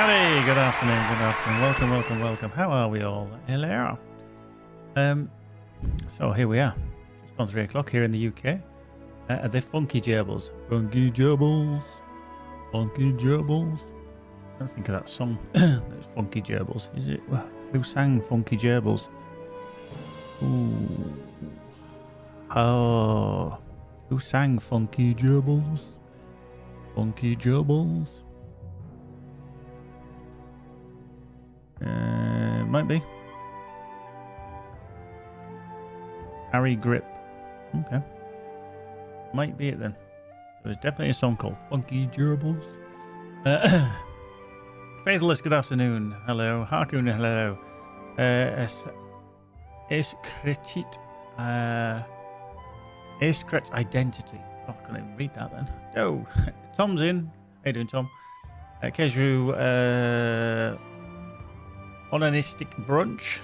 Howdy, good afternoon, welcome. How are we all? Hello. So here we are, just on 3 o'clock here in the UK. The Funky Gerbils. Funky Gerbils. I don't think of that song. That's Funky Gerbils. Is it? Who sang Funky Gerbils? Ooh. Oh. Who sang Funky Gerbils? Funky Gerbils. Might be. Harry Grip. Okay. Might be it then. There's definitely a song called Funky Gerbils. Faithless, good afternoon. Hello. Harkoon, hello. Iskret's Identity. Oh, I can't even read that then. Oh, Tom's in. How you doing, Tom? Kezru, Onanistic Brunch,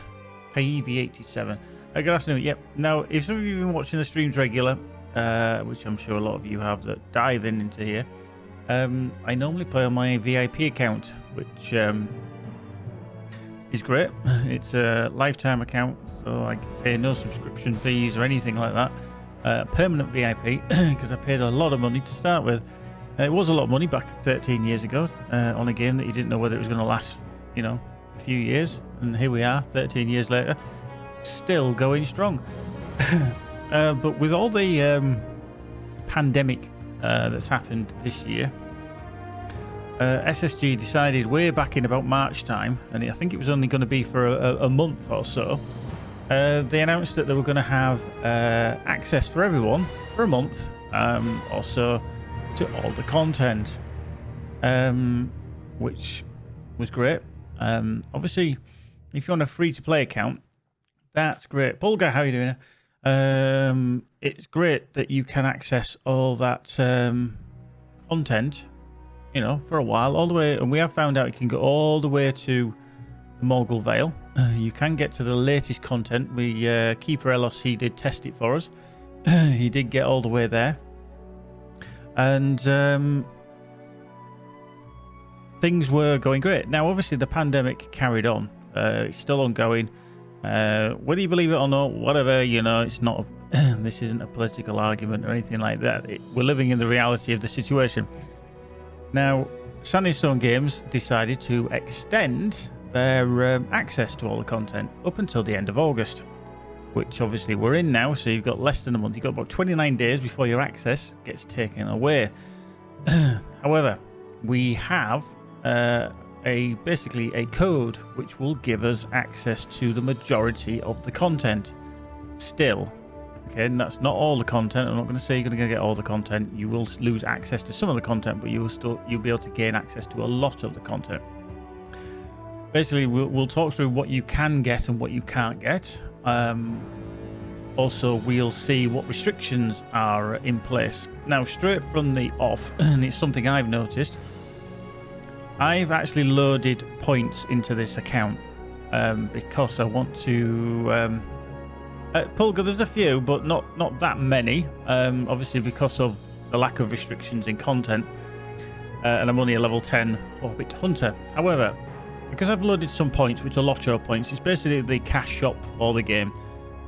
PEV87. Good afternoon. Yep. Now, if some of you have been watching the streams regular, which I'm sure a lot of you have that dive into here, I normally play on my VIP account, which is great. It's a lifetime account, so I pay no subscription fees or anything like that. Permanent VIP, because I paid a lot of money to start with. It was a lot of money back 13 years ago on a game that you didn't know whether it was going to last, a few years, and here we are 13 years later, still going strong. But with all the pandemic that's happened this year, SSG decided way back in about March time, and I think it was only going to be for a month or so, they announced that they were going to have access for everyone for a month or so to all the content, which was great. Obviously, if you're on a free-to-play account, that's great. Polga, how are you doing? It's great that you can access all that content, for a while, all the way. And we have found out you can go all the way to the Morgul Vale. You can get to the latest content. Keeper LOC did test it for us. He did get all the way there. And things were going great. Now, obviously, the pandemic carried on. It's still ongoing. Whether you believe it or not, whatever, it's not. This isn't a political argument or anything like that. We're living in the reality of the situation. Now, Sandy Stone Games decided to extend their access to all the content up until the end of August, which obviously we're in now. So you've got less than a month. You've got about 29 days before your access gets taken away. However, we have basically a code which will give us access to the majority of the content still. Okay, and that's not all the content. I'm not going to say you're going to get all the content. You will lose access to some of the content, but you'll be able to gain access to a lot of the content. Basically, we'll talk through what you can get and what you can't get. Also, we'll see what restrictions are in place. Now, straight from the off, and it's something I've noticed, I've actually loaded points into this account because I want to... Pulga, there's a few, but not that many. Obviously, because of the lack of restrictions in content. And I'm only a level 10 Hobbit Hunter. However, because I've loaded some points, which are LOTRO points, it's basically the cash shop for the game.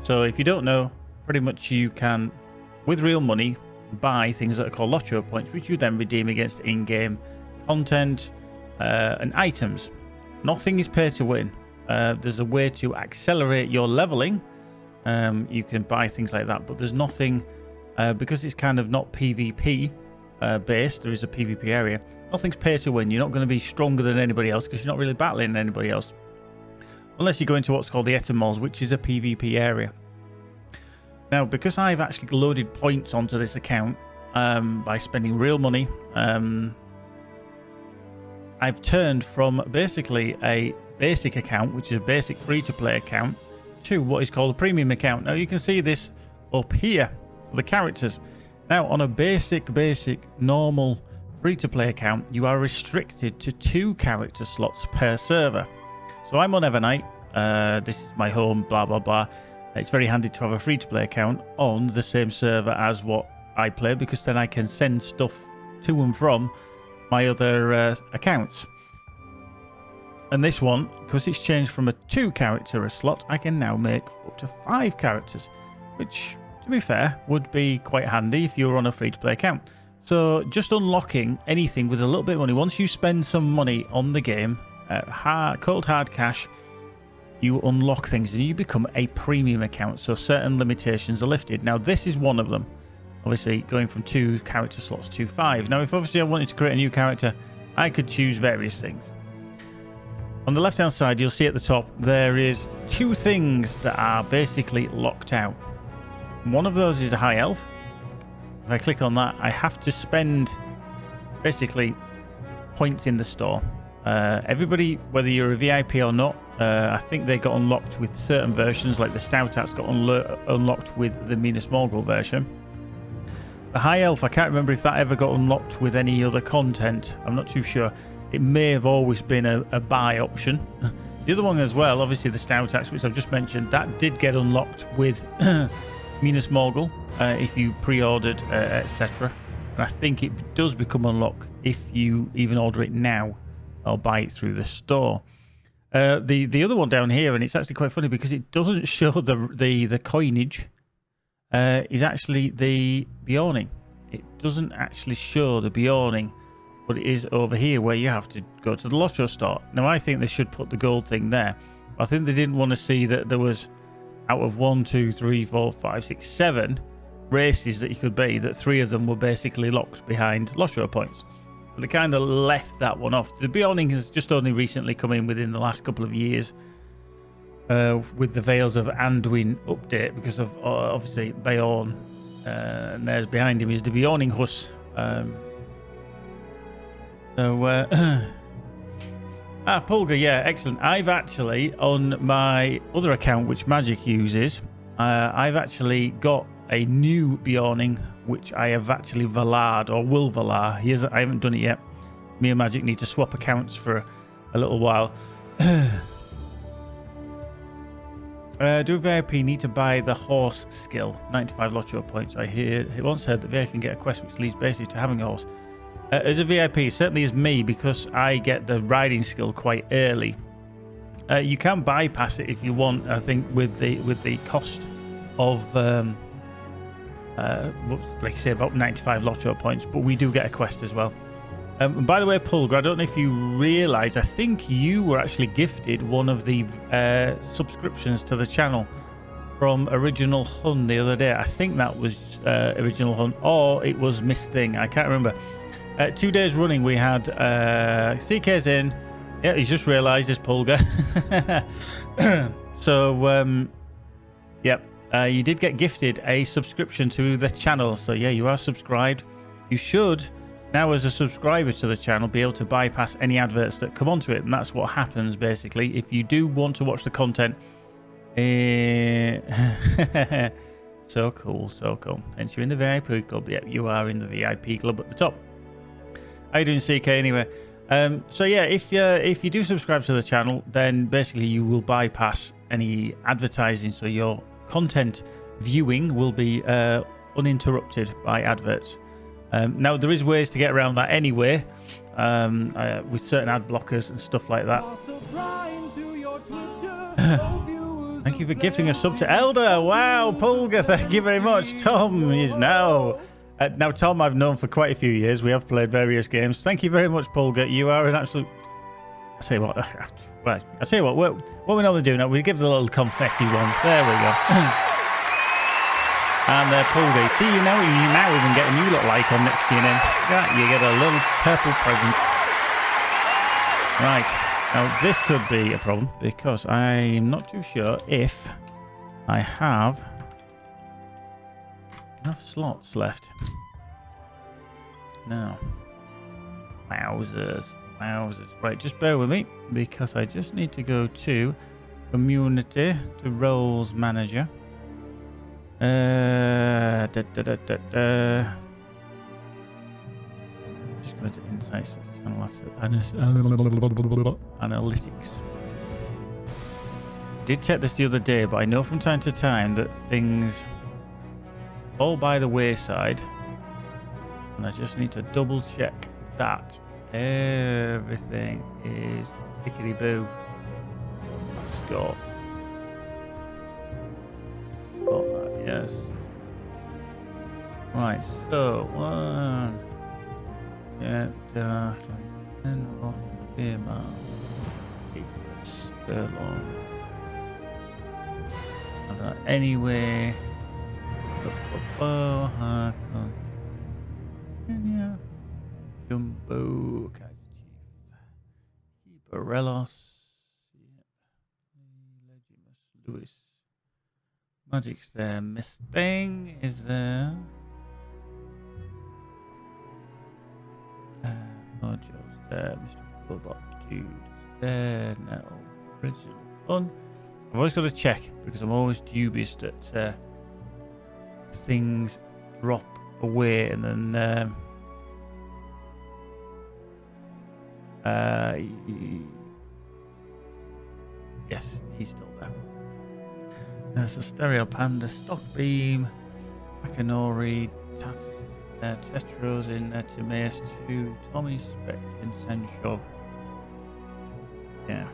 So if you don't know, pretty much you can, with real money, buy things that are called LOTRO points, which you then redeem against in-game content and items. Nothing is pay to win. There's a way to accelerate your leveling. You can buy things like that, but there's nothing, because it's kind of not PvP based, there is a PvP area. Nothing's pay to win. You're not going to be stronger than anybody else because you're not really battling anybody else. Unless you go into what's called the Etymals, which is a PvP area. Now, because I've actually loaded points onto this account by spending real money, I've turned from basically a basic account, which is a basic free-to-play account, to what is called a premium account. Now, you can see this up here for the characters. Now, on a basic, normal free-to-play account, you are restricted to 2 character slots per server. So I'm on Evernight. This is my home, blah, blah, blah. It's very handy to have a free-to-play account on the same server as what I play, because then I can send stuff to and from my other accounts. And this one, because it's changed from a 2 character a slot, I can now make up to 5 characters, which, to be fair, would be quite handy if you were on a free-to-play account. So just unlocking anything with a little bit of money, once you spend some money on the game, cold hard cash, you unlock things and you become a premium account. So certain limitations are lifted. Now, this is one of them. Obviously, going from 2 character slots to 5. Now, if obviously I wanted to create a new character, I could choose various things. On the left-hand side, you'll see at the top, there is 2 things that are basically locked out. One of those is a high elf. If I click on that, I have to spend basically points in the store. Everybody, whether you're a VIP or not, I think they got unlocked with certain versions, like the Stout Hats got unlocked with the Minas Morgul version. The High Elf, I can't remember if that ever got unlocked with any other content. I'm not too sure. It may have always been a buy option. The other one as well, obviously the Stout Axe, which I've just mentioned, that did get unlocked with Minas Morgul if you pre-ordered, etc. And I think it does become unlocked if you even order it now or buy it through the store. The other one down here, and it's actually quite funny because it doesn't show the coinage, is actually the Bjorning. It doesn't actually show the Bjorning, but it is over here where you have to go to the LOTRO store. Now, I think they should put the gold thing there. I think they didn't want to see that there was, out of 1, 2, 3, 4, 5, 6, 7 races that you could be, that 3 of them were basically locked behind LOTRO points. But they kind of left that one off. The Bjorning has just only recently come in within the last couple of years with the Veils of Anduin update, because of obviously Bjorn, and there's behind him is the Bjorning Hus. Pulga, yeah, excellent. I've actually, on my other account, which Magic uses, I've actually got a new Bjorning, which I have actually Valared, or will Valar. I haven't done it yet. Me and Magic need to swap accounts for a little while. Do VIP need to buy the horse skill? 95 LOTRO points. I once heard that they can get a quest which leads basically to having a horse. As a VIP, certainly as me, because I get the riding skill quite early. You can bypass it if you want. I think with the cost of like I say, about 95 LOTRO points, but we do get a quest as well. By the way, Pulgar, I don't know if you realise, I think you were actually gifted one of the subscriptions to the channel from Original Hun the other day. I think that was Original Hun, or it was Miss Thing. I can't remember. 2 days running, we had CK's in. Yeah, he's just realised it's Pulgar. So, yep. You did get gifted a subscription to the channel. So, yeah, you are subscribed. You should, now as a subscriber to the channel, be able to bypass any adverts that come onto it. And that's what happens, basically. If you do want to watch the content... So cool, so cool. Hence, you're in the VIP club. Yeah, you are in the VIP club at the top. How you doing, CK, anyway? So, yeah, if you do subscribe to the channel, then basically you will bypass any advertising. So your content viewing will be uninterrupted by adverts. Now, there is ways to get around that anyway, with certain ad blockers and stuff like that. Thank you for gifting a sub to Elder. Wow, Pulga, thank you very much. Tom is now... now, Tom, I've known for quite a few years. We have played various games. Thank you very much, Pulga. You are an absolute... I'll tell you what. Right. I'll tell you what we normally do now, we give the little confetti one. There we go. And Pulga, see you now even get a new little icon next to your name. Yeah, you get a little purple present. Right. Now, this could be a problem because I'm not too sure if I have enough slots left. No. Wowzers. Right, just bear with me because I just need to go to Community, to Roles Manager. Just go to Insights, Analytics. Did check this the other day, but I know from time to time that things fall by the wayside, and I just need to double check that everything is Tickety boo. Let's go. Got that, yes. Right, so one. Yeah, dark and Roth Firma. Furlong. Have that anyway. Harkon. Yeah. Jumbo. Kaiser Chief. Barelos. Legimus. Lewis. Magic's there. Miss Thing is there. Mojo's there. Mr. Robot Dude is there. Now, original fun. I've always got to check because I'm always dubious that things drop away and then yes, he's still there. So Stereo Panda, Stock Beam, Akanori, Tetros in Timaeus 2, Tommy Spec, Vincent Shov. Yeah.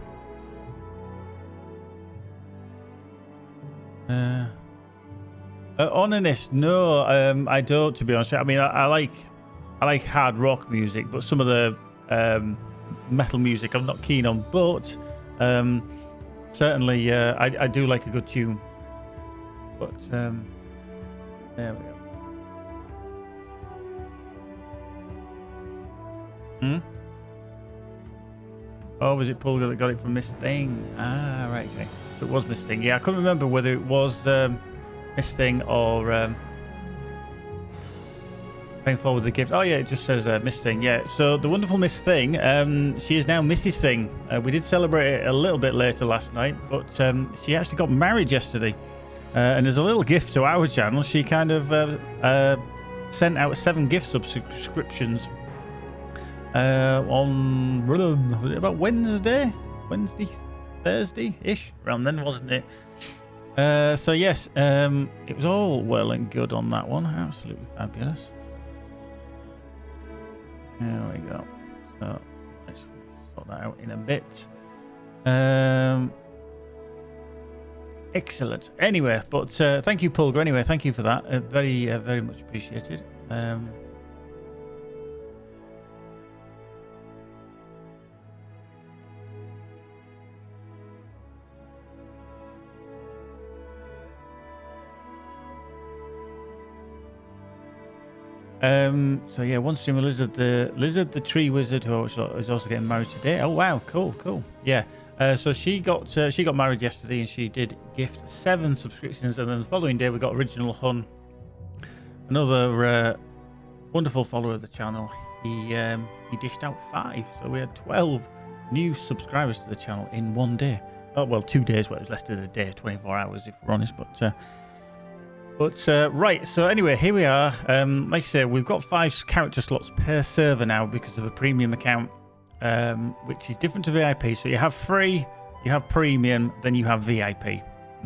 Honest, no, I don't. To be honest, I mean, I like hard rock music, but some of the metal music I'm not keen on. But certainly, I do like a good tune. But there we go. Oh, was it Paul that got it from Miss Thing? Ah, right, okay. It was Miss Thing. Yeah, I couldn't remember whether it was Miss Thing or paying forward the gift. Oh, yeah, it just says Miss Thing. Yeah, so the wonderful Miss Thing, she is now Mrs. Thing. We did celebrate it a little bit later last night, but she actually got married yesterday. And as a little gift to our channel, she kind of sent out 7 gift subscriptions on, was it about Wednesday, Thursday-ish, around then, wasn't it? So yes, it was all well and good on that one. Absolutely fabulous. There we go. So let's sort that out in a bit. Excellent. Anyway, but thank you, Pulgar. Anyway, thank you for that. Very much appreciated. So yeah, one streamer Lizard the Tree Wizard, who is also getting married today. Oh wow, cool. Yeah. So she got married yesterday, and she did gift 7 subscriptions, and then the following day we got Original Hun, another wonderful follower of the channel. He dished out 5, so we had 12 new subscribers to the channel in one day. Oh well, 2 days, but it was less than a day, 24 hours if we're honest. But right, so anyway, here we are. Like I said, we've got 5 character slots per server now because of a premium account, which is different to VIP. So you have free, you have premium, then you have VIP.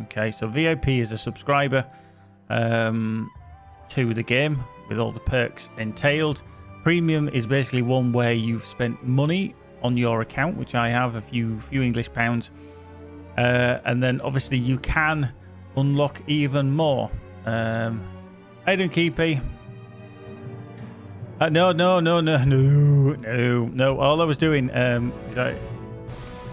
Okay, so VIP is a subscriber to the game with all the perks entailed. Premium is basically one where you've spent money on your account, which I have, a few English pounds, and then obviously you can unlock even more. I don't keepy. No. All I was doing is I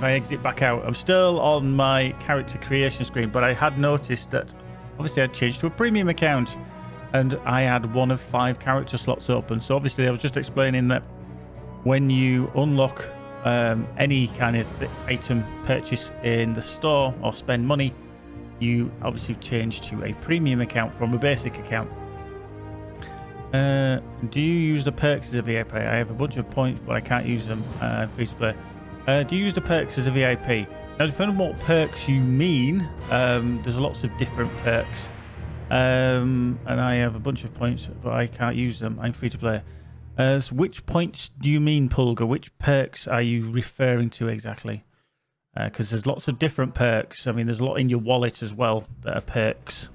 exit back out. I'm still on my character creation screen, but I had noticed that obviously I'd changed to a premium account, and I had one of 5 character slots open. So obviously I was just explaining that when you unlock any kind of item purchase in the store or spend money, you obviously change to a premium account from a basic account. Do you use the perks as a VIP? I have a bunch of points, but I can't use them free to play. Do you use the perks as a VIP? Now, depending on what perks you mean, there's lots of different perks. And I have a bunch of points, but I can't use them. I'm free to play. So which points do you mean, Pulga? Which perks are you referring to exactly? Because there's lots of different perks. I mean, there's a lot in your wallet as well that are perks.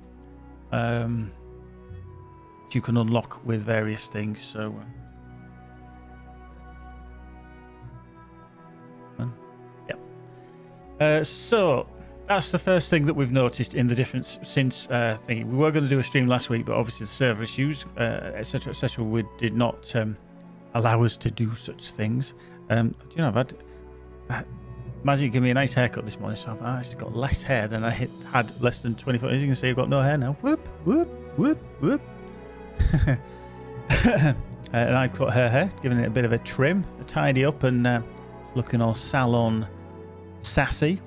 You can unlock with various things. So yeah, So that's the first thing that we've noticed in the difference since thingy. We were going to do a stream last week, but obviously the server issues, etc., etc., did not allow us to do such things. You know, I've had Magic give me a nice haircut this morning, so I've actually got less hair than I had less than 24. As you can see, I've got no hair now. Whoop, whoop, whoop, whoop. And I cut her hair, giving it a bit of a trim, a tidy up, and looking all salon sassy.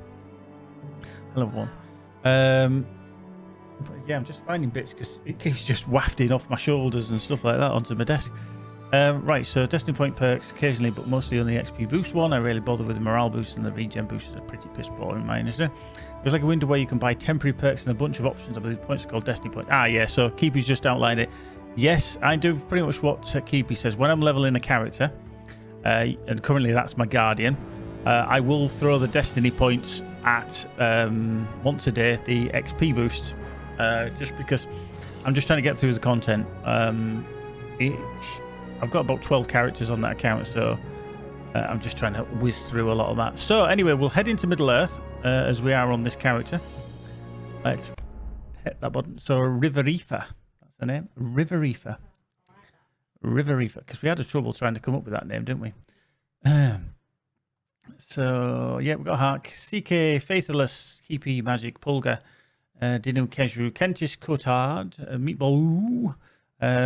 I love one. But yeah, I'm just finding bits because it keeps just wafting off my shoulders and stuff like that onto my desk. Right, so Destiny Point perks occasionally, but mostly on the XP boost one. I really bother with the morale boost, and the regen boost is a pretty piss poor in mine, isn't it? There's like a window where you can buy temporary perks and a bunch of options. I believe the points are called Destiny Point. Ah, yeah, so Keepy's just outlined it. Yes, I do pretty much what Keepy says. When I'm leveling a character, and currently that's my Guardian, I will throw the Destiny points at once a day, the XP boost, just because I'm just trying to get through the content. I've got about 12 characters on that account, so I'm just trying to whiz through a lot of that. So anyway, we'll head into Middle-earth as we are on this character. Let's hit that button. So Riverifa, that's the name. Riverifa, because we had a trouble trying to come up with that name, didn't we? So yeah, we've got Hark, CK, Faithless, Keepy, Magic, Pulga, Dinu, Kesru, Kentis, Cotard, Meatball,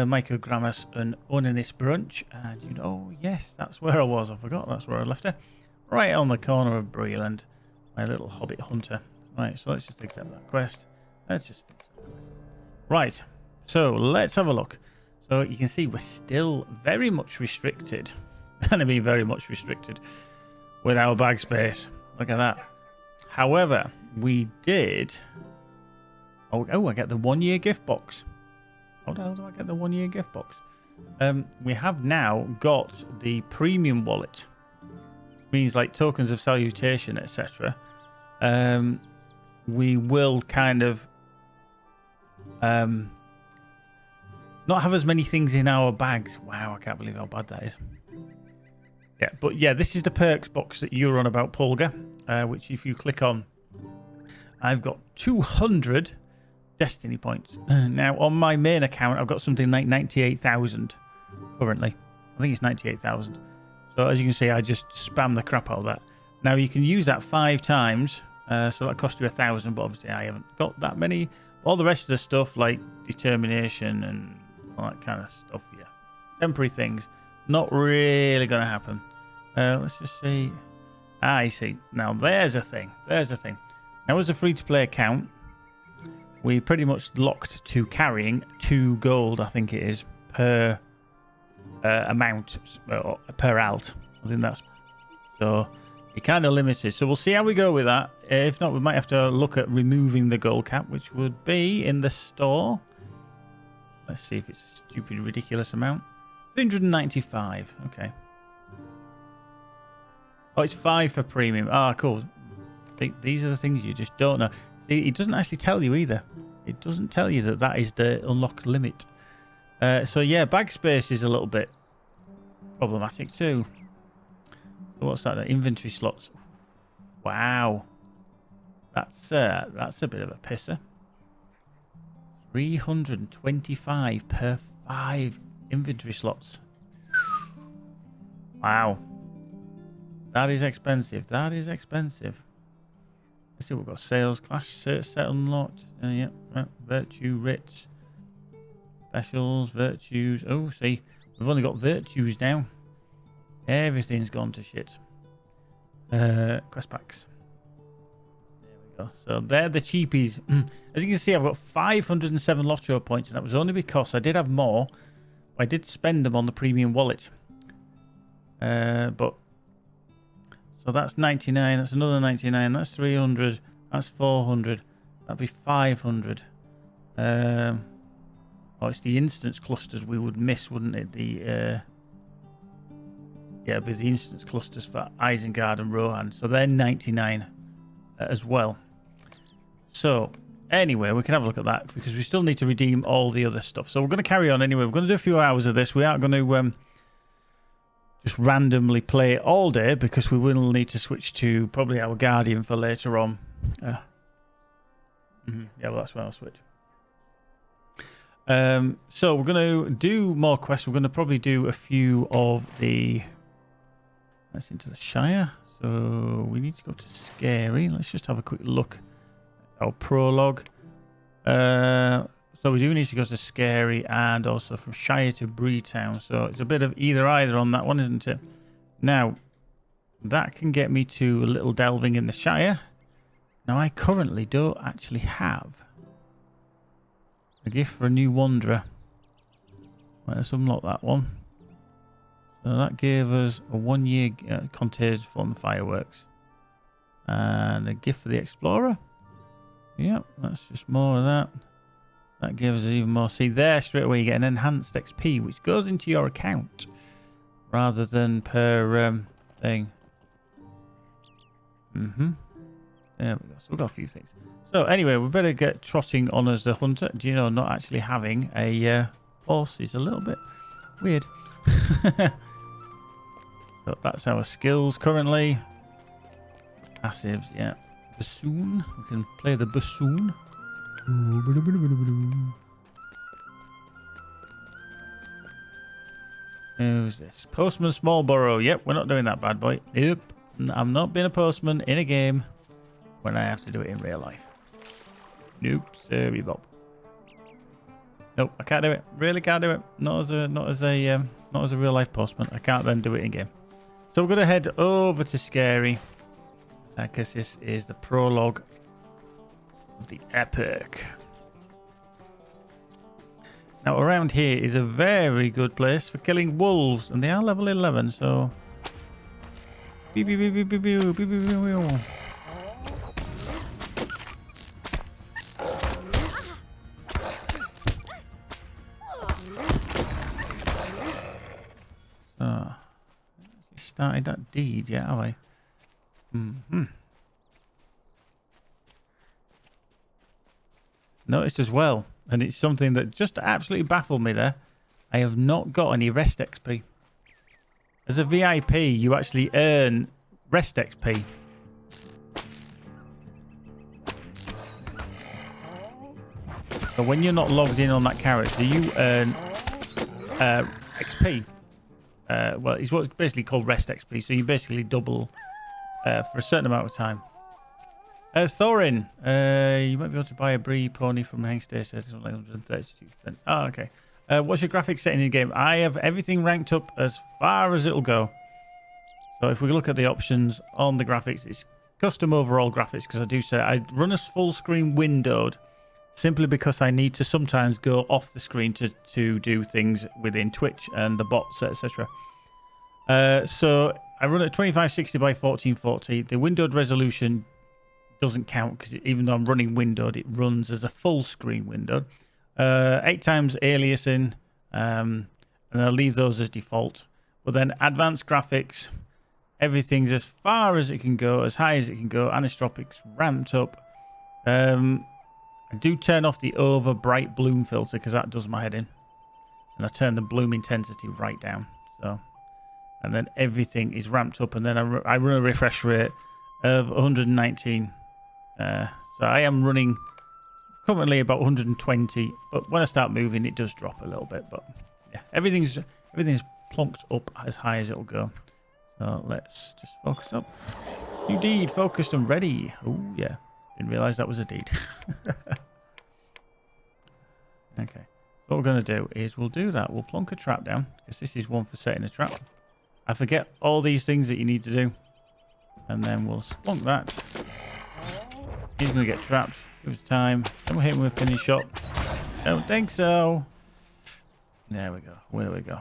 Michael Gramas, and Onanis Brunch. And you know, yes, that's where I was. I forgot that's where I left her. Right on the corner of Breland, my little hobbit hunter. Right, so let's just accept that quest. Let's just finish that quest. Right, so let's have a look. So you can see we're still very much restricted. And I mean very much restricted with our bag space. Look at that. However, we did... Oh, I get the 1 year gift box. How the hell do I get the 1 year gift box? We have now got the premium wallet. Which means like tokens of salutation, etc. We will kind of not have as many things in our bags. Wow, I can't believe how bad that is. Yeah, but yeah, this is the perks box that you were on about, Polga, which if you click on, I've got 200 Destiny points. Now, on my main account, I've got something like 98,000 currently. I think it's 98,000. So as you can see, I just spam the crap out of that. Now, you can use that 5 times, so that costs you 1,000, but obviously I haven't got that many. All the rest of the stuff, like determination and all that kind of stuff, yeah. Temporary things, not really going to happen. Let's just see. I see. Now, there's a thing. There's a thing. Now, as a free-to-play account, we pretty much locked to carrying 2 gold, I think it is, per amount, per alt. I think that's... So, you're kind of limited. So, we'll see how we go with that. If not, we might have to look at removing the gold cap, which would be in the store. Let's see if it's a stupid, ridiculous amount. 395. Okay. Oh, it's 5 for premium. Ah, cool. These are the things you just don't know. See, it doesn't actually tell you either. It doesn't tell you that that is the unlocked limit. So yeah, bag space is a little bit problematic too. So what's that? Inventory slots. Wow, that's a bit of a pisser. 325 per 5 inventory slots. Wow, that is expensive. That is expensive. Let's see, we've got sales, clash, set unlocked. Yeah, virtue, writs, specials, virtues. Oh, see, we've only got virtues now. Everything's gone to shit. Quest packs. There we go. So they're the cheapies. As you can see, I've got 507 LOTRO points, and that was only because I did have more. I did spend them on the premium wallet. But so that's 99, that's another 99, that's 300, that's 400, that'd be 500. Oh, it's the instance clusters we would miss, wouldn't it? Yeah, it'd be the instance clusters for Isengard and Rohan, so they're 99 as well. So, anyway, we can have a look at that, because we still need to redeem all the other stuff. So we're going to carry on anyway, we're going to do a few hours of this, we aren't going to just randomly play it all day because we will need to switch to probably our Guardian for later on. Yeah, well, that's where I'll switch. So we're going to do more quests. We're going to probably do a few of the... Let's into the Shire. So we need to go to Scary. Let's just have a quick look at our prologue. So we do need to go to Scary and also from Shire to Breetown. So it's a bit of either on that one, isn't it? Now, that can get me to a little delving in the Shire. Now, I currently don't actually have a gift for a new wanderer. Let's unlock that one. So that gave us a 1 year contagious fun fireworks. And a gift for the explorer. Yep, that's just more of that. That gives us even more. See there, straight away you get an enhanced XP, which goes into your account rather than per thing. There we go. So we've got a few things. So anyway, we better get trotting on as the hunter. Do you know, not actually having a horse is a little bit weird. So that's our skills currently. Passives, yeah. Bassoon. We can play the bassoon. Who's this? Postman Smallborough. Yep, we're not doing that, bad boy. Nope. I'm not being a postman in a game when I have to do it in real life. Nope, sorry, Bob. Nope, I can't do it. Really can't do it. Not as a real life postman. I can't then do it in game. So we're gonna head over to Scary because this is the prologue of the epic. Now around here is a very good place for killing wolves, and they are level 11. So. Beep, beep, beep, beep, beep, beep, beep, beep, beep. So, started that deed yet, have I? Noticed as well, and it's something that just absolutely baffled me there. I have not got any rest XP. As a VIP, you actually earn rest XP. So when you're not logged in on that character, you earn XP. Well, it's what's basically called rest XP. So you basically double for a certain amount of time. Thorin, you might be able to buy a Bree pony from Hang Station. It's only 132%. Oh, okay. What's your graphics setting in the game? I have everything ranked up as far as it'll go. So if we look at the options on the graphics, it's custom overall graphics, because I do say I run a full screen windowed simply because I need to sometimes go off the screen to do things within Twitch and the bots, etc. So I run at 2560 by 1440. The windowed resolution doesn't count because even though I'm running windowed, it runs as a full screen windowed. 8 times aliasing, and I'll leave those as default. But then advanced graphics, everything's as far as it can go, as high as it can go. Anisotropics ramped up. I do turn off the over bright bloom filter because that does my head in, and I turn the bloom intensity right down. So, and then everything is ramped up, and then I run a refresh rate of 119. So I am running currently about 120, but when I start moving, it does drop a little bit. But yeah, everything's plonked up as high as it'll go. So let's just focus up. New deed, focused and ready. Oh yeah, didn't realize that was a deed. Okay, what we're going to do is we'll do that. We'll plonk a trap down because this is one for setting a trap. I forget all these things that you need to do, and then we'll plonk that. He's going to get trapped. Give us time. Then we'll hit him with a pinning shot. Don't think so. There we go. Where we go.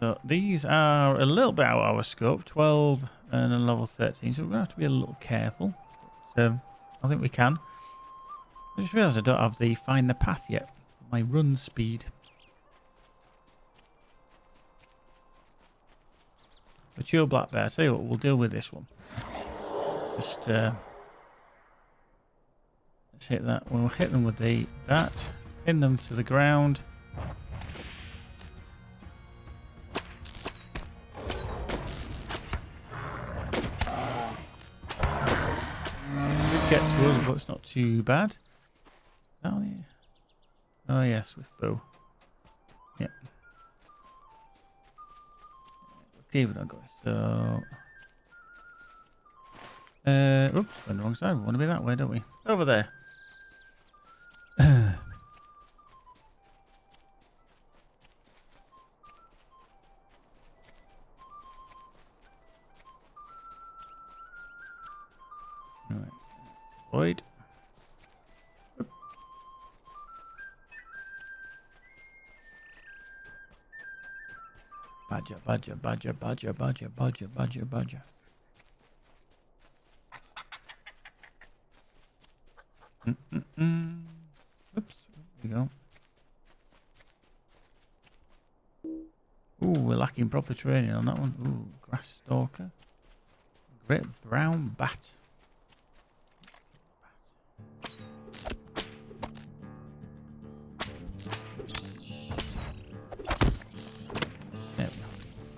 So these are a little bit out of our scope. 12 and a level 13. So we're going to have to be a little careful. So I think we can. I just realised I don't have the find the path yet. My run speed. Mature black bear. Tell you what, we'll deal with this one. Just let's hit that. We'll hit them with that. Pin them to the ground. to us, but it's not too bad. Down here. Oh yes, swift bow. Yeah. Okay, we're not going. So, oops, went the wrong side. We want to be that way, don't we? Over there. Right. Void. Badger, badger, badger, badger, badger, badger, badger, badger. Oops, there we go. Ooh, we're lacking proper training on that one. Ooh, grass stalker. Great brown bat. There we go.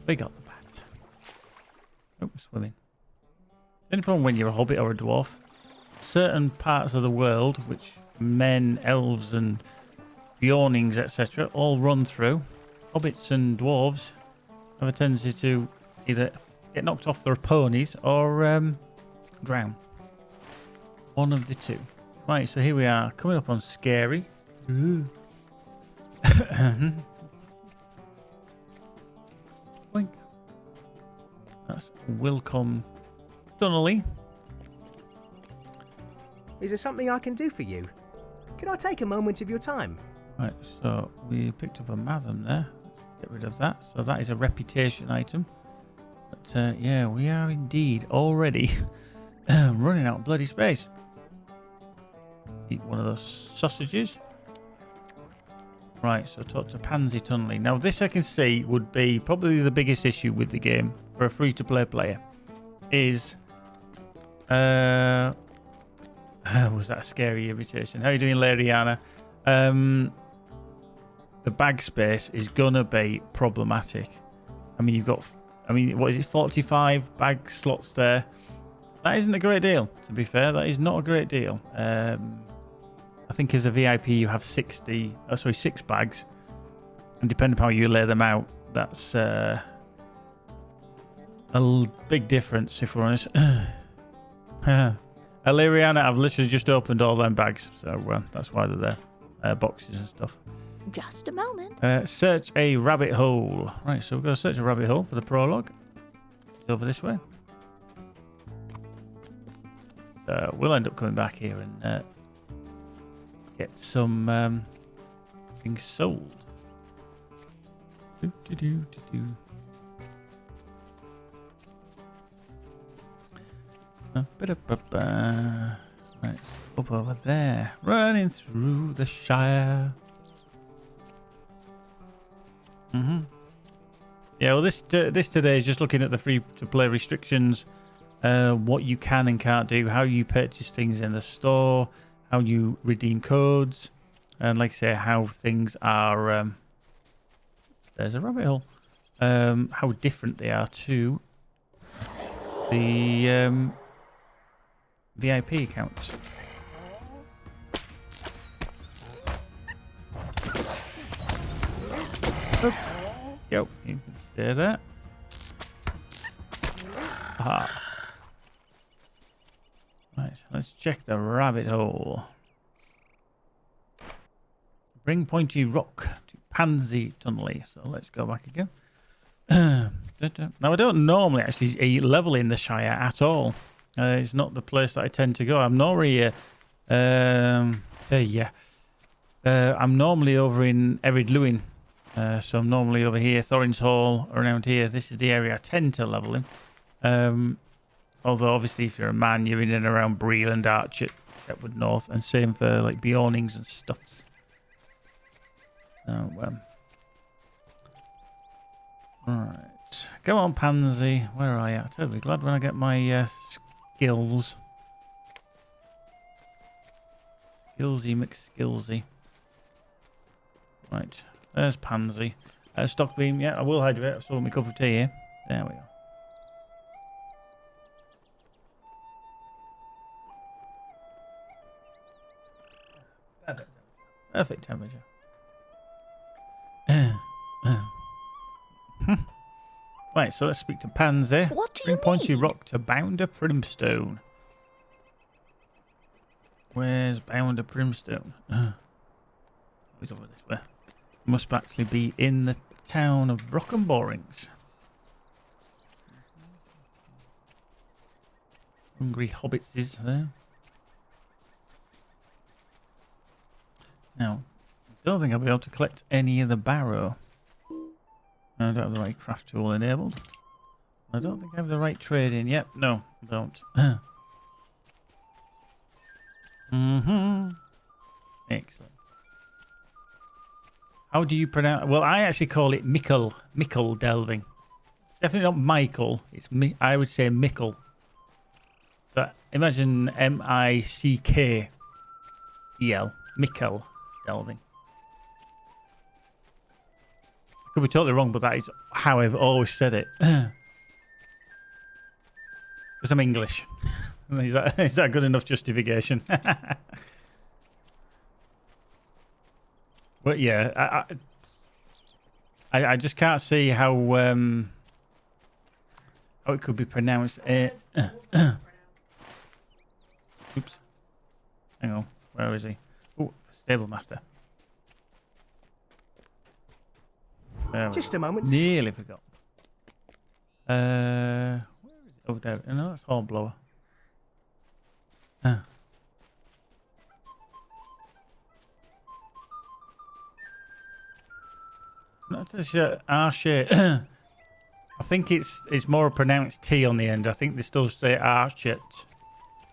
We got the bat. Oh, we're swimming. The only problem when you're a hobbit or a dwarf, certain parts of the world, which men, elves, and Bjornings, etc., all run through, hobbits and dwarves have a tendency to either get knocked off their ponies or drown. One of the two. Right, so here we are, coming up on scary. Wink. That's Wilcom Donnelly. Is there something I can do for you? Can I take a moment of your time? Right, so we picked up a Matham there. Let's get rid of that. So that is a reputation item. But yeah, we are indeed already running out of bloody space. Eat one of those sausages. Right, so talk to Pansy Tunnelly. Now this I can see would be probably the biggest issue with the game for a free-to-play player. Is was that a scary irritation? How are you doing, Lariana? The bag space is gonna be problematic. I mean, you've got, what is it, 45 bag slots there? That isn't a great deal, to be fair. That is not a great deal. I think as a VIP you have 6 bags, and depending on how you lay them out, that's a big difference, if we're honest. Lariana, I've literally just opened all them bags, so that's why they're there. Boxes and stuff. Just a moment. Search a rabbit hole. Right, so we're going to search a rabbit hole for the prologue. It's over this way. We'll end up coming back here and get some things sold. Right, up over there, running through the Shire. Yeah, well, this today is just looking at the free-to-play restrictions, what you can and can't do, how you purchase things in the store, how you redeem codes, and like I say, how things are. There's a rabbit hole. How different they are to the VIP accounts. Oop. Yo, you can stay there. Aha. Right, let's check the rabbit hole. Bring pointy rock to Pansy Tunnelly. So let's go back again. Now, I don't normally actually level in the Shire at all. It's not the place that I tend to go. I'm normally I'm normally over in Erid Luin. So I'm normally over here, Thorin's Hall, around here. This is the area I tend to level in. Although obviously if you're a man, you're in and around Breel and Archer, Chetwood North, and same for like Bjornings and stuffs. Right, go on, Pansy. Where are you? I'll be glad when I get my skills. Skillsy McSkillsy. Right, there's Pansy. Stockbeam, yeah, I will hydrate. I saw my cup of tea here. There we go. Perfect temperature. Right, so let's speak to Pansy. What do you Bring Pointy need? Rock to Bounder Primstone. Where's Bounder Primstone? He's over this way. Must actually be in the town of Brocken Borings. Hungry hobbits is there. Now, I don't think I'll be able to collect any of the barrow. I don't have the right craft tool enabled. I don't think I have the right trade in. Yep, no, I don't. Excellent. How do you pronounce? Well, I actually call it Mickle. Mickle delving. Definitely not Michael. It's I would say Mickle. But imagine M-I-C-K-E-L. Mickle delving. I could be totally wrong, but that is how I've always said it. Because I'm English. Is that good enough justification? But yeah, I just can't see how it could be pronounced. Oops. Hang on. Where is he? Oh, stable master. Just a moment. Nearly forgot. Where is it? Oh, there. No, that's Hornblower. Not just Archer. I think it's more a pronounced T on the end. I think they still say Archet.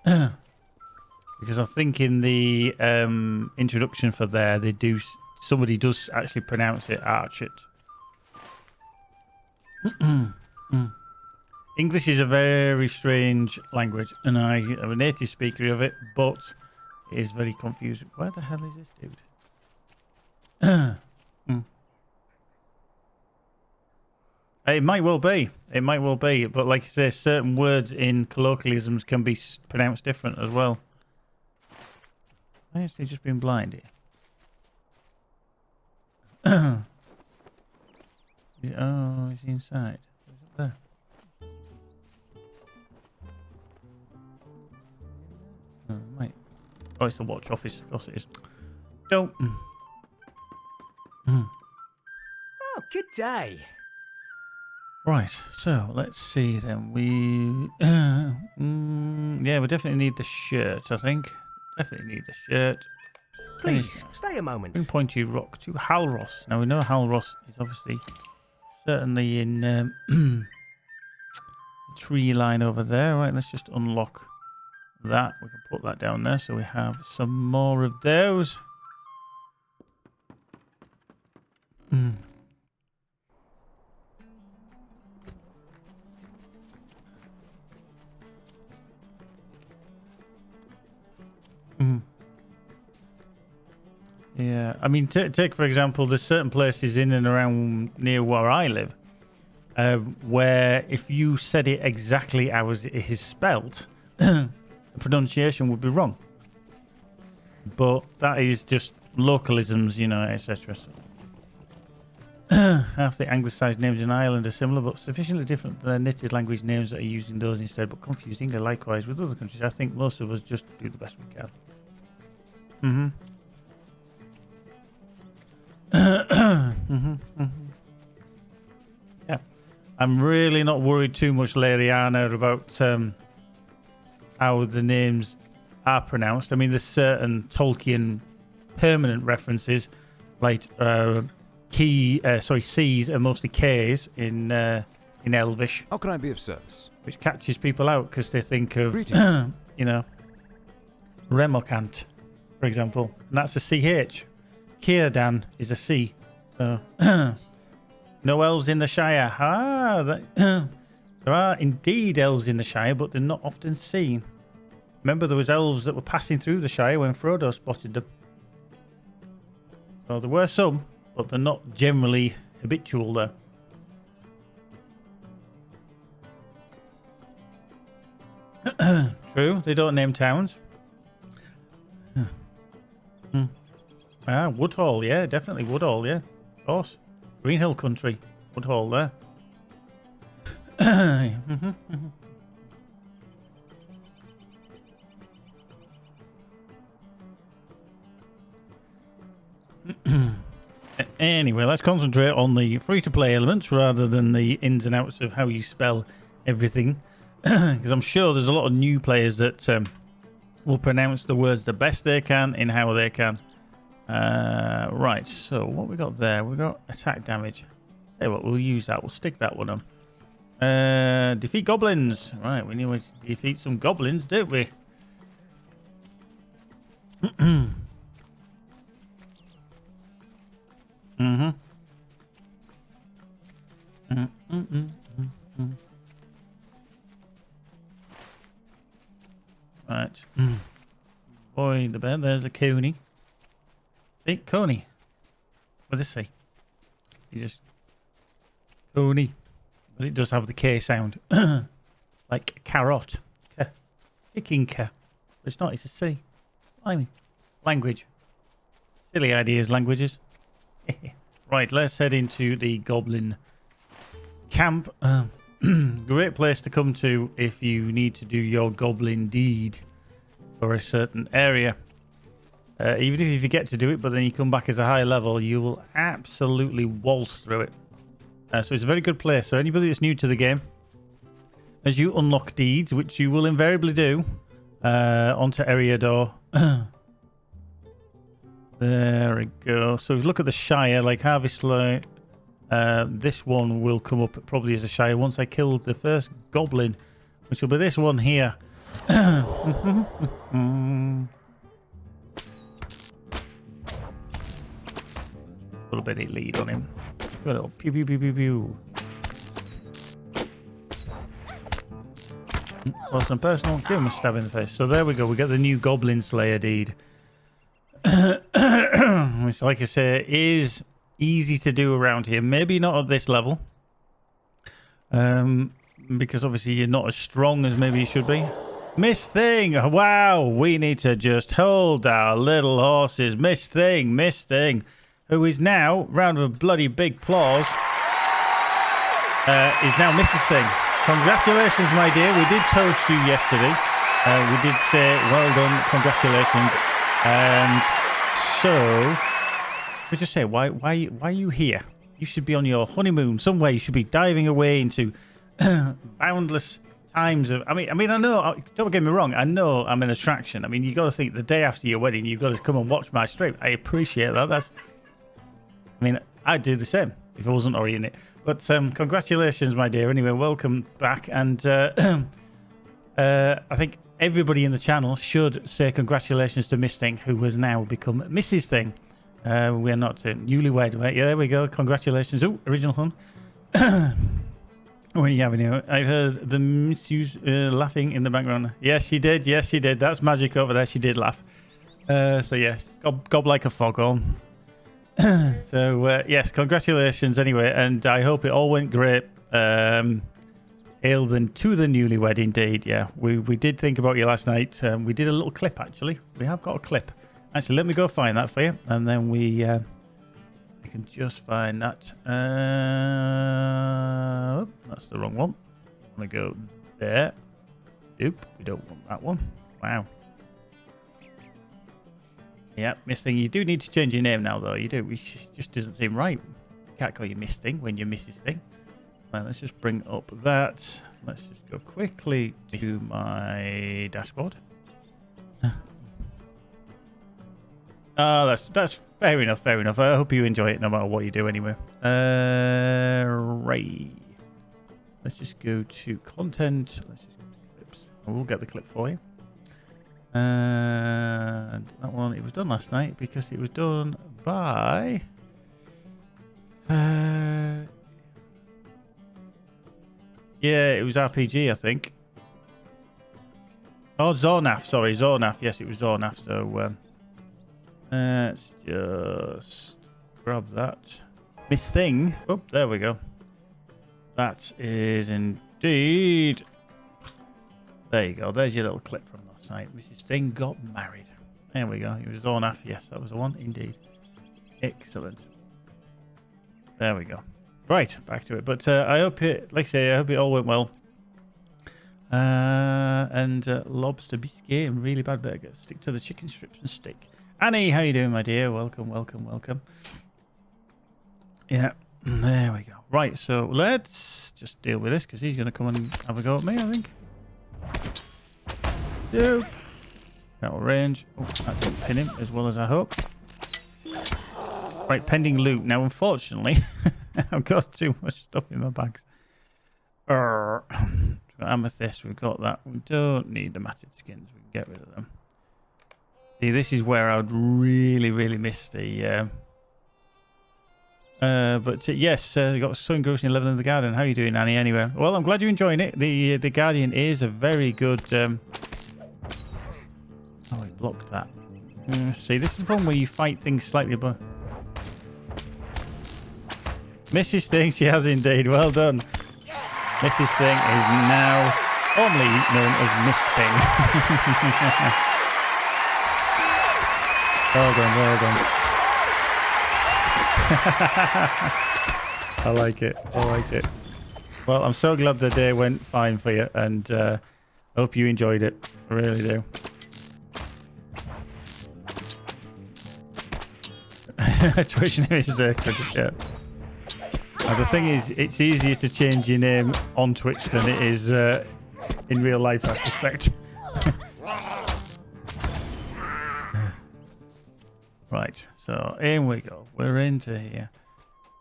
Because I think in the introduction for there, somebody does actually pronounce it Archet. English is a very strange language, and I am a native speaker of it, but it is very confusing. Where the hell is this dude? It might well be. It might well be. But like I say, certain words in colloquialisms can be pronounced different as well. I actually just been blind here. Oh, he's inside. Where's it there? Oh, mate. Oh, it's the watch office. Of course it is. Don't. Oh, good day. Right, so let's see then. Yeah, we definitely need the shirt, I think. Definitely need the shirt. Please, stay a moment. Bring Pointy Rock to Halros. Now we know Halros is obviously certainly in the tree line over there. Right, let's just unlock that. We can put that down there so we have some more of those. Yeah, I mean, take for example, there's certain places in and around near where I live where if you said it exactly as it is spelt, the pronunciation would be wrong. But that is just localisms, you know, etc. So, half the anglicised names in Ireland are similar, but sufficiently different than their native language names that are used in those instead, but confusing. Likewise with other countries, I think most of us just do the best we can. Yeah, I'm really not worried too much, Lariana, about how the names are pronounced. I mean, there's certain Tolkien permanent references, like C's are mostly K's in Elvish. How can I be of service? Which catches people out because they think of, you know, Remocant, for example, and that's a CH. Círdan is a C. So, no elves in the Shire. There are indeed elves in the Shire, but they're not often seen. Remember, there was elves that were passing through the Shire when Frodo spotted them. So there were some, but they're not generally habitual there. True, they don't name towns. Ah, Woodhall, yeah, definitely Woodhall, yeah. Of course. Green Hill Country. Woodhall there. Anyway, let's concentrate on the free-to-play elements rather than the ins and outs of how you spell everything. Because I'm sure there's a lot of new players that will pronounce the words the best they can in how they can. Right, so what we got there? We got attack damage. Hey, what we'll use that. We'll stick that one on. Defeat goblins. Right, we need to defeat some goblins, don't we? Right. Boy, the bear. There's a coney. See, coney. What does this say? You just coney, but it does have the K sound, like carrot. K. Kicking K. But it's not. It's a C. Blimey. Language. Silly ideas, languages. Right, let's head into the Goblin Camp. Great place to come to if you need to do your Goblin deed for a certain area. Even if you forget to do it, but then you come back as a high level, you will absolutely waltz through it. So it's a very good place. So anybody that's new to the game, as you unlock deeds, which you will invariably do, onto Eriador. There we go. So if you look at the Shire, like Harvest Light, this one will come up probably as a Shire once I kill the first Goblin, which will be this one here. A little bit of lead on him. A little pew pew pew pew pew. Close and personal. Give him a stab in the face. So there we go. We get the new Goblin Slayer deed. Which, like I say, is easy to do around here. Maybe not at this level. Because obviously you're not as strong as maybe you should be. Miss Thing! Wow! We need to just hold our little horses. Miss Thing! Miss Thing! Who is now, round of a bloody big applause, is now Mrs. Thing. Congratulations, my dear. We did toast you yesterday. We did say, well done, congratulations. And so, we just say, why are you here? You should be on your honeymoon somewhere. You should be diving away into boundless times of. I mean, I know. Don't get me wrong. I know I'm an attraction. I mean, you got to think the day after your wedding, you've got to come and watch my stream. I appreciate that. I mean, I'd do the same if I wasn't already in it. But congratulations, my dear. Anyway, welcome back. And I think everybody in the channel should say congratulations to Miss Thing, who has now become Mrs. Thing. We're not newlywed, right? Yeah, there we go. Congratulations. Oh, original hun. What are you having here? I heard the misuse laughing in the background. Yes, she did. Yes, she did. That's magic over there. She did laugh. So, yes. Gob like a foghorn. So, yes, congratulations anyway. And I hope it all went great. Hail them to the newlywed, indeed. Yeah, we did think about you last night. We did a little clip, actually. We have got a clip. Actually, let me go find that for you. And then I can just find that. Oh, that's the wrong one. I'm going to go there. Oop, we don't want that one. Wow. Yeah, Miss Thing, you do need to change your name now, though. You do. It just doesn't seem right. You can't call you Miss Thing when you're Mrs. Thing. Right, let's just bring up that. Let's just go quickly to my dashboard. That's fair enough, fair enough. I hope you enjoy it no matter what you do anyway. Right. Let's just go to content. Let's just go to clips. We'll get the clip for you. And that one, it was done last night because it was done by... yeah, it was RPG, I think. Oh, Zornaf. Sorry, Zornaf. Yes, it was Zornaf. So, let's just grab that. Miss Thing. Oh, there we go. That is indeed. There you go. There's your little clip from last night. Mrs. Thing got married. There we go. It was Zornath. Yes, that was the one. Indeed. Excellent. There we go. Right, back to it. But I hope it, like I say, I hope it all went well. And lobster biscuit and really bad burger. Stick to the chicken strips and steak. Annie, how you doing, my dear? Welcome, welcome, welcome. Yeah, there we go. Right, so let's just deal with this because he's going to come and have a go at me, I think. Nope. Out of range. Oh, that didn't pin him as well as I hoped. Right, pending loot. Now, unfortunately, I've got too much stuff in my bags. Amethyst, we've got that. We don't need the matted skins. We can get rid of them. See, this is where I would really miss the... but yes, we got so engrossing level in the garden. How are you doing, Annie? Anyway, well, I'm glad you're enjoying it. The Guardian is a very good... Oh, he blocked that. See, this is the problem where you fight things slightly above. Mrs. Sting, she has indeed. Well done. Mrs. Sting is now formerly known as Miss Sting. Well done, well done. I like it. I like it. Well, I'm so glad the day went fine for you, and hope you enjoyed it. I really do. Twitch name is yeah. Now, the thing is, it's easier to change your name on Twitch than it is in real life, I suspect. Right, so in we go. We're into here.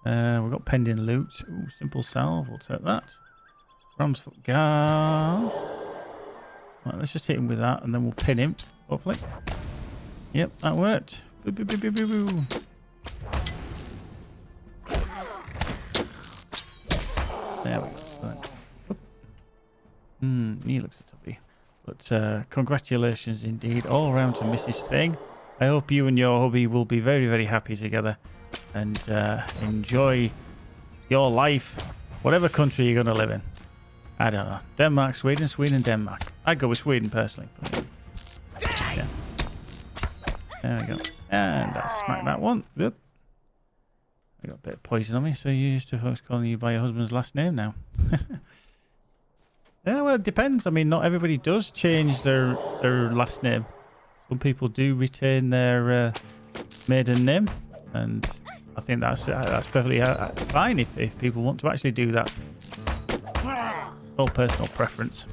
We've got pending loot. Ooh, simple salve. We'll take that. Ram's foot guard. Right, let's just hit him with that, and then we'll pin him, hopefully. Yep, that worked. Boo, boo, boo, boo, boo, boo. There we go. Right. He looks a toughie. But congratulations indeed all around to Mrs. Thing. I hope you and your hubby will be very happy together and enjoy your life, whatever country you're going to live in. I don't know. Denmark, Sweden, Sweden, Denmark. I'd go with Sweden personally. Yeah. There we go. And I smacked that one. Yep. I got a bit of poison on me, so you're used to folks calling you by your husband's last name now. Yeah, well, it depends. I mean, not everybody does change their last name. Some people do retain their maiden name, and I think that's perfectly fine if people want to actually do that. It's all personal preference,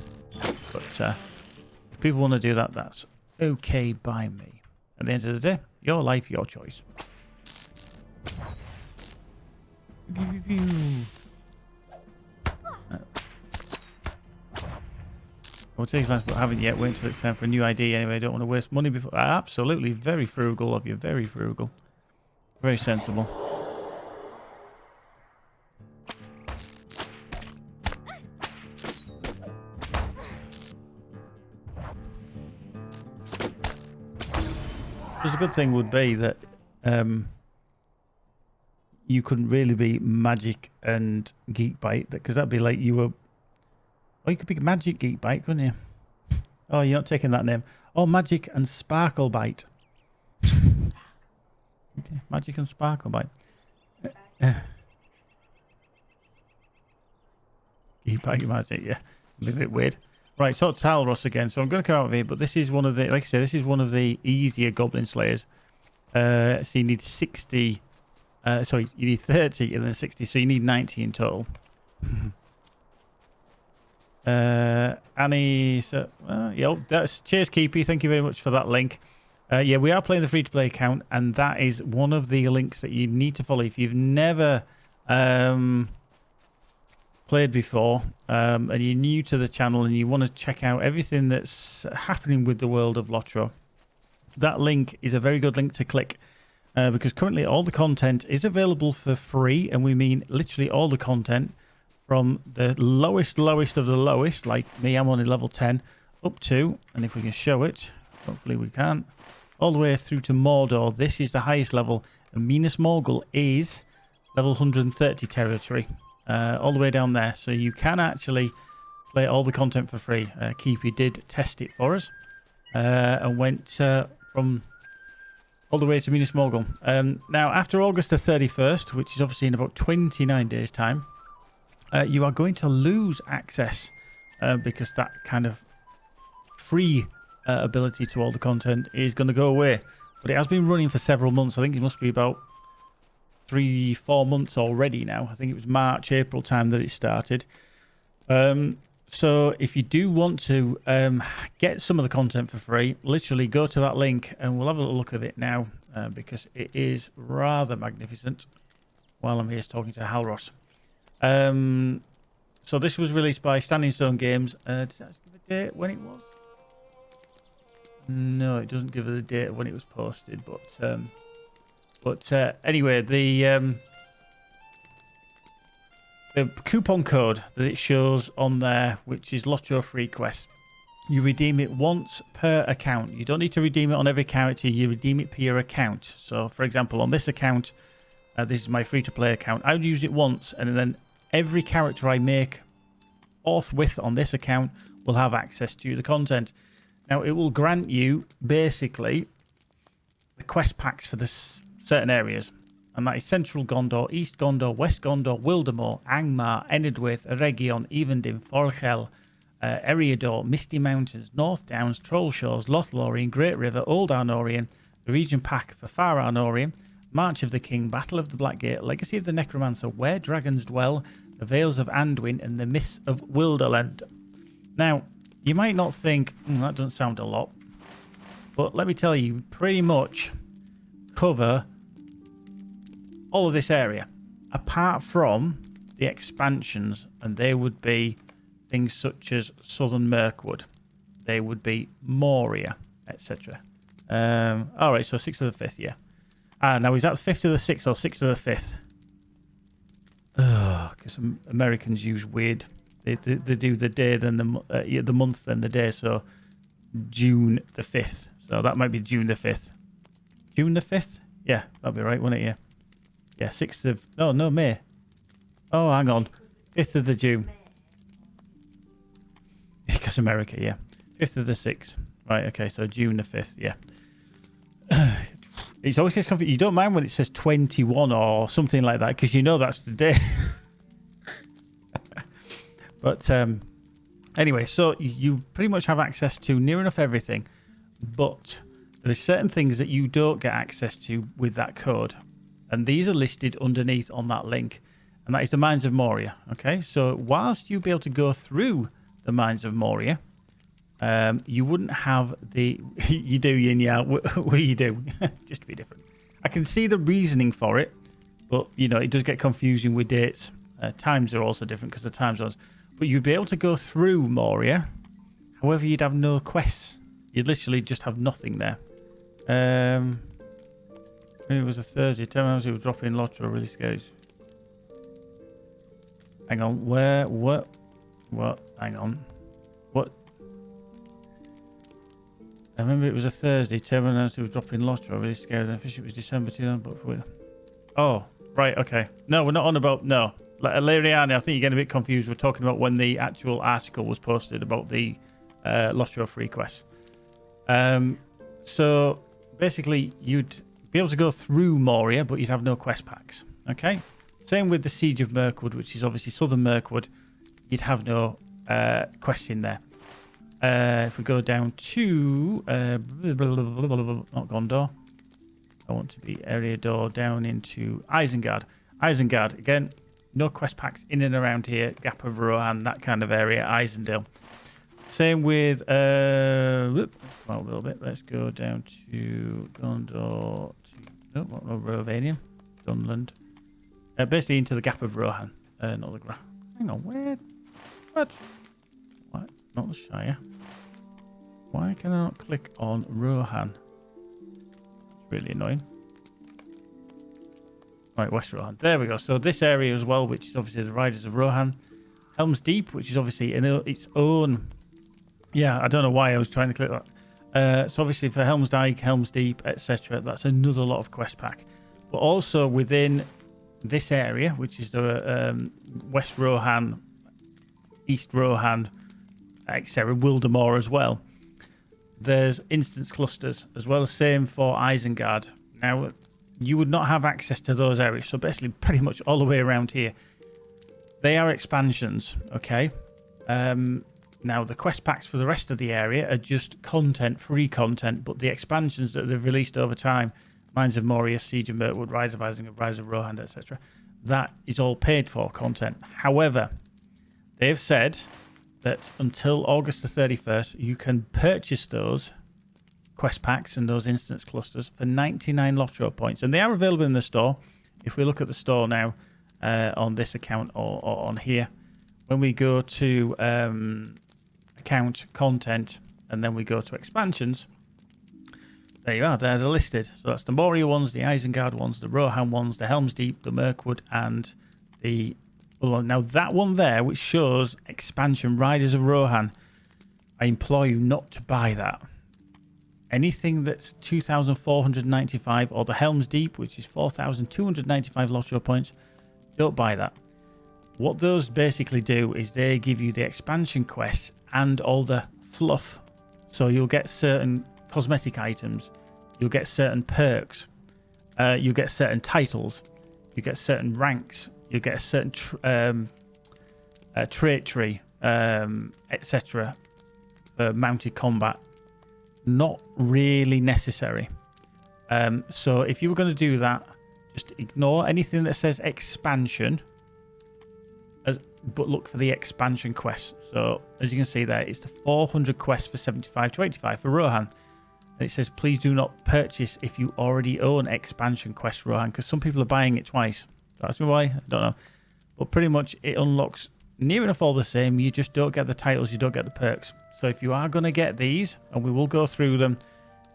but if people want to do that, that's okay by me. At the end of the day, your life, your choice. We'll take a glance, but I haven't yet. Wait until it's time for a new ID anyway. I don't want to waste money before. Absolutely. Very frugal of you. Very frugal. Very sensible. Because a good thing would be that you couldn't really be Magic and Geekbite, because that'd be like you were... Oh, you could be Magic Geekbite, couldn't you? Oh, you're not taking that name. Oh, Magic and Sparklebite. Magic and Sparklebite. Geekbite Magic, yeah. A little bit weird. Right, so Talros again. So I'm going to come out of here, but this is one of the... Like I said, this is one of the easier Goblin Slayers. So you need 60... sorry, you need 30 and then 60, so you need 90 in total. Annie, so yeah, that's cheers, Keepy. Thank you very much for that link. Yeah, we are playing the free-to-play account, and that is one of the links that you need to follow if you've never played before, and you're new to the channel and you want to check out everything that's happening with the world of LOTRO. That link is a very good link to click. Because currently all the content is available for free, and we mean literally all the content from the lowest of the lowest, like me, I'm only level 10, up to, and if we can show it, hopefully we can, all the way through to Mordor. This is the highest level, and Minas Morgul is level 130 territory, all the way down there. So you can actually play all the content for free. Keepy did test it for us, and went... from from all the way to Minas Morgul. Now, after August the 31st, which is obviously in about 29 days' time, you are going to lose access because that kind of free ability to all the content is going to go away. But it has been running for several months. I think it must be about 3-4 months already now. I think it was March, April time that it started. So if you do want to get some of the content for free, literally go to that link and we'll have a little look at it now because it is rather magnificent while I'm here talking to Halros. So this was released by Standing Stone Games. Did that give a date when it was? No, it doesn't give us a date when it was posted, but anyway, the coupon code that it shows on there, which is LOTRO free quest, you redeem it once per account. You don't need to redeem it on every character. You redeem it per your account. So, for example, on this account, this is my free-to-play account. I would use it once, and then every character I make forthwith on this account will have access to the content. Now, it will grant you, basically, the quest packs for the certain areas. And that is Central Gondor, East Gondor, West Gondor, Wildemore, Angmar, Enedwyth, Eregion, Evendim, Forchel, Eriador, Misty Mountains, North Downs, Troll Shores, Lothlorien, Great River, Old Arnorian, the region pack for Far Arnorian, March of the King, Battle of the Blackgate, Legacy of the Necromancer, Where Dragons Dwell, the Vales of Anduin, and the Mists of Wilderland. Now, you might not think, that doesn't sound a lot, but let me tell you, pretty much cover all of this area, apart from the expansions, and they would be things such as Southern Mirkwood, they would be Moria, etc. All right, so 6th of the 5th, yeah. Now is that 5th of the 6th or 6th of the 5th? Because Americans use weird. They do the day, then the month, then the day. So June the 5th. So that might be June the 5th. June the 5th? Yeah, that'll be right, won't it? Yeah. Yeah, 6th of... No, May. Oh, hang on. 5th of the June. Because America, yeah. 5th of the 6th. Right, okay, so June the 5th, yeah. It's always gets confused. You don't mind when it says 21 or something like that because you know that's the day. But anyway, so you pretty much have access to near enough everything. But there are certain things that you don't get access to with that code. And these are listed underneath on that link. And that is the Minds of Moria. Okay, so whilst you'll be able to go through the Minds of Moria, you wouldn't have the... you do, Yin Yang. What you do? Just to be different. I can see the reasoning for it, but, you know, it does get confusing with dates. Times are also different because the time zones. But you'd be able to go through Moria. However, you'd have no quests. You'd literally just have nothing there. Maybe it was a Thursday. 10 hours he was dropping LOTRO really scares. Hang on. Where? What? Hang on. What? I remember it was a Thursday. 10 hours he was dropping LOTRO really scared. I think it was December 2000. Oh, right. Okay. No, we're not on about... No. Lariani, I think you're getting a bit confused. We're talking about when the actual article was posted about the LOTRO free quest. So basically, you'd be able to go through Moria, but you'd have no quest packs. Okay? Same with the Siege of Mirkwood, which is obviously Southern Mirkwood. You'd have no quests in there. If we go down to... not Gondor. I want to be Eriador down into Isengard. Isengard, again... No quest packs in and around here. Gap of Rohan, that kind of area. Isendale. Same with... well, a little bit. Let's go down to Gondor. Rovanian. Dunland. Basically into the Gap of Rohan. Not the... Hang on, where... What? Not the Shire. Why can I not click on Rohan? It's really annoying. Right, West Rohan. There we go. So this area as well, which is obviously the Riders of Rohan. Helm's Deep, which is obviously in its own... Yeah, I don't know why I was trying to click that. So obviously for Helm's Dyke, Helm's Deep, etc., that's another lot of quest pack. But also within this area, which is the West Rohan, East Rohan, etc., Wildemore as well. there's instance clusters as well as same for Isengard. Now, you would not have access to those areas. So basically pretty much all the way around here. They are expansions, okay? Now, the quest packs for the rest of the area are just content, free content, but the expansions that they've released over time, Minds of Moria, Siege of Mirkwood, Rise of Isengard, Rise of Rohan, etc., that is all paid for content. However, they've said that until August the 31st, you can purchase those quest packs and those instance clusters for 99 LOTRO points. And they are available in the store. If we look at the store now on this account or on here, when we go to account content and then we go to expansions, there you are, they're listed. So that's the Moria ones, the Isengard ones, the Rohan ones, the Helm's Deep, the Mirkwood, and the other one. Now that one there, which shows expansion Riders of Rohan, I implore you not to buy that. Anything that's 2,495 or the Helm's Deep, which is 4,295 LOTRO points, don't buy that. What those basically do is they give you the expansion quests and all the fluff. So you'll get certain cosmetic items, you'll get certain perks, you'll get certain titles, you get certain ranks, you get a certain trait tree, etc. for mounted combat. Not really necessary. So if you were going to do that, just ignore anything that says expansion, but look for the expansion quests. So as you can see there, it's the 400 quests for 75 to 85 for Rohan. And it says, please do not purchase if you already own expansion quest Rohan, because some people are buying it twice. Ask me why, I don't know. But pretty much it unlocks near enough all the same. You just don't get the titles, you don't get the perks. So if you are going to get these, and we will go through them,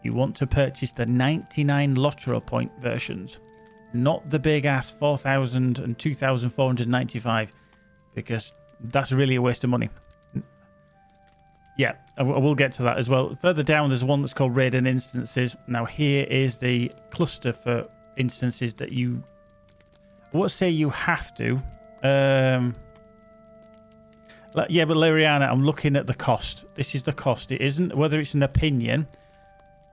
you want to purchase the 99 LOTRO point versions, not the big ass 4,000 and 2,495, because that's really a waste of money. Yeah, I will get to that as well. Further down, there's one that's called Raiden Instances. Now, here is the cluster for instances that you... I won't say you have to. Yeah, but Lariana, I'm looking at the cost. This is the cost. It isn't whether it's an opinion.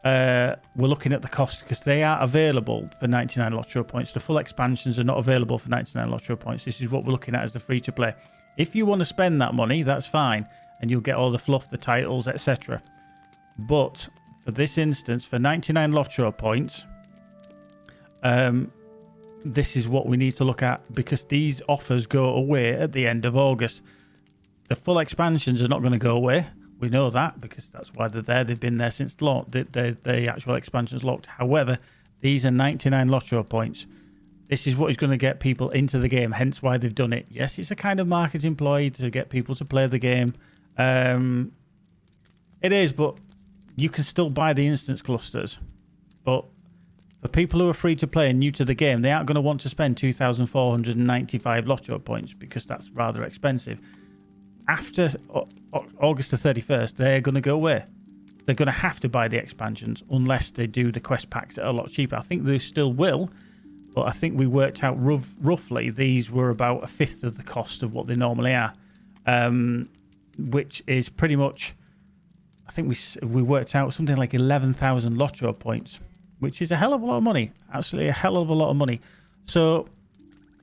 We're looking at the cost because they are available for 99 LOTRO points. The full expansions are not available for 99 LOTRO points. This is what we're looking at as the free-to-play. If you want to spend that money, that's fine. And you'll get all the fluff, the titles, etc. But for this instance, for 99 LOTRO points, this is what we need to look at because these offers go away at the end of August. The full expansions are not going to go away. We know that because that's why they're there. They've been there since the actual expansions locked. However, these are 99 LOTRO points. This is what is going to get people into the game, hence why they've done it. Yes, it's a kind of marketing ploy to get people to play the game. It is, but you can still buy the instance clusters. But for people who are free to play and new to the game, they aren't going to want to spend 2,495 LOTRO points because that's rather expensive. After August the 31st, they're going to go away. They're going to have to buy the expansions unless they do the quest packs that are a lot cheaper. I think they still will, but I think we worked out roughly these were about a fifth of the cost of what they normally are, which is pretty much, I think we worked out something like 11,000 LOTRO points, which is a hell of a lot of money. Absolutely a hell of a lot of money. So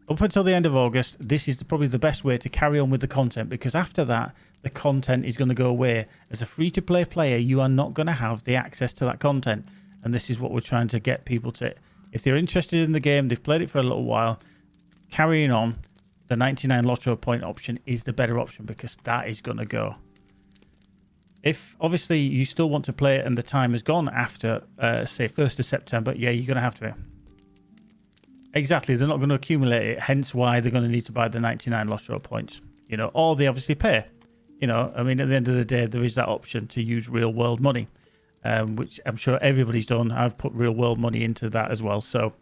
up until the end of August, this is probably the best way to carry on with the content because after that, the content is going to go away. As a free-to-play player, you are not going to have the access to that content. And this is what we're trying to get people to. If they're interested in the game, they've played it for a little while, carrying on, the 99 LOTRO point option is the better option because that is going to go. If, obviously, you still want to play it and the time has gone after, say, 1st of September, yeah, you're going to have to. Exactly, they're not going to accumulate it, hence why they're going to need to buy the 99 LOTRO points. You know, or they obviously pay. You know, I mean, at the end of the day, there is that option to use real world money, which I'm sure everybody's done. I've put real world money into that as well. So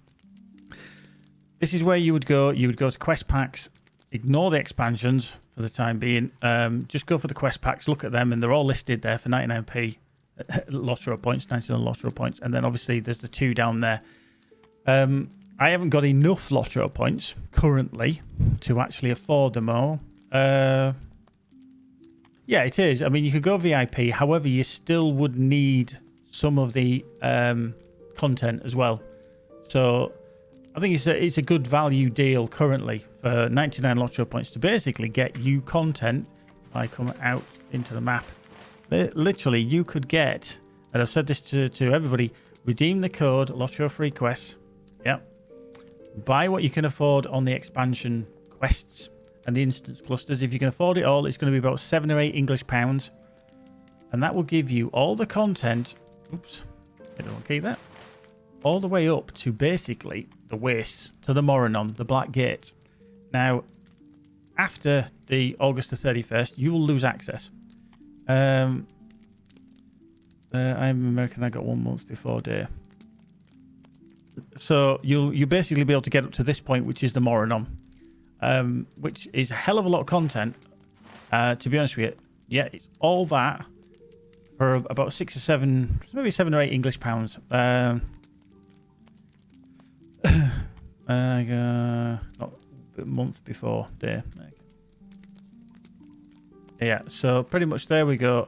this is where you would go. You would go to quest packs, ignore the expansions for the time being. Just go for the quest packs, look at them, and they're all listed there for 99p LOTRO points, 99 LOTRO points. And then obviously there's the two down there. I haven't got enough LOTRO points currently to actually afford them all. Yeah, it is. I mean, you could go VIP. However, you still would need some of the content as well. So I think it's a good value deal currently for 99 LOTRO points to basically get you content. If I come out into the map, literally you could get, and I've said this to everybody, redeem the code LOTRO free quests. Yep. Buy what you can afford on the expansion quests and the instance clusters. If you can afford it all, it's going to be about 7 or 8 English pounds. And that will give you all the content. Oops. I don't keep that. All the way up to basically the Wastes, to the Moranon, the Black Gate. Now, after the August the 31st, you will lose access. I'm American. I got 1 month before day. So you'll basically be able to get up to this point, which is the Moranon. Which is a hell of a lot of content. To be honest with you, yeah, it's all that for about 6 or 7, maybe 7 or 8 English pounds. Not a month before there. Yeah, so pretty much there we go.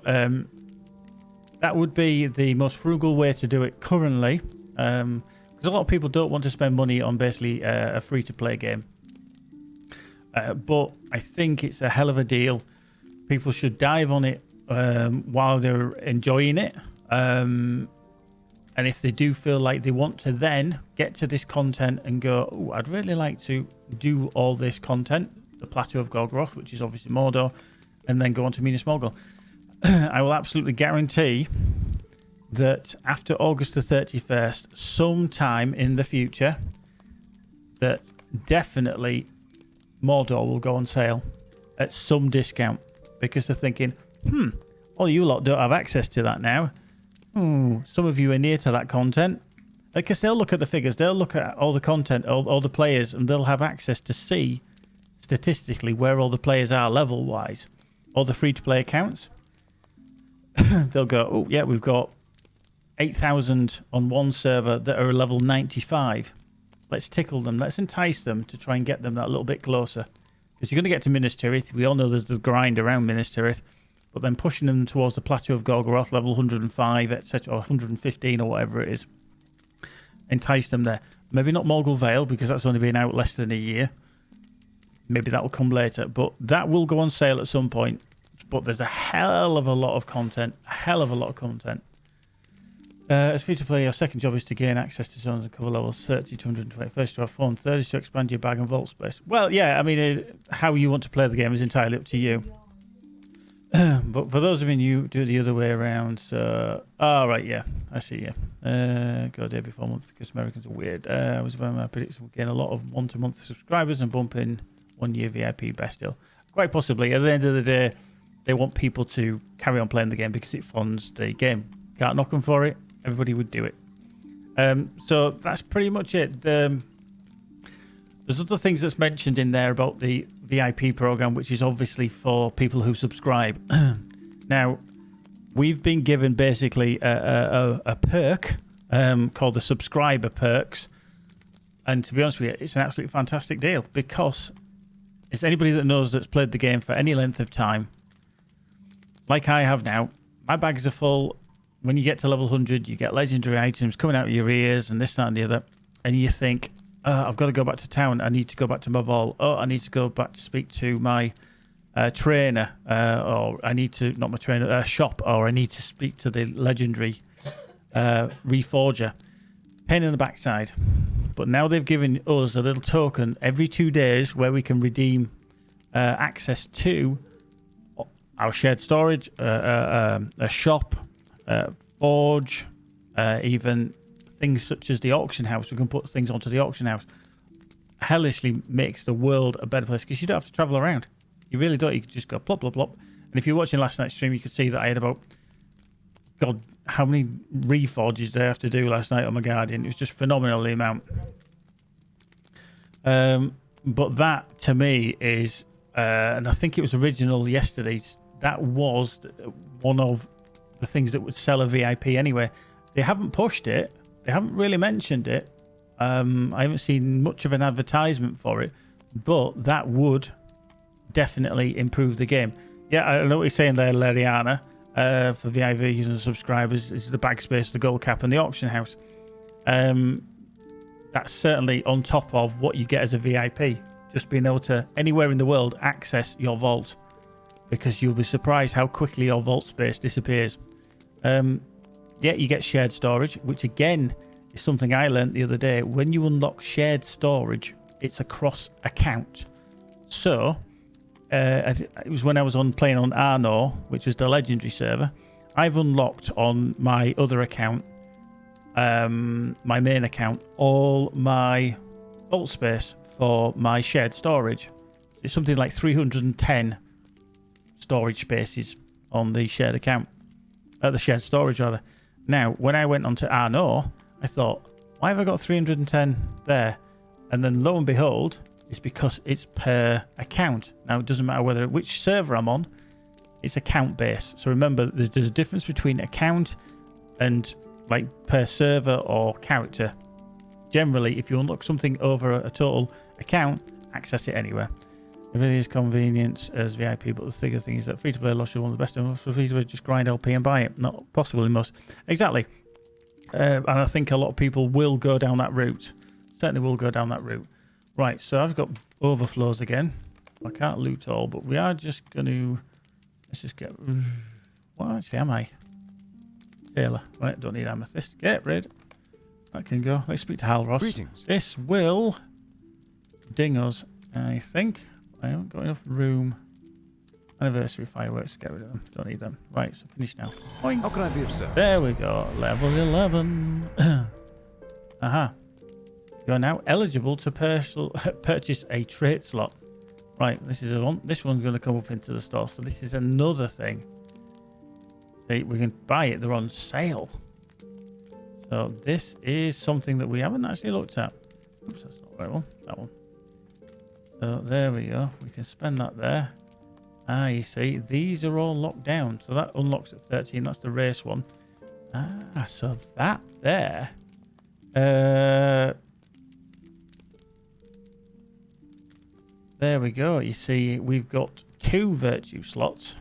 That would be the most frugal way to do it currently, because a lot of people don't want to spend money on basically a free-to-play game. But I think it's a hell of a deal. People should dive on it while they're enjoying it. And if they do feel like they want to then get to this content and go, oh, I'd really like to do all this content, the Plateau of Golgoroth, which is obviously Mordor, and then go on to Minas Morgul, I will absolutely guarantee that after August the 31st, sometime in the future, that definitely Mordor will go on sale at some discount, because they're thinking, all you lot don't have access to that now. Some of you are near to that content. Because they'll look at the figures, they'll look at all the content, all the players, and they'll have access to see statistically where all the players are level-wise. All the free-to-play accounts. They'll go, oh, yeah, we've got 8,000 on one server that are level 95. Let's tickle them. Let's entice them to try and get them that little bit closer. Because you're going to get to Minas Tirith. We all know there's the grind around Minas Tirith. But then pushing them towards the Plateau of Golgoroth, level 105, etc., or 115, or whatever it is. Entice them there. Maybe not Morgul Vale, because that's only been out less than a year. Maybe that will come later. But that will go on sale at some point. But there's a hell of a lot of content. A hell of a lot of content. As free to play, your second job is to gain access to zones and cover levels 30 to 120. First to have fun. Third is to expand your bag and vault space. Well, yeah, I mean, how you want to play the game is entirely up to you. But for those of you, do it the other way around. So, right, yeah, I see you. Go a day before month because Americans are weird. I was about my prediction will gain a lot of month-to-month subscribers and bump in 1 year VIP best deal. Quite possibly. At the end of the day, they want people to carry on playing the game because it funds the game. Can't knock them for it. Everybody would do it. So that's pretty much it. There's other things that's mentioned in there about the VIP program, which is obviously for people who subscribe. Now, we've been given basically a perk called the subscriber perks. And to be honest with you, it's an absolutely fantastic deal because it's anybody that knows that's played the game for any length of time, like I have now. My bags are full. When you get to level 100, you get legendary items coming out of your ears and this, that, and the other. And you think, I've got to go back to town. I need to go back to my vault. I need to go back to speak to my trainer. Or I need to, not my trainer, shop. Or I need to speak to the legendary reforger. Pain in the backside. But now they've given us a little token every 2 days where we can redeem access to our shared storage, a shop, forge, even things such as the auction house. We can put things onto the auction house. Hellishly makes the world a better place because you don't have to travel around. You really don't. You can just go plop, plop, plop. And if you're watching last night's stream, you could see that I had about, God, how many reforges did I have to do last night on my Guardian? It was just phenomenal, the amount. But that, to me, is, and I think it was original yesterday, that was one of the things that would sell a VIP anyway. They haven't pushed it. They haven't really mentioned it. I haven't seen much of an advertisement for it, but that would definitely improve the game. Yeah, I know what you're saying there, Lariana. For VIPs and subscribers, is the bag space, the gold cap, and the auction house. That's certainly on top of what you get as a VIP. Just being able to, anywhere in the world, access your vault. Because you'll be surprised how quickly your vault space disappears. Yeah, you get shared storage, which again is something I learned the other day. When you unlock shared storage, it's across account. So, it was when I was playing on Arno, which is the legendary server. I've unlocked on my other account, my main account, all my vault space for my shared storage. It's something like 310 storage spaces on the shared account. The shared storage, rather. Now, when I went onto Arno, I thought, why have I got 310 there? And then lo and behold, it's because it's per account. Now, it doesn't matter which server I'm on, it's account based. So remember, there's a difference between account and like per server or character. Generally, if you unlock something over a total account, access it anywhere. It really is convenience as VIP, but the bigger thing is that free-to-play loss is one of the best. For free-to-play, just grind LP and buy it. Not possible in most. Exactly. And I think a lot of people will go down that route. Certainly will go down that route. Right, so I've got overflows again. I can't loot all, but we are just going to... Let's just get... What actually am I? Taylor. Right, don't need amethyst. Get rid. That can go. Let's speak to Halros. Greetings. This will ding us, I think. I haven't got enough room. Anniversary fireworks. Get rid of them. Don't need them. Right, so finish now. Boing. How can I be of service? There we go. Level 11. Aha. You are now eligible to purchase a trait slot. Right, this one's going to come up into the store. So this is another thing. See, we can buy it. They're on sale. So this is something that we haven't actually looked at. Oops, that's not the right one. That one. So there we go. We can spend that there. Ah, you see, these are all locked down. So that unlocks at 13. That's the race one. Ah, so that there. There we go. You see, we've got 2 virtue slots.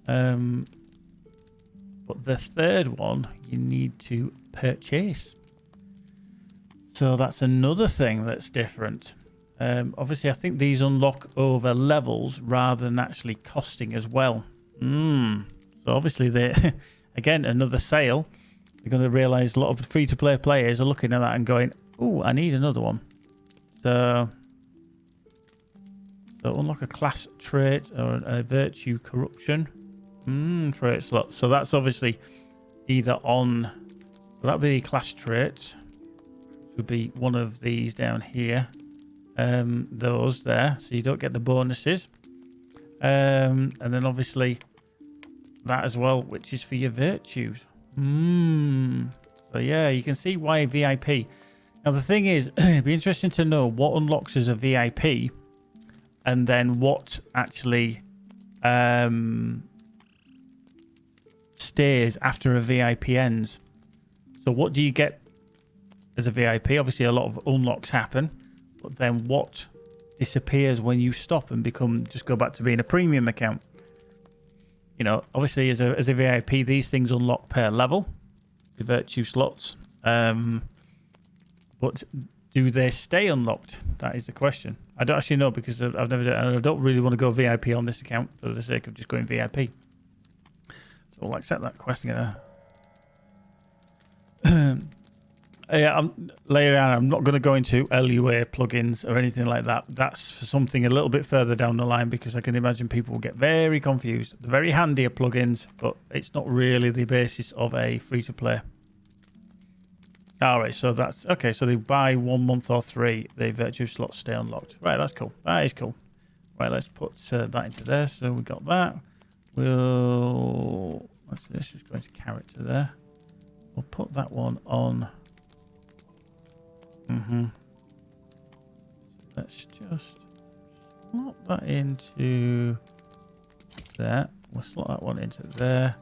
But the third one, you need to purchase. So that's another thing that's different. Obviously, I think these unlock over levels rather than actually costing as well. So obviously, they again, another sale. You're going to realise a lot of free-to-play players are looking at that and going, oh, I need another one. So unlock a class trait or a virtue corruption. Trait slot. So that's obviously either on... So that would be class trait. Would be one of these down here. Those there. So you don't get the bonuses. And then obviously that as well, which is for your virtues. So yeah, you can see why VIP. Now the thing is, it'd be interesting to know what unlocks as a VIP and then what actually stays after a VIP ends. So what do you get as a VIP? Obviously a lot of unlocks happen, but then what disappears when you stop and just go back to being a premium account? You know, obviously as a VIP, these things unlock per level, the virtue slots. But do they stay unlocked? That is the question. I don't actually know because I've never done, and I don't really want to go VIP on this account for the sake of just going VIP. So I'll accept that question. Yeah, I'm not going to go into LUA plugins or anything like that. That's for something a little bit further down the line because I can imagine people will get very confused. They're very handy at plugins, but it's not really the basis of a free-to-play. All right, so that's okay. So they buy 1 month or 3, the virtue slots stay unlocked. Right, that's cool. That is cool. Right, let's put that into there. So we got that. Let's just go into character there. We'll put that one on. Let's just slot that into there. We'll slot that one into there.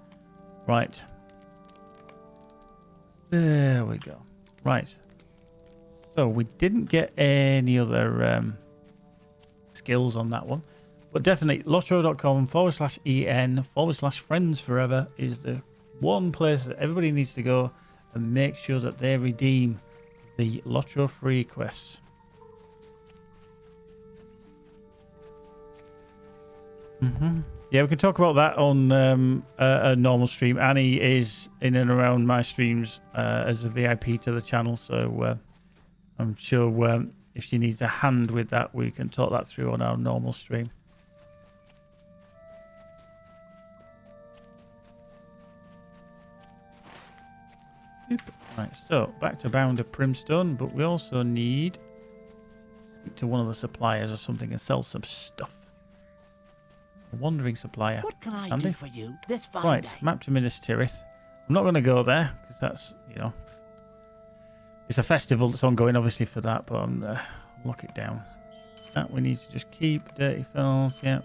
Right. There we go. Right. So we didn't get any other skills on that one. But definitely, lotro.com/en/friends forever is the one place that everybody needs to go and make sure that they redeem the LOTRO free quests. Yeah, we can talk about that on a normal stream. Annie is in and around my streams as a VIP to the channel, so I'm sure if she needs a hand with that, we can talk that through on our normal stream. Right, so back to Bound of Primstone, but we also need to speak to one of the suppliers or something and sell some stuff. A wandering supplier. What can I Andy? do for you this fine Right, day? map to Minas Tirith. I'm not going to go there because that's, you know, it's a festival that's ongoing, obviously, for that, but I'm lock it down. That we need to just keep. Dirty fells, yeah.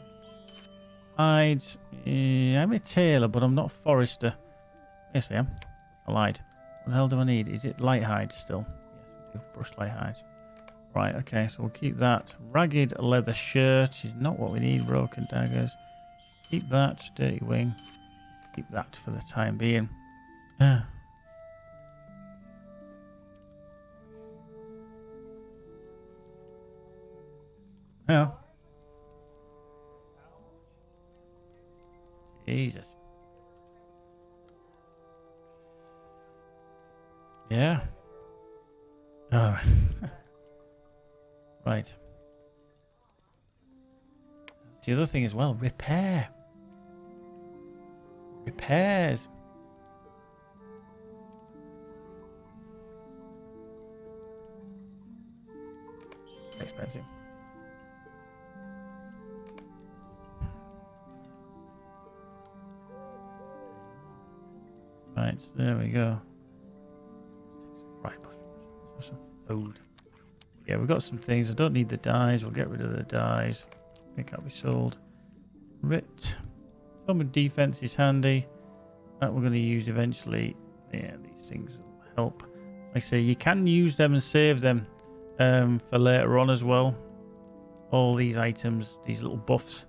Hides. I'm a tailor, but I'm not a forester. Yes, I am. I lied. What the hell do I need? Is it light hide still? Yes, we do. Brush light hide. Right, okay, so we'll keep that. Ragged leather shirt is not what we need. Broken daggers. Keep that. Dirty wing. Keep that for the time being. Yeah. Jesus. Yeah. Oh. Right. The other thing as well, repair. Repairs. Expensive. Right, so there we go. Right, some food. Yeah, we've got some things. I don't need the dyes. We'll get rid of the dyes. They can't be sold. Writ. Common defense is handy. That we're going to use eventually. Yeah, these things will help. Like I say, you can use them and save them for later on as well. All these items, these little buffs,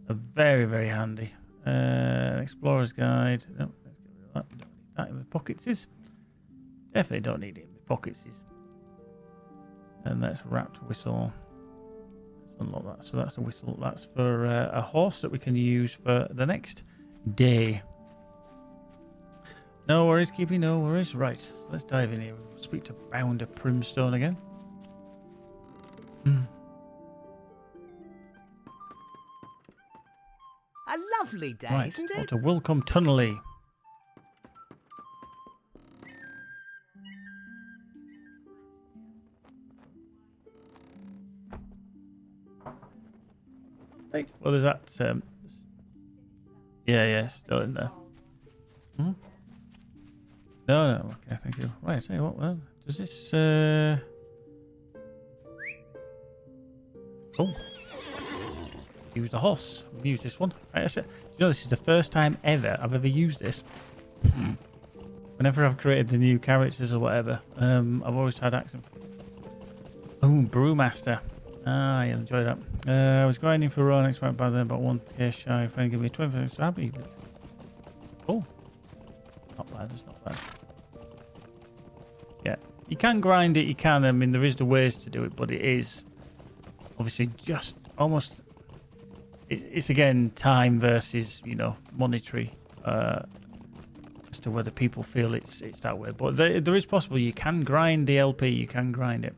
are very, very handy. Explorer's Guide. No, let's get rid of that. We don't need that in my pockets. Definitely don't need it in my pockets. And that's wrapped whistle. Let's unlock that. So that's the whistle. That's for a horse that we can use for the next day. No worries, Keepy, no worries. Right, so let's dive in here. We'll speak to Bound of Primstone again. A lovely day, Right, isn't it? what a welcome tunnely. Hey, well, there's that. Yeah, still in there. Hmm? No, okay, thank you. Right, tell you what, well, does this. Oh. Use the horse. We'll use this one. Right, you know, this is the first time ever I've ever used this. Whenever I've created the new characters or whatever, I've always had accent. Oh, Brewmaster. Ah, I enjoy that. I was grinding for Raw next month by then, but 1k Shire. Friend give me 20 so happy. Oh, not bad. It's not bad. Yeah, you can grind it. You can. I mean, there is the ways to do it, but it is obviously just almost. It's again time versus, you know, monetary as to whether people feel it's that way. But there is possible you can grind the LP. You can grind it.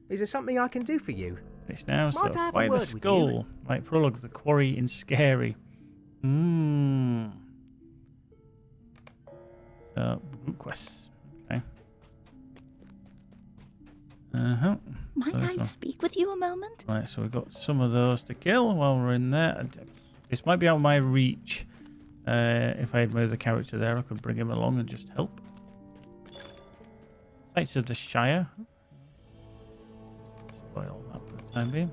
Is there something I can do for you? Finish now. So Might I have a why the word with skull? you? Right, prologue. The quarry in Scary. Group quests. Okay. Might I speak with you a moment? Right, so we've got some of those to kill while we're in there. This might be out of my reach. If I had moved the character there, I could bring him along and just help. Sights of the Shire. Spoil that for the time being.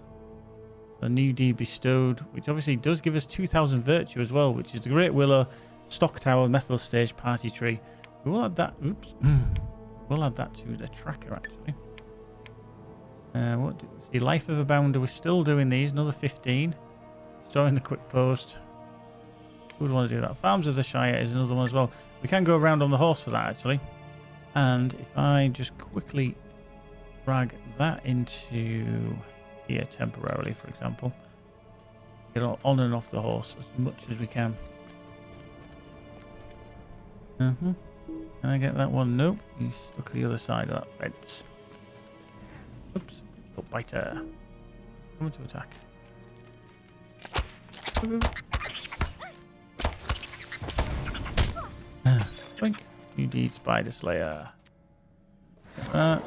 A new deed bestowed, which obviously does give us 2,000 virtue as well, which is the Great Willow, Stock Tower, Methyl Stage, Party Tree. We will add that. Oops. We'll add that to the tracker actually. What do we see? Life of a Bounder. We're still doing these. Another 15. Storing the quick post. Who would want to do that? Farms of the Shire is another one as well. We can go around on the horse for that, actually. And if I just quickly drag that into here temporarily, for example. Get on and off the horse as much as we can. Can I get that one? Nope. He's stuck at the other side of that fence. Oops. Oh, biter. Coming to attack. Blink. You need Spider Slayer. Get that.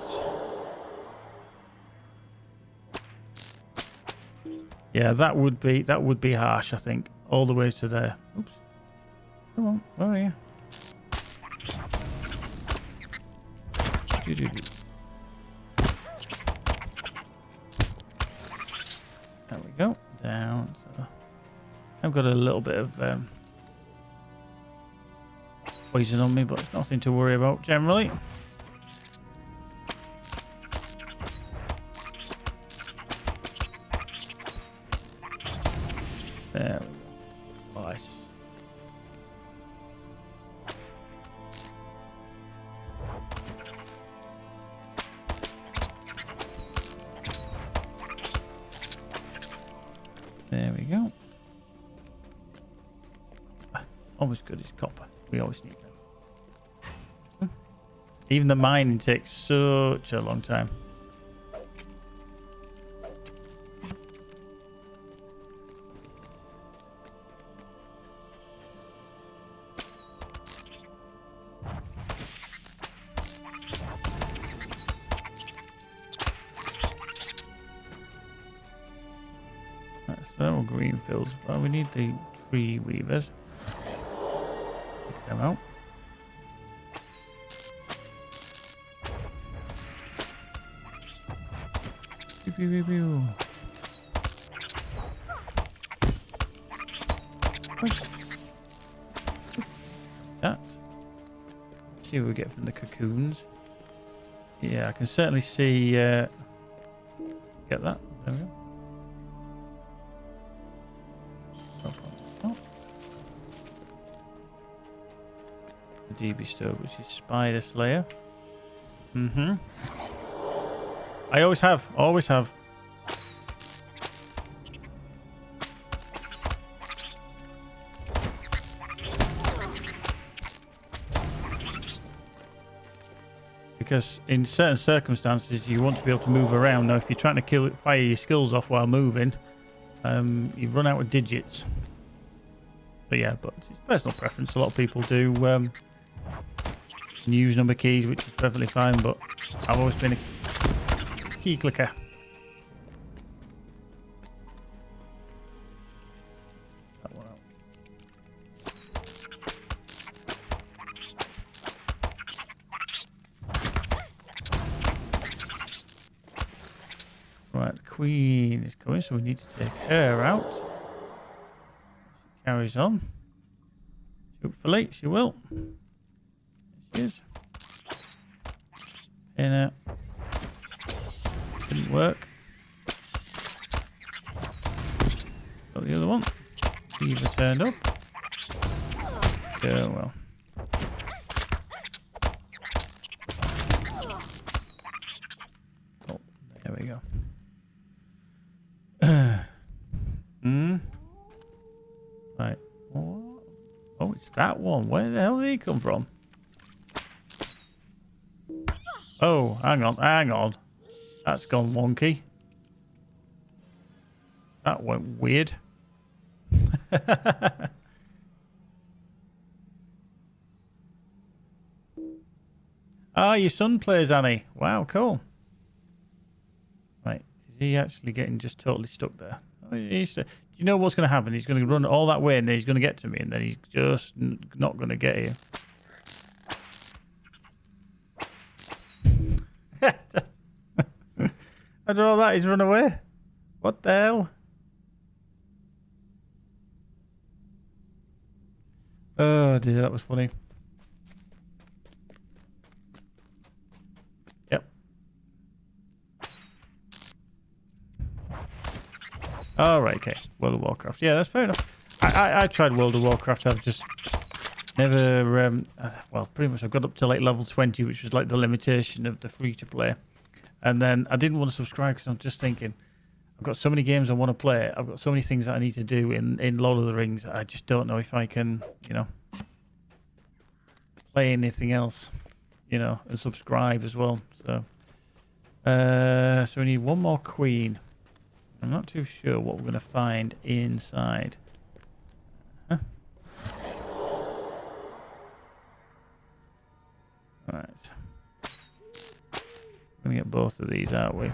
Yeah, that would be harsh, I think. All the way to there. Oops. Come on, where are you? There we go. Down. So I've got a little bit of poison on me, but it's nothing to worry about generally. There we go. Nice. There we go. Always good as copper. We always need them. Even the mining takes such a long time. Thermal green fields. Well, we need the tree weavers. Pick them out. Pew, pew, pew, pew. That. Let's see what we get from the cocoons. Yeah, I can certainly see. Get that. There we go. DB stove, which is Spider Slayer. I always have. Because in certain circumstances you want to be able to move around. Now if you're trying to fire your skills off while moving, you run out of digits. But yeah, but it's personal preference. A lot of people do use number keys, which is perfectly fine, but I've always been a key clicker. That one out. Right, the queen is coming, so we need to take her out. She carries on. Hopefully, she will. There she is. In it. Didn't work. Got the other one. Beaver turned up. Yeah, well. Oh, there we go. Right. Oh, it's that one. Where the hell did he come from? Oh, hang on. That's gone wonky. That went weird. Ah, your son plays Annie. Wow, cool. Right, is he actually getting just totally stuck there? Oh, do you know what's going to happen? He's going to run all that way and then he's going to get to me and then he's just not going to get here. After all that, he's run away. What the hell? Oh dear, that was funny. Yep. All right, okay. World of Warcraft. Yeah, that's fair enough. I tried World of Warcraft. I've just never... well, pretty much I've got up to like level 20, which was like the limitation of the free-to-play. And then I didn't want to subscribe because I'm just thinking, I've got so many games I want to play. I've got so many things that I need to do in Lord of the Rings. I just don't know if I can, you know, play anything else, you know, and subscribe as well. So we need one more queen. I'm not too sure what we're going to find inside. Huh? Right. We're going to get both of these, aren't we?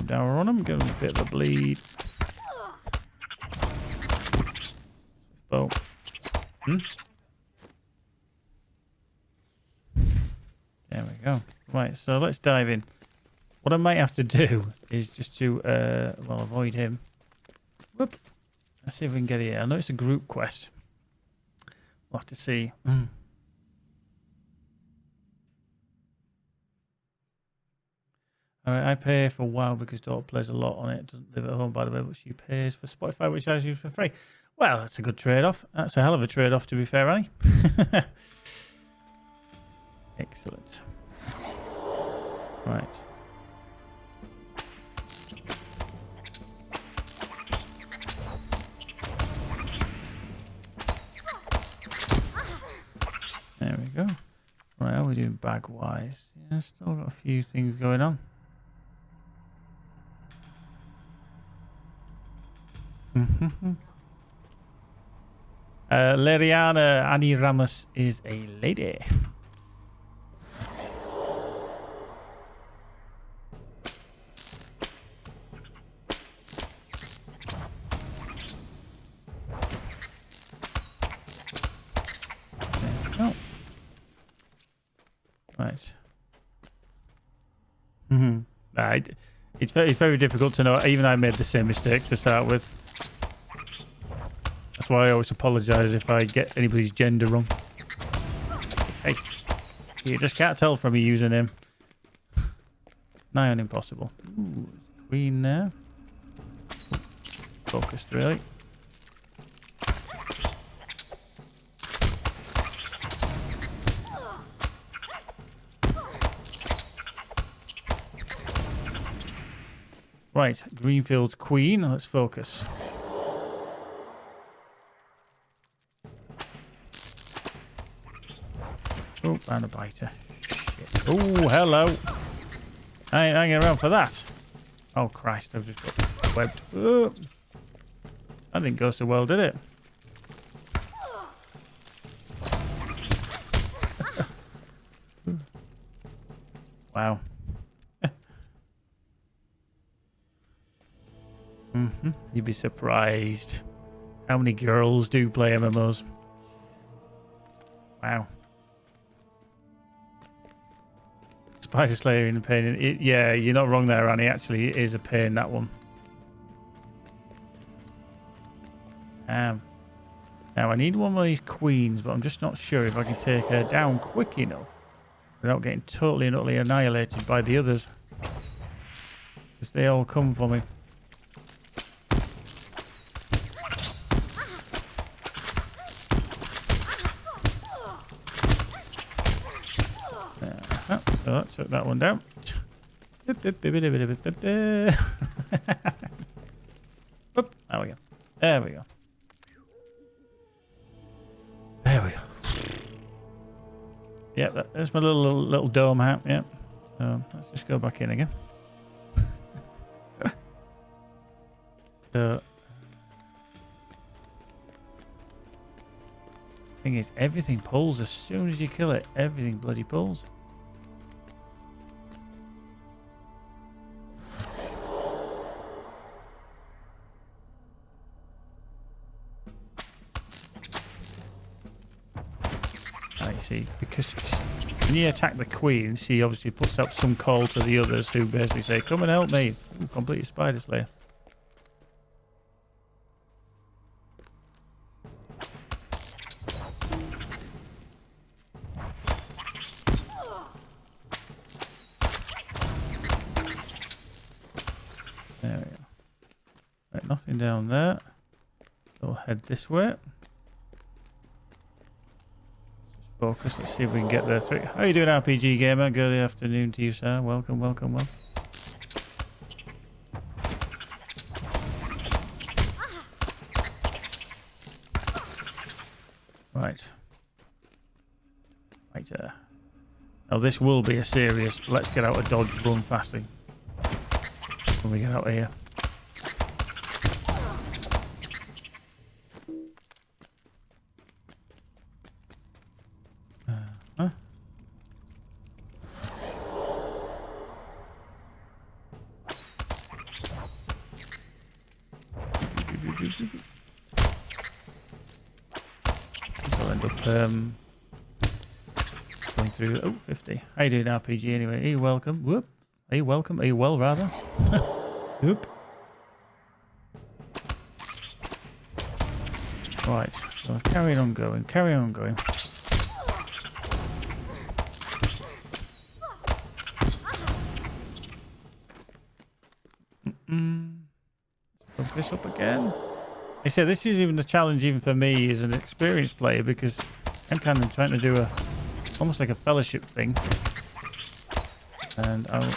Down on them, give them a bit of a bleed. Oh. There we go. Right, so let's dive in. What I might have to do is just to, well, avoid him. Whoop. Let's see if we can get here. I know it's a group quest. We'll have to see. Alright, I pay for WoW because daughter plays a lot on it. Doesn't live at home, by the way, but she pays for Spotify, which I use for free. Well, that's a good trade-off. That's a hell of a trade-off, to be fair, Annie. Excellent. Right. There we go. Right, how are we doing bag-wise? Yeah, still got a few things going on. Leriana Annie Ramos is a lady. Oh. Right. It's very difficult to know. Even I made the same mistake to start with. That's why I always apologise if I get anybody's gender wrong. Hey, you just can't tell from your username. Nigh on impossible. Ooh, queen there. Focused, really. Right, Greenfield's queen. Let's focus. Oh, and a biter. Shit. Oh, hello. I ain't hanging around for that. Oh, Christ. I've just got webbed. Oh. That didn't go so well, did it? Wow. You'd be surprised how many girls do play MMOs. Wow. Spider Slayer in a pain. Yeah, you're not wrong there, Annie. Actually, it is a pain, that one. Now, I need one of these queens, but I'm just not sure if I can take her down quick enough without getting totally and utterly annihilated by the others. Because they all come for me. So that took that one down. Oop, there we go. There we go. There we go. Yeah, there's my little dome hat. Yeah. So let's just go back in again. So thing is, everything pulls as soon as you kill it. Everything bloody pulls. See, because when you attack the queen, she obviously puts up some call to the others who basically say, come and help me. Ooh, complete Spider Slayer. Right, nothing down there. We'll head this way. Focus. Let's see if we can get there through. How are you doing, RPG Gamer? Good afternoon to you, sir. Welcome, welcome, welcome. Right. Right there. Now this will be a serious let's get out of dodge, run fastly when we get out of here. Huh? I'll end up going through. Oh, 50. How you doing, RPG? Anyway, are you welcome? Whoop. Are you welcome? Are you well, rather? Whoop. Right. So carry on going. Carry on going. Pump this up again. I say this is even the challenge, even for me as an experienced player, because I'm kind of trying to do almost like a fellowship thing, and I'll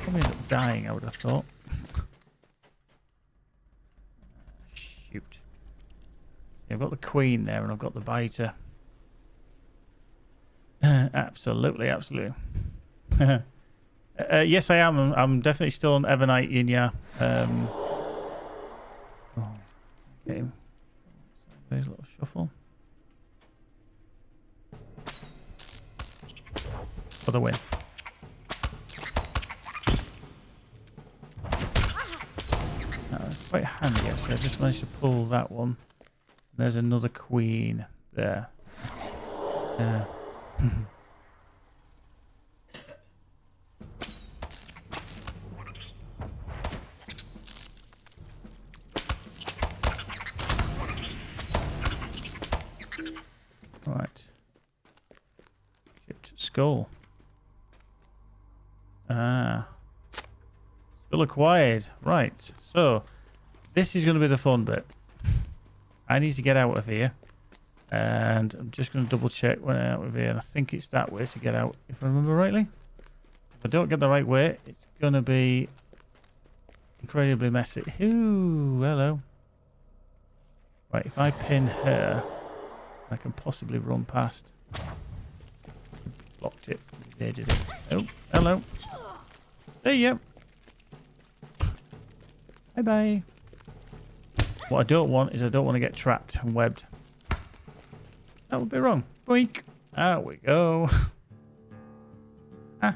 probably end up dying, I would have thought. Shoot. Yeah, I've got the queen there, and I've got the biter. Absolutely, absolutely. Yes, I am. I'm definitely still on Evernight Yinya. Okay. There's a little shuffle. For the win. That's quite handy, actually. I just managed to pull that one. There's another queen there. Right. Chipped skull. Skull acquired. Right. So, this is going to be the fun bit. I need to get out of here. And I'm just going to double check when I'm out of here. And I think it's that way to get out, if I remember rightly. If I don't get the right way, it's going to be incredibly messy. Ooh, hello. Right, if I pin her, I can possibly run past. Blocked it. They did it. Oh, hello. There you go. Bye-bye. What I don't want is I don't want to get trapped and webbed. That would be wrong. Boink. There we go. There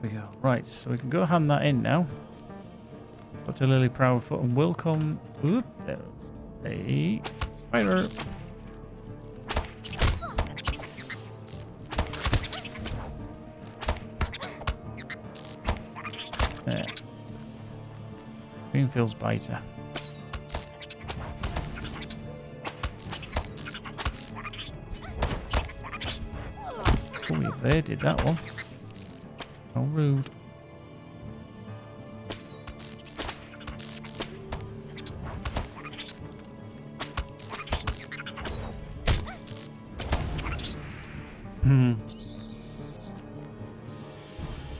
we go. Right, so we can go hand that in now. Dr. Lily Proudfoot and will come. Oop, there's a spider. There. Greenfield's biter. Oh, we evaded that one. How rude.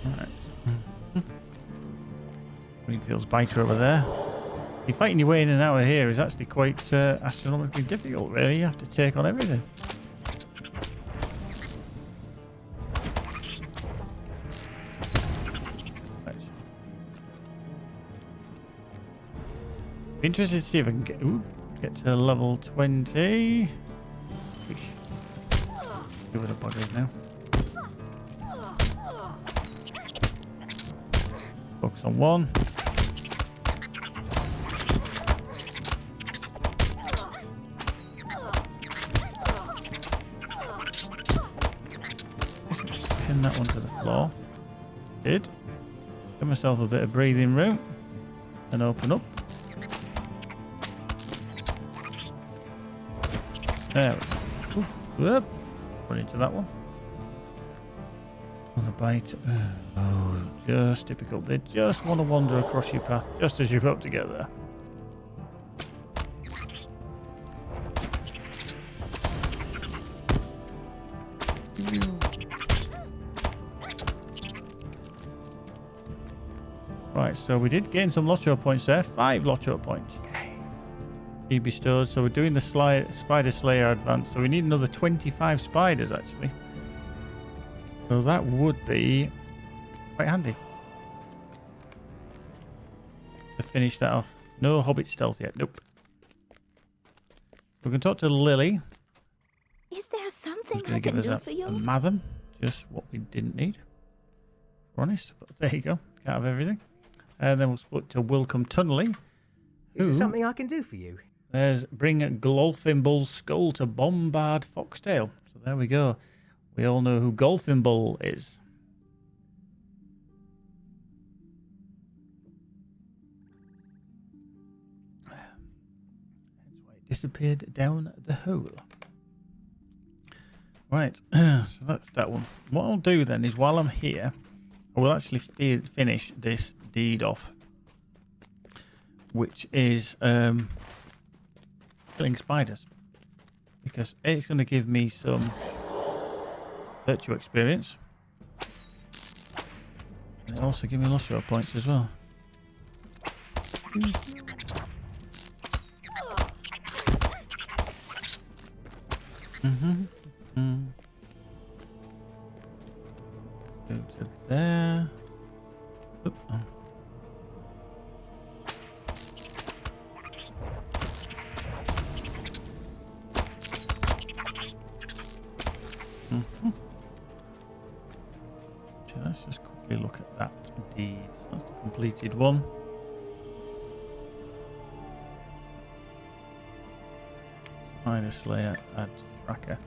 Right. Greenfield's biter over there. You're fighting your way in and out of here is actually quite astronomically difficult, really. You have to take on everything. Right. Be interested to see if I can get to level 20. See where the bug is now. Focus on one. Pin that one to the floor. Did. Give myself a bit of breathing room. And open up. There we go. Oof. Whoop. Run into that one. Another bite. Oh, just typical. They just want to wander across your path just as you're up to get there. Right, so we did gain some LOTRO points there. 5 LOTRO points. He bestowed. So we're doing the Spider Slayer advance. So we need another 25 spiders, actually. So that would be quite handy to finish that off. No Hobbit stealth yet. Nope. We can talk to Lily. Is there something Who's going I to give can us do for a you? Matham. Just what we didn't need. We're honest. But there you go. Can't have everything. And then we'll split to Welcome Tunnelly. Is there something I can do for you? There's bring Glolthimble's skull to bombard Foxtail. So there we go. We all know who Glolthimble is. That's why it disappeared down the hole. Right, so that's that one. What I'll do then is while I'm here, I will actually finish this deed off, which is killing spiders, because it's going to give me some virtue experience, and it'll also give me LOTRO points as well. Go to there. Oop. Oh. Okay, let's just quickly look at that deed. That's the completed one. Spider Slayer add tracker.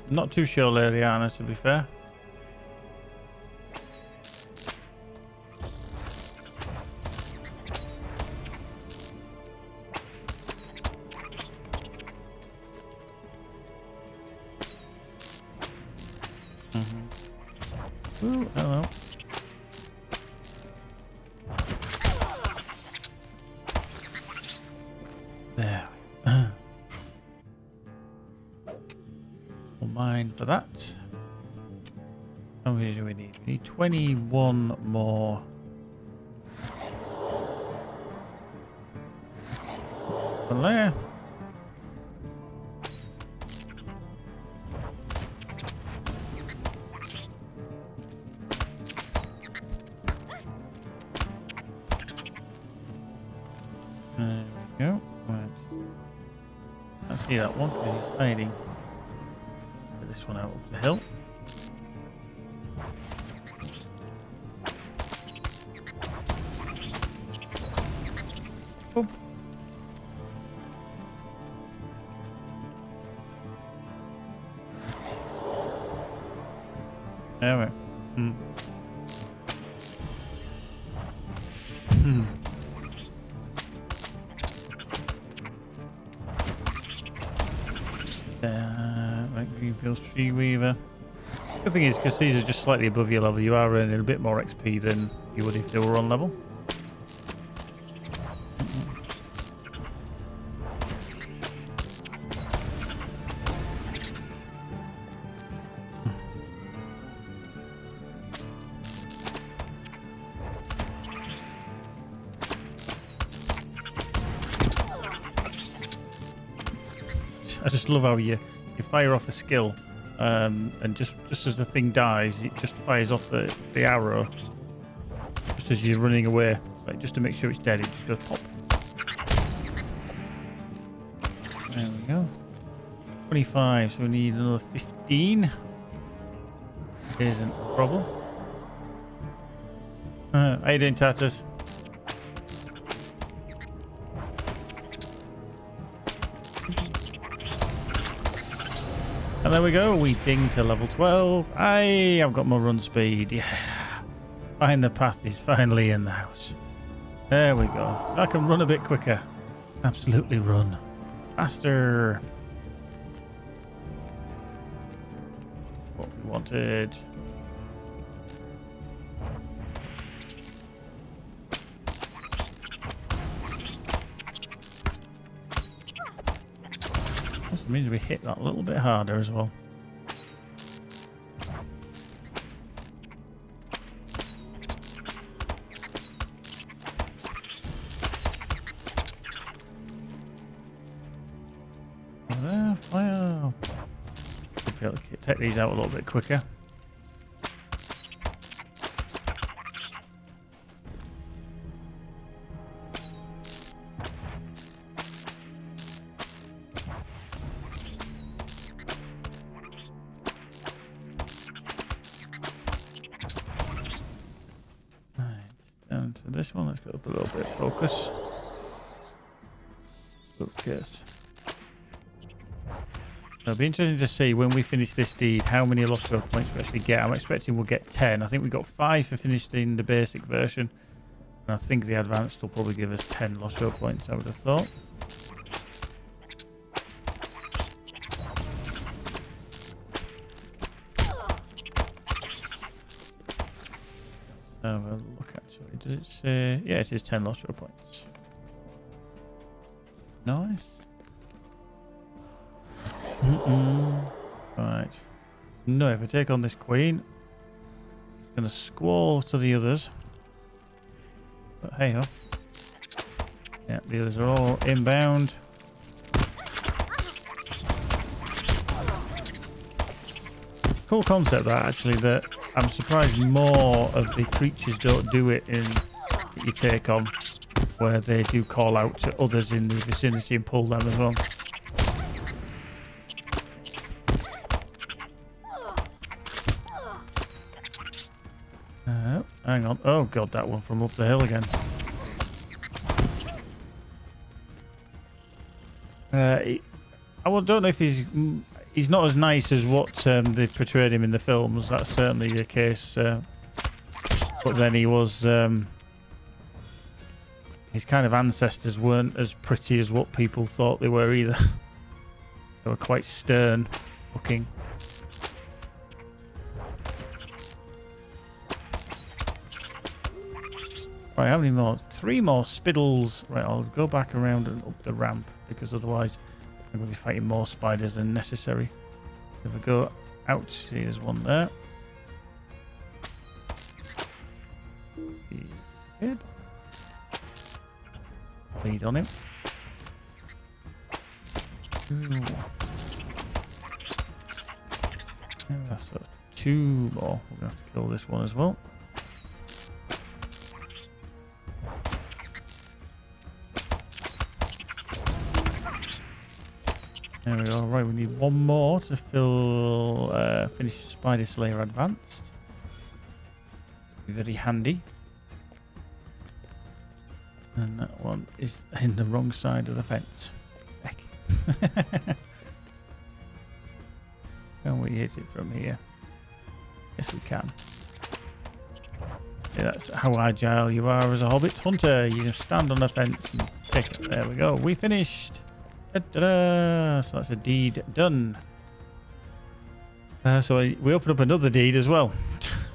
Not too sure, Liliana, to be fair. Ooh, hello. There. We'll mine for that. How many do we need? We need 21 more. One there. There we go. Right. I see that one because he's hiding. Let's get this one out up the hill. Oh. There we go. Like Greenfield's Tree Weaver. The thing is, because these are just slightly above your level, you are earning a bit more XP than you would if they were on level. I just love how you fire off a skill, and just as the thing dies, it just fires off the arrow just as you're running away. Like, just to make sure it's dead, it just goes pop. There we go. 25, so we need another 15. Isn't a problem. How you doing, Tatters? And there we go, we ding to level 12. I've got more run speed. Yeah. Find the path is finally in the house. There we go. So I can run a bit quicker. Absolutely run. Faster. What we wanted. means we hit that a little bit harder as well. There, fire. Be able to take these out a little bit quicker. This one, let's go up a little bit. Focus. Focus. It'll be interesting to see when we finish this deed how many LOTRO points we actually get. I'm expecting we'll get 10. I think we got 5 for finishing the basic version. And I think the advanced will probably give us 10 LOTRO points, I would have thought. Have a look actually. Does it say? Yeah, it is 10 LOTRO points. Nice. Right. No, if I take on this queen, it's going to squall to the others. But hey ho. Yeah, the others are all inbound. Cool concept that actually, that I'm surprised more of the creatures don't do it in that you take on, where they do call out to others in the vicinity and pull them as well. Hang on. Oh god, that one from up the hill again. I don't know if he's not as nice as what they portrayed him in the films. That's certainly the case. But then he was... his kind of ancestors weren't as pretty as what people thought they were either. They were quite stern looking. Right, how many more? 3 more spiddles. Right, I'll go back around and up the ramp, because otherwise I'm going to be fighting more spiders than necessary. If I go out, see there's one there. Good. Lead on him. Ooh. Yeah, so 2 more. We're going to have to kill this one as well. There we go. Right, we need 1 more to finish Spider Slayer Advanced. Be very handy. And that one is in the wrong side of the fence. Heck. Can we hit it from here? Yes, we can. Yeah, that's how agile you are as a hobbit hunter. You can stand on a fence and pick it. There we go. We finished. Da-da-da. So that's a deed done. So we open up another deed as well.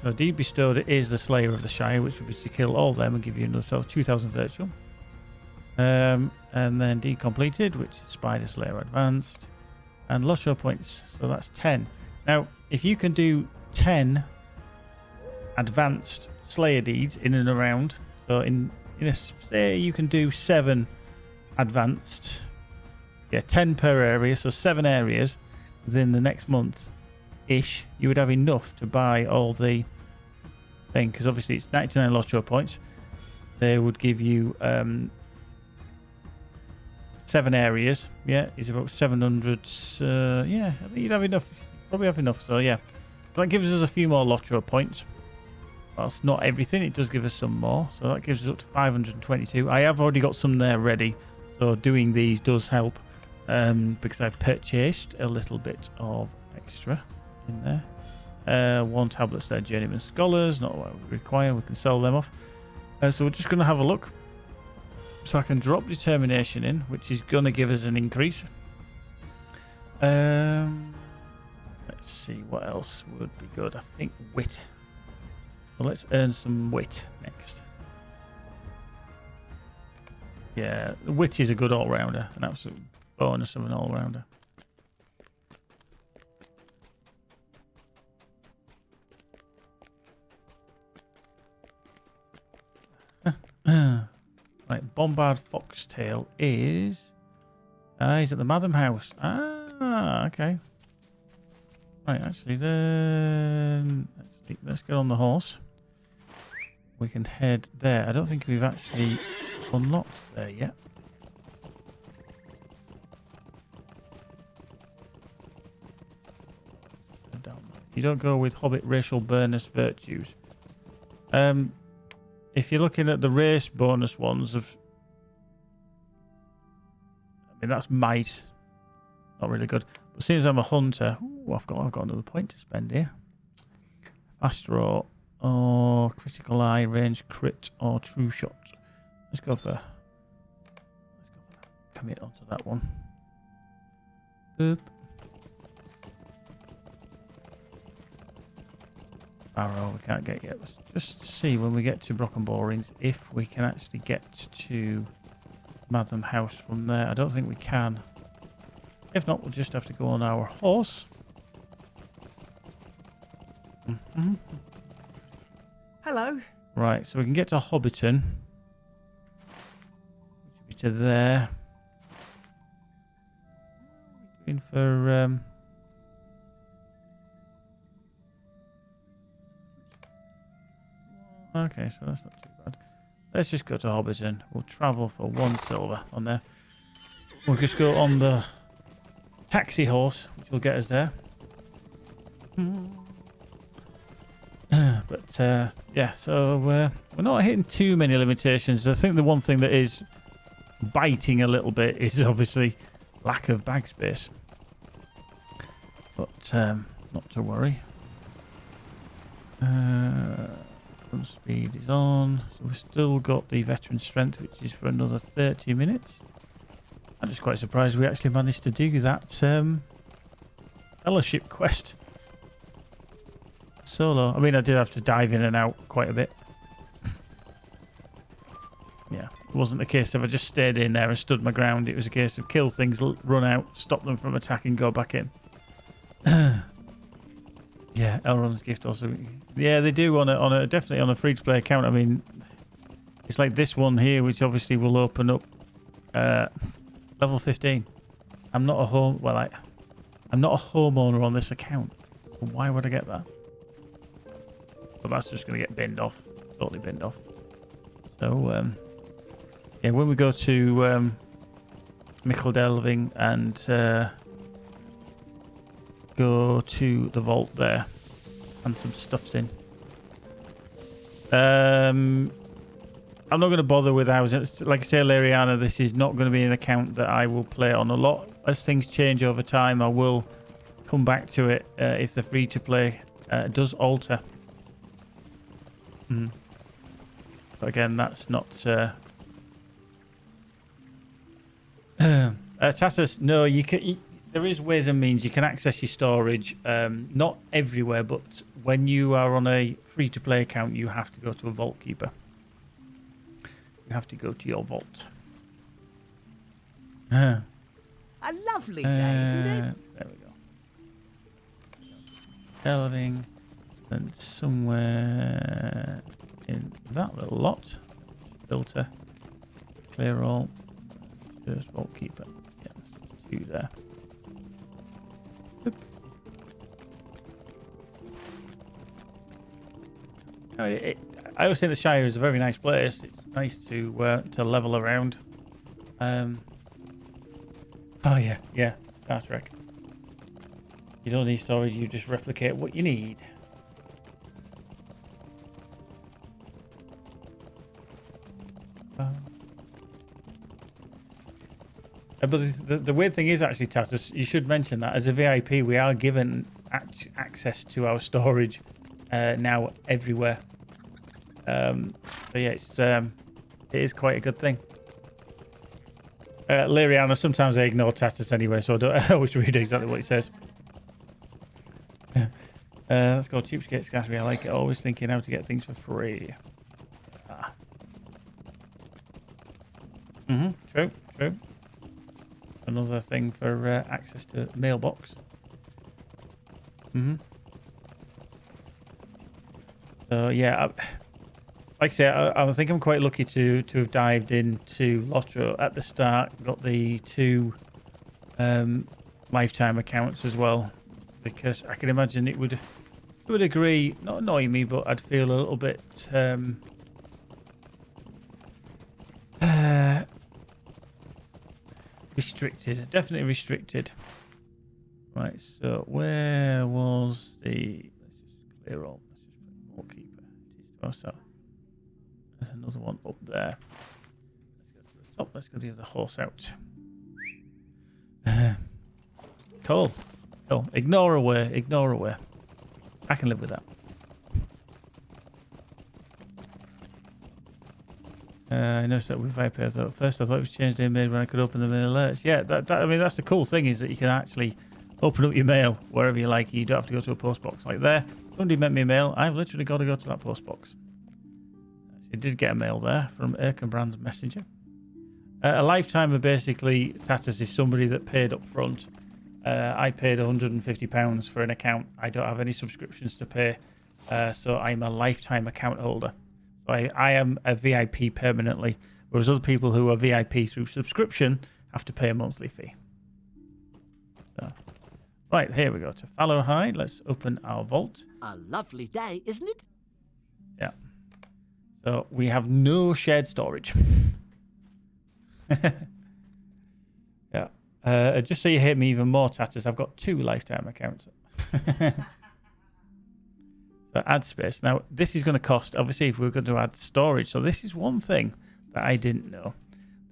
So deed bestowed is the Slayer of the Shire, which would be to kill all of them and give you another 2,000 virtual. And then deed completed, which is Spider Slayer Advanced. And LOTRO points. So that's 10. Now, if you can do 10 advanced Slayer deeds in and around, so in a say you can do 7 advanced. Yeah, 10 per area, so 7 areas within the next month-ish. You would have enough to buy all the thing, because obviously it's 99 LOTRO points. They would give you 7 areas. Yeah, it's about 700. Yeah, I think you'd have enough. Probably have enough. So yeah, that gives us a few more LOTRO points. That's not everything. It does give us some more. So that gives us up to 522. I have already got some there ready. So doing these does help. Because I've purchased a little bit of extra in there. 1 tablet's there, Journeyman Scholars, not what we require, we can sell them off. So we're just going to have a look. So I can drop Determination in, which is going to give us an increase. Let's see, what else would be good? I think Wit. Well, let's earn some Wit next. Yeah, Wit is a good all-rounder, an absolute bonus of an all-rounder. Right, Bombard Foxtail is... he's at the Madam House. Ah, okay. Right, actually, then... let's get on the horse. We can head there. I don't think we've actually unlocked there yet. You don't go with Hobbit racial bonus virtues. If you're looking at the race bonus ones of... I mean, that's might. Not really good. But seeing as I'm a hunter... Ooh, I've got another point to spend here. Fast draw or critical eye, range crit or true shot. Let's go for commit onto that one. Boop. Arrow we can't get yet. Let's just see when we get to Brockenborings if we can actually get to Madam House from there. I don't think we can. If not, we'll just have to go on our horse. Hello. Right, so we can get to Hobbiton. Which will be to there. In for okay, so that's not too bad. Let's just go to Hobbiton. We'll travel for 1 silver on there. We'll just go on the taxi horse, which will get us there. But yeah, so we're not hitting too many limitations. I think the one thing that is biting a little bit is obviously lack of bag space. But not to worry. Run speed is on. So we've still got the veteran strength, which is for another 30 minutes. I'm just quite surprised we actually managed to do that fellowship quest solo. I mean, I did have to dive in and out quite a bit. Yeah, it wasn't a case of I just stayed in there and stood my ground. It was a case of kill things, run out, stop them from attacking, go back in. Yeah, Elrond's gift also. Yeah, they do on a definitely on a free to play account. I mean, it's like this one here, which obviously will open up level 15. I'm not a I'm not a homeowner on this account. Why would I get that? But that's just going to get binned off. Totally binned off. So, yeah, when we go to Mickle Delving and go to the vault there and some stuff's in. I'm not going to bother with ours. Like I say, Lariana, this is not going to be an account that I will play on a lot. As things change over time, I will come back to it if the free-to-play does alter. But again, that's not... Tassus, no, you can... there is ways and means you can access your storage. Not everywhere, but when you are on a free-to-play account, you have to go to a vault keeper. You have to go to your vault. A lovely day, isn't it? There we go. Delving. And somewhere in that little lot. Filter. Clear all. First vault keeper. Yeah, there's 2 there. Oop. I always think the Shire is a very nice place. It's nice to level around. Oh yeah, Star Trek. You don't need storage. You just replicate what you need. But the weird thing is actually, Tassus, you should mention that as a VIP, we are given access to our storage now everywhere. So yeah, it is quite a good thing. Liriana, sometimes I ignore Tassus anyway, so I always read exactly what it says. Let's go Cheapskate Scattery. I like it. Always thinking how to get things for free. True. Another thing for access to mailbox. So yeah, like I say, I think I'm quite lucky to have dived into LOTRO at the start. Got the 2 lifetime accounts as well, because I can imagine it would agree, not annoy me, but I'd feel a little bit restricted. Definitely restricted. Right, so where was the... Let's just clear all. Let's just put more keeper. Oh, so there's another one up there. Let's go to the top. Let's go to the other horse out. Cool. Cool. Ignore away. Ignore away. I can live with that. I noticed that with Viper, I thought first I thought it was changed in made when I could open them in alerts. Yeah, I mean that's the cool thing, is that you can actually open up your mail wherever you like. You don't have to go to a post box like there. Somebody meant me a mail. I've literally got to go to that post box. Actually, did get a mail there from Erkenbrand's messenger. A lifetimer basically, Tatus, is somebody that paid up front. I paid £150 for an account. I don't have any subscriptions to pay, so I'm a lifetime account holder. So I am a VIP permanently, whereas other people who are VIP through subscription have to pay a monthly fee. So, right, here we go to Fallow Hide. Let's open our vault. A lovely day, isn't it? Yeah. So we have no shared storage. Yeah. Just so you hate me even more, Tatters, I've got 2 lifetime accounts. So add space. Now, this is going to cost, obviously, if we're going to add storage. So this is one thing that I didn't know.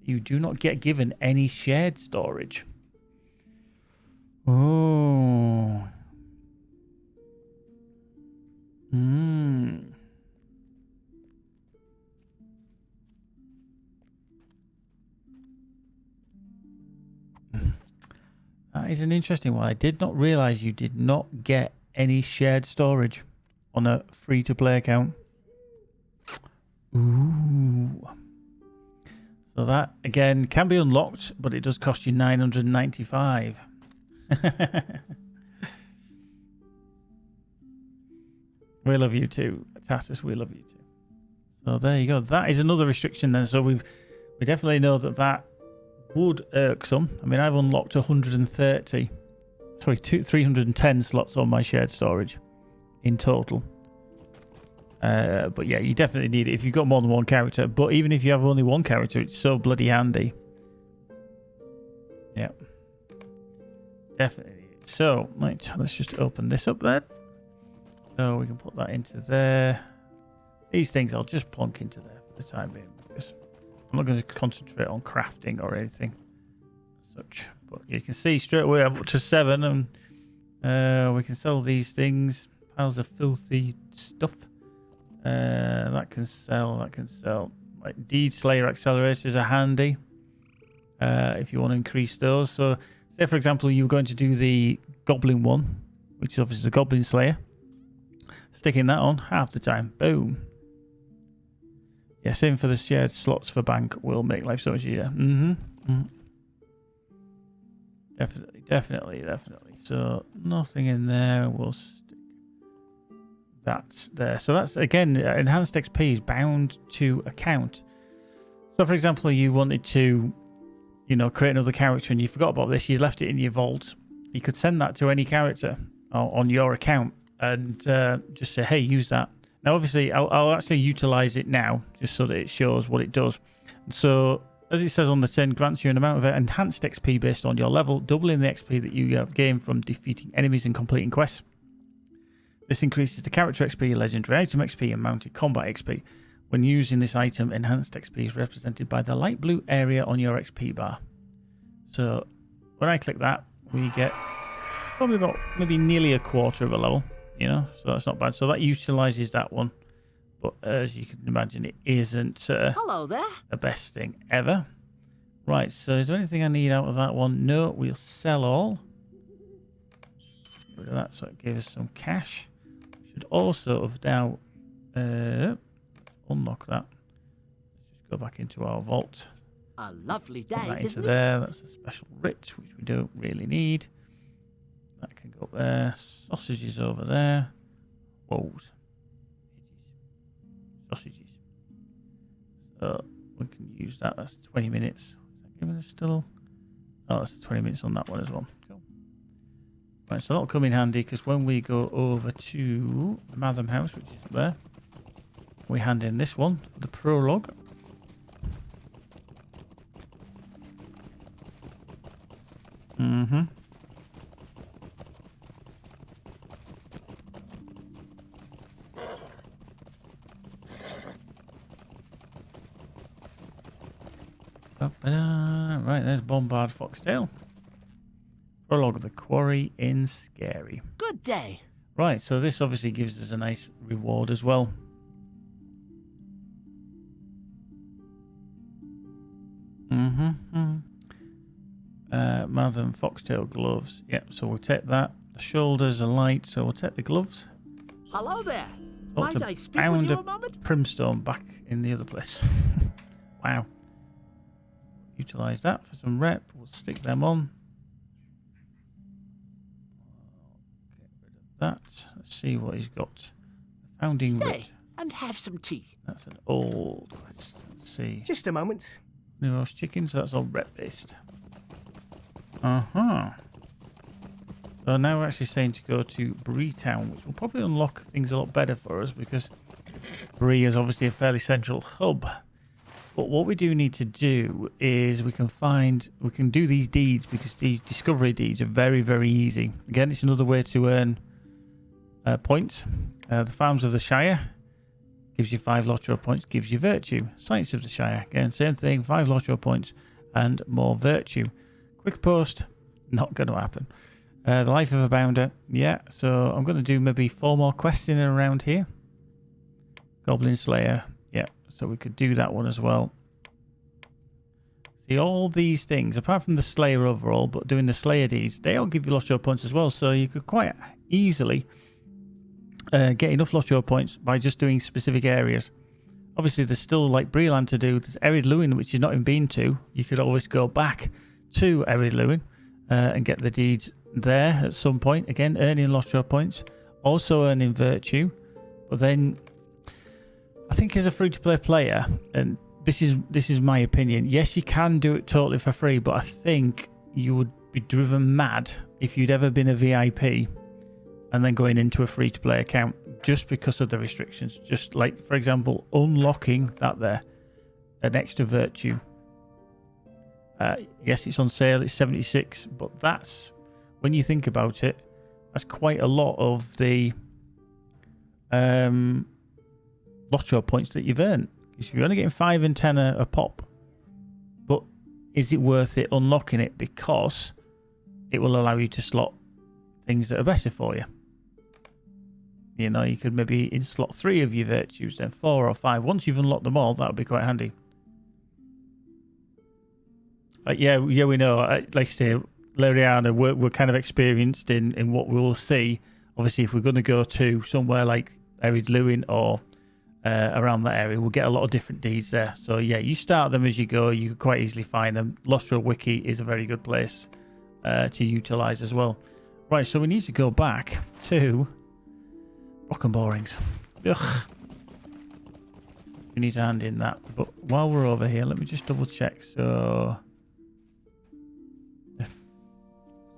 You do not get given any shared storage. Oh. That is an interesting one. I did not realize you did not get any shared storage on a free-to-play account. Ooh. So that, again, can be unlocked, but it does cost you $995. We love you too, Tatus. We love you too. So there you go. That is another restriction then. So we definitely know that would irk some. I mean, I've unlocked 310 slots on my shared storage in total. But yeah, you definitely need it if you've got more than one character. But even if you have only one character, it's so bloody handy. Yeah. Definitely. So, right, let's just open this up then. So we can put that into there. These things I'll just plonk into there for the time being, because I'm not going to concentrate on crafting or anything such. But you can see straight away I'm up to 7, and we can sell these things. Piles of filthy stuff. That can sell. Like Deed Slayer accelerators are handy if you want to increase those. So, say for example, you're going to do the Goblin one, which is obviously the Goblin Slayer. Sticking that on half the time. Boom. Yeah, same for the shared slots for bank will make life so much easier. Definitely. So nothing in there. We'll stick that there. So that's, again, enhanced XP is bound to account. So for example, you wanted to, create another character and you forgot about this. You left it in your vault. You could send that to any character on your account and just say, hey, use that. Now, obviously, I'll actually utilize it now just so that it shows what it does. So, as it says on the tin, grants you an amount of enhanced XP based on your level, doubling the XP that you have gained from defeating enemies and completing quests. This increases the character XP, legendary item XP, and mounted combat XP. When using this item, enhanced XP is represented by the light blue area on your XP bar. So, when I click that, we get probably about maybe nearly a quarter of a level. So that's not bad. So that utilizes that one. But as you can imagine, it isn't Hello there. the best thing ever. Right, so is there anything I need out of that one? No, we'll sell all. Get rid of that, so it gave us some cash. Should also have now unlock that. Let's just go back into our vault. A lovely Put day, that into isn't it? there. That's a special writ, which we don't really need. That can go up there. Sausages over there. Whoa. Sausages. So we can use that. That's 20 minutes. Is that giving us still? Oh, that's 20 minutes on that one as well. Cool. Right, so that'll come in handy because when we go over to the Madam House, which is there, we hand in this one for the prologue. Mm-hmm. Right, there's Bombard Foxtail. Prologue of the Quarry in Scary. Good day. Right, so this obviously gives us a nice reward as well. Madam Foxtail gloves. Yep, so we'll take that. The shoulders are light, so we'll take the gloves. Hello there. Ought Might to I speak with you bound a moment? Primstone back in the other place. Wow. Utilize that for some rep. We'll stick them on. Get rid of that. Let's see what he's got. Founding Stay wit. and have some tea. That's an old quest. Let's see. Just a moment. New roast chicken, so that's all rep based. Uh-huh. So now we're actually saying to go to Bree Town, which will probably unlock things a lot better for us because Bree is obviously a fairly central hub. But what we do need to do is we can do these deeds because these discovery deeds are very, very easy. Again, it's another way to earn points. The Farms of the Shire gives you 5 LOTRO points, gives you virtue. Sites of the Shire, again, same thing, 5 LOTRO points and more virtue. Quick post, not going to happen. The Life of a Bounder, yeah, so I'm going to do maybe 4 more quests in and around here. Goblin Slayer, yeah, so we could do that one as well. See, all these things, apart from the Slayer overall, but doing the Slayer deeds, they all give you LOTRO points as well, so you could quite easily get enough LOTRO points by just doing specific areas. Obviously, there's still like Breeland to do. There's Erid Luin, which you've not even been to. You could always go back to Erid Luin and get the deeds there at some point. Again, earning LOTRO points, also earning virtue. But then, I think as a free-to-play player, and this is my opinion, yes, you can do it totally for free, but I think you would be driven mad if you'd ever been a VIP and then going into a free-to-play account just because of the restrictions. Just like, for example, unlocking that there, an extra virtue. Yes, it's on sale, it's 76, but that's, when you think about it, that's quite a lot of the LOTRO points that you've earned. Because you're only getting 5 and 10 a pop. But is it worth it unlocking it because it will allow you to slot things that are better for you? You know, you could maybe in slot 3 of your virtues, then 4 or 5. Once you've unlocked them all, that would be quite handy. Yeah, we know. Like I say, Lariana, we're kind of experienced in what we will see. Obviously, if we're going to go to somewhere like Erid Luin or around that area, we'll get a lot of different deeds there. So yeah, you start them as you go. You can quite easily find them. LOTRO Wiki is a very good place to utilise as well. Right, so we need to go back to Rock and Borings. Ugh. We need to hand in that. But while we're over here, let me just double check. So,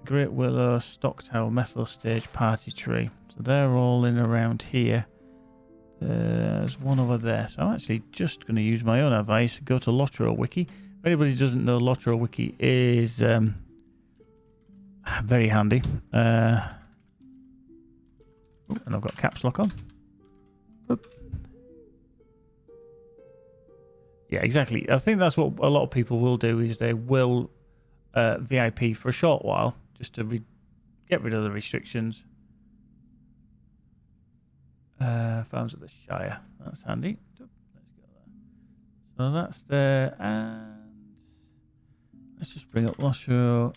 Great Willow, Stock Tower, Methyl Stage, Party Tree. So they're all in around here. There's one over there. So I'm actually just going to use my own advice. Go to LOTRO Wiki. If anybody doesn't know, LOTRO Wiki is very handy. And I've got caps lock on. Oop. Yeah, exactly. I think that's what a lot of people will do, is they will VIP for a short while just to get rid of the restrictions. Farms of the Shire. That's handy. Let's go there. So that's there. And let's just bring up LOTRO.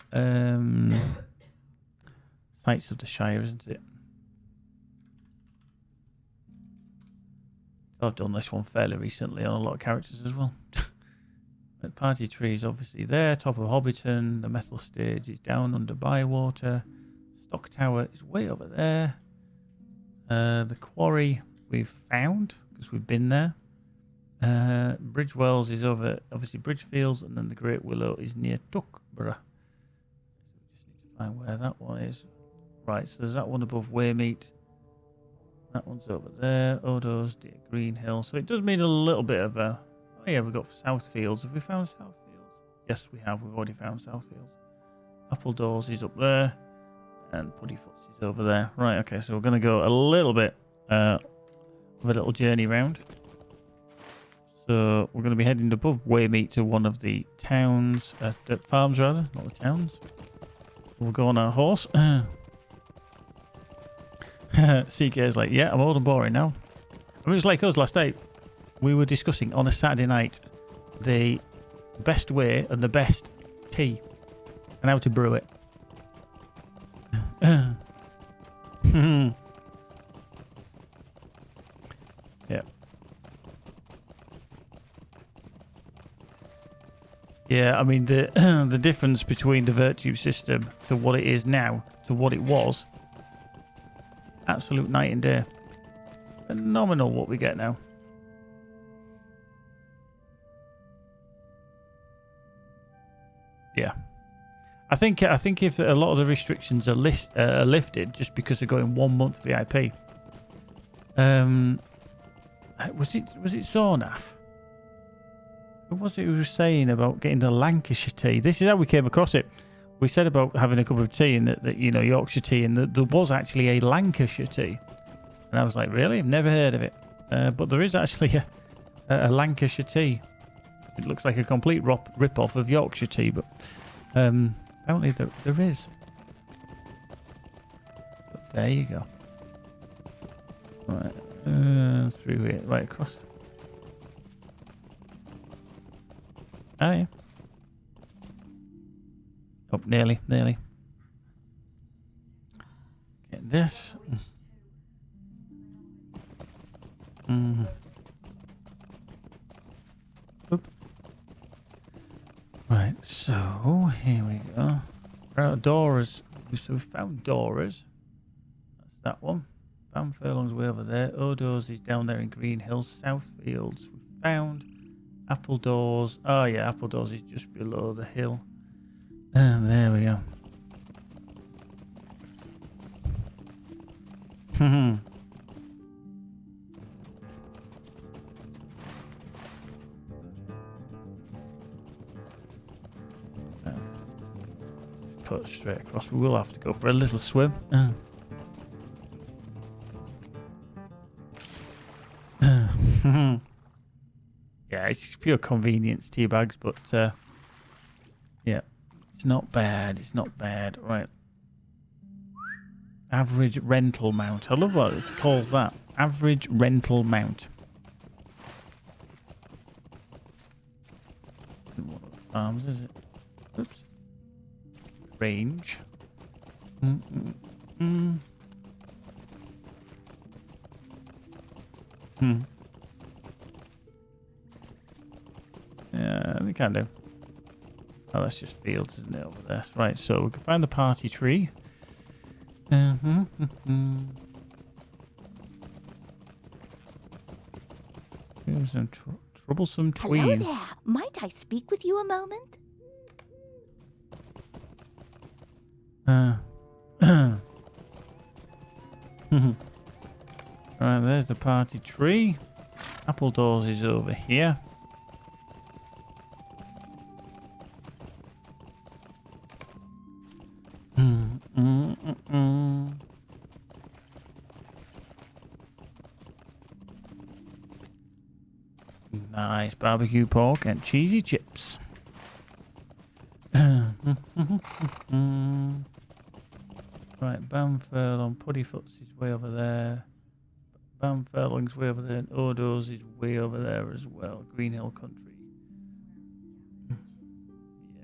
Sites of the Shire, isn't it? I've done this one fairly recently on a lot of characters as well. The Party Tree is obviously there. Top of Hobbiton. The Methyl Stage is down under Bywater. Stock Tower is way over there. The Quarry we've found because we've been there. Bridgewells is over, obviously, Bridgefields, and then the Great Willow is near Tuckborough. Just need to find where that one is. Right, so there's that one above Waymeet. That one's over there. Odo's, dear Green Hill. So it does mean a little bit of a... Oh yeah, we've got Southfields. Have we found Southfields? Yes, we have. We've already found Southfields. Appledoors is up there. And Puddyfoots is over there. Right, okay, so we're going to go a little bit of a little journey round. So we're going to be heading above Waymeet to one of the towns, the farms rather, not the towns. We'll go on our horse. CK is like, yeah, I'm old and boring now. I mean, it was like us last night. We were discussing on a Saturday night the best way and the best tea and how to brew it. Yeah. Yeah, I mean, the the difference between the virtue system to what it is now to what it was, absolute night and day. Phenomenal what we get now. Yeah. I think if a lot of the restrictions are lifted just because they're going 1 month VIP. Was it Zornaf? What was it we were saying about getting the Lancashire tea? This is how we came across it. We said about having a cup of tea and that you know, Yorkshire tea, and that there was actually a Lancashire tea. And I was like, really? I've never heard of it. But there is actually a Lancashire tea. It looks like a complete rip-off of Yorkshire tea, but apparently there is. But there you go. Right, through here, right across. Oh, yeah. Oh, nearly. Get this. Oop. Right, so here we go. We're out of Dora's. So we found Dora's. That's that one. Bam Furlong's way over there. Odo's is down there in Green Hills. Southfields we found. Appledoors. Oh yeah, Appledoors is just below the hill. And there we go. Put it straight across. We will have to go for a little swim. Yeah, it's pure convenience, tea bags, but yeah, it's not bad. It's not bad. Right. Average rental mount. I love what it calls that. Average rental mount. One of the farms, is it? Oops. Range. Yeah, they can do. Oh, that's just fields, isn't it, over there? Right, so we can find the party tree. Here's some troublesome tween. Hello there. Might I speak with you a moment? Right, there's the party tree. Appledoors is over here. Nice barbecue pork and cheesy chips. Right, Bamfurlong, Puddyfoots is way over there. Bamfurlong's way over there, and Odo's is way over there as well. Green Hill Country.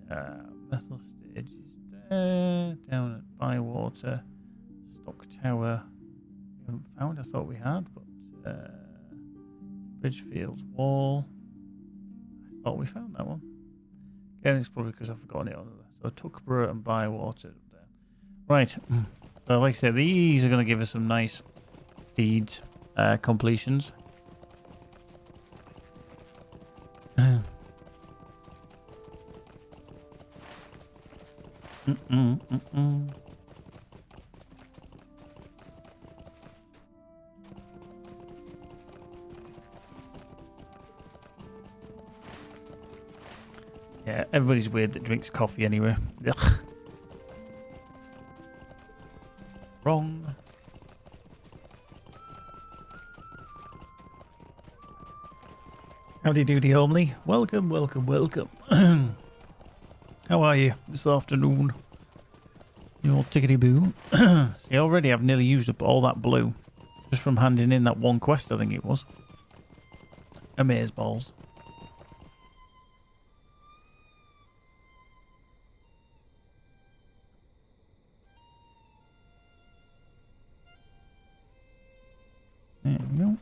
Yeah, Bethel Stage is there. Down at Bywater. Stock Tower. We haven't found, I thought we had, but Bridgefield's Wall. I thought we found that one. Again, it's probably because I've forgotten it on there. So Tuckborough and Bywater up there. Right. So like I said, these are going to give us some nice deeds completions. Yeah, everybody's weird that drinks coffee anyway. Ugh. Wrong. Howdy doody, homely. Welcome, welcome, welcome. How are you this afternoon? You all tickety boo. See, already I've nearly used up all that blue. Just from handing in that one quest, I think it was. Amaze balls. There we go.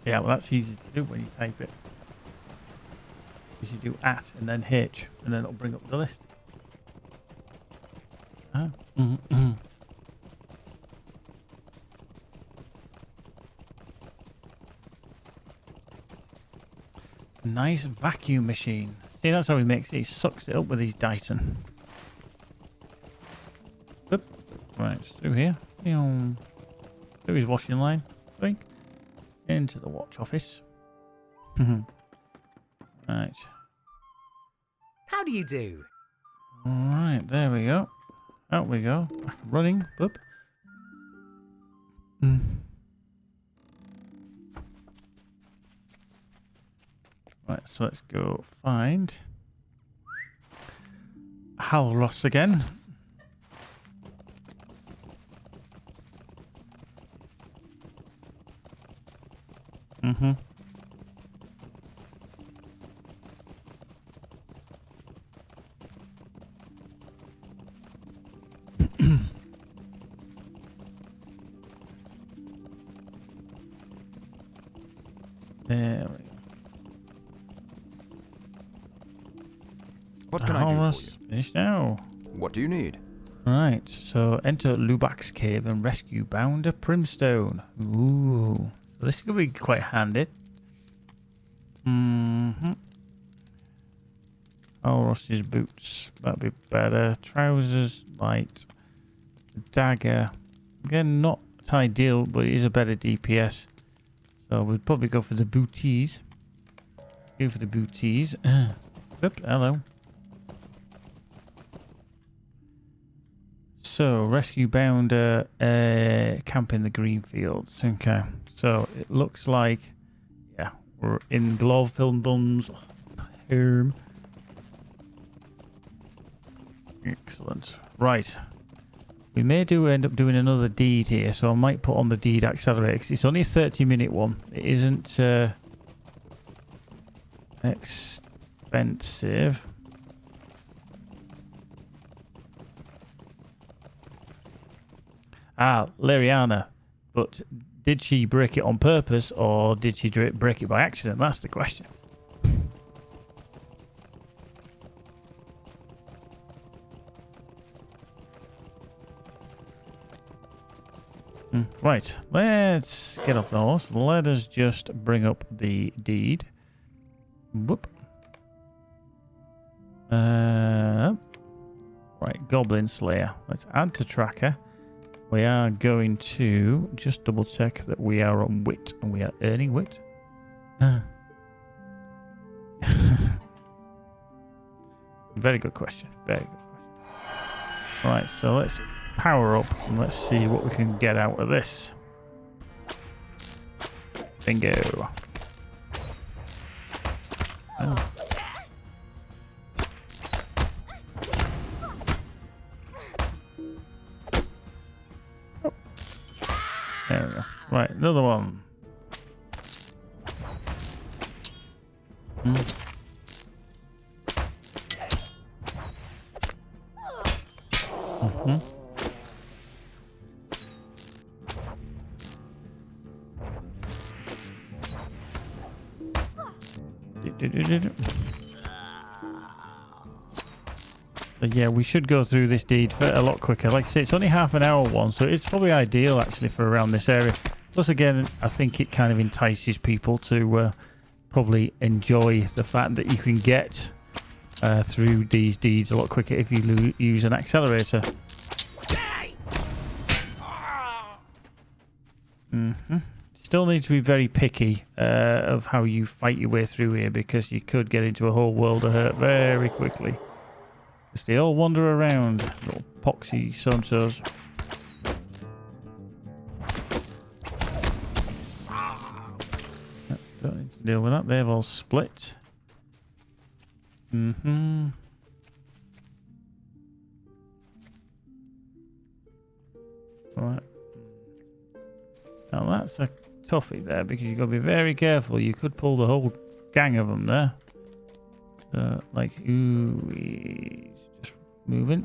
Yeah, well, that's easy to do when you type it. Because you do at and then H, and then it'll bring up the list. Ah. Nice vacuum machine. See, that's how he makes it. He sucks it up with his Dyson. Oop. Right, through here. Through his washing line, I think. Into the watch office. Right. How do you do? Alright, there we go. Out we go. Back running. Boop. Right, so let's go find Halros again. There we go. What can I do for you? Finished now. What do you need? Right, so enter Lubak's cave and rescue Bounder Primstone. Ooh, so this could be quite handy. Alros's boots, that'd be better. Trousers, light. Dagger, again, not ideal, but it is a better DPS. So we'd probably go for the booties. Go for the booties. Oop, hello. So, rescue Bounder, camp in the green fields. Okay, so it looks like, yeah, we're in Glove Film Bums. Excellent. Right. We may end up doing another deed here, so I might put on the deed accelerator because it's only a 30-minute one. It isn't expensive. Ah, Lariana. But did she break it on purpose or did she break it by accident? That's the question. Right, let's get off the horse. Let us just bring up the deed. Whoop. Right, Goblin Slayer. Let's add to tracker. We are going to just double check that we are on wit and we are earning wit. Very good question. Very good question. Right, so let's power up and let's see what we can get out of this. Bingo. Oh. Oh. There we go. Right, another one. So yeah, we should go through this deed a lot quicker. Like I say, it's only half an hour one, so it's probably ideal actually for around this area. Plus again, I think it kind of entices people to probably enjoy the fact that you can get through these deeds a lot quicker if you use an accelerator. Still need to be very picky of how you fight your way through here, because you could get into a whole world of hurt very quickly. Because they all wander around, little poxy so-and-sos. Don't need to deal with that. They've all split. Alright. Now that's a toughie there, because you've got to be very careful. You could pull the whole gang of them there. Like, ooh, he's just moving.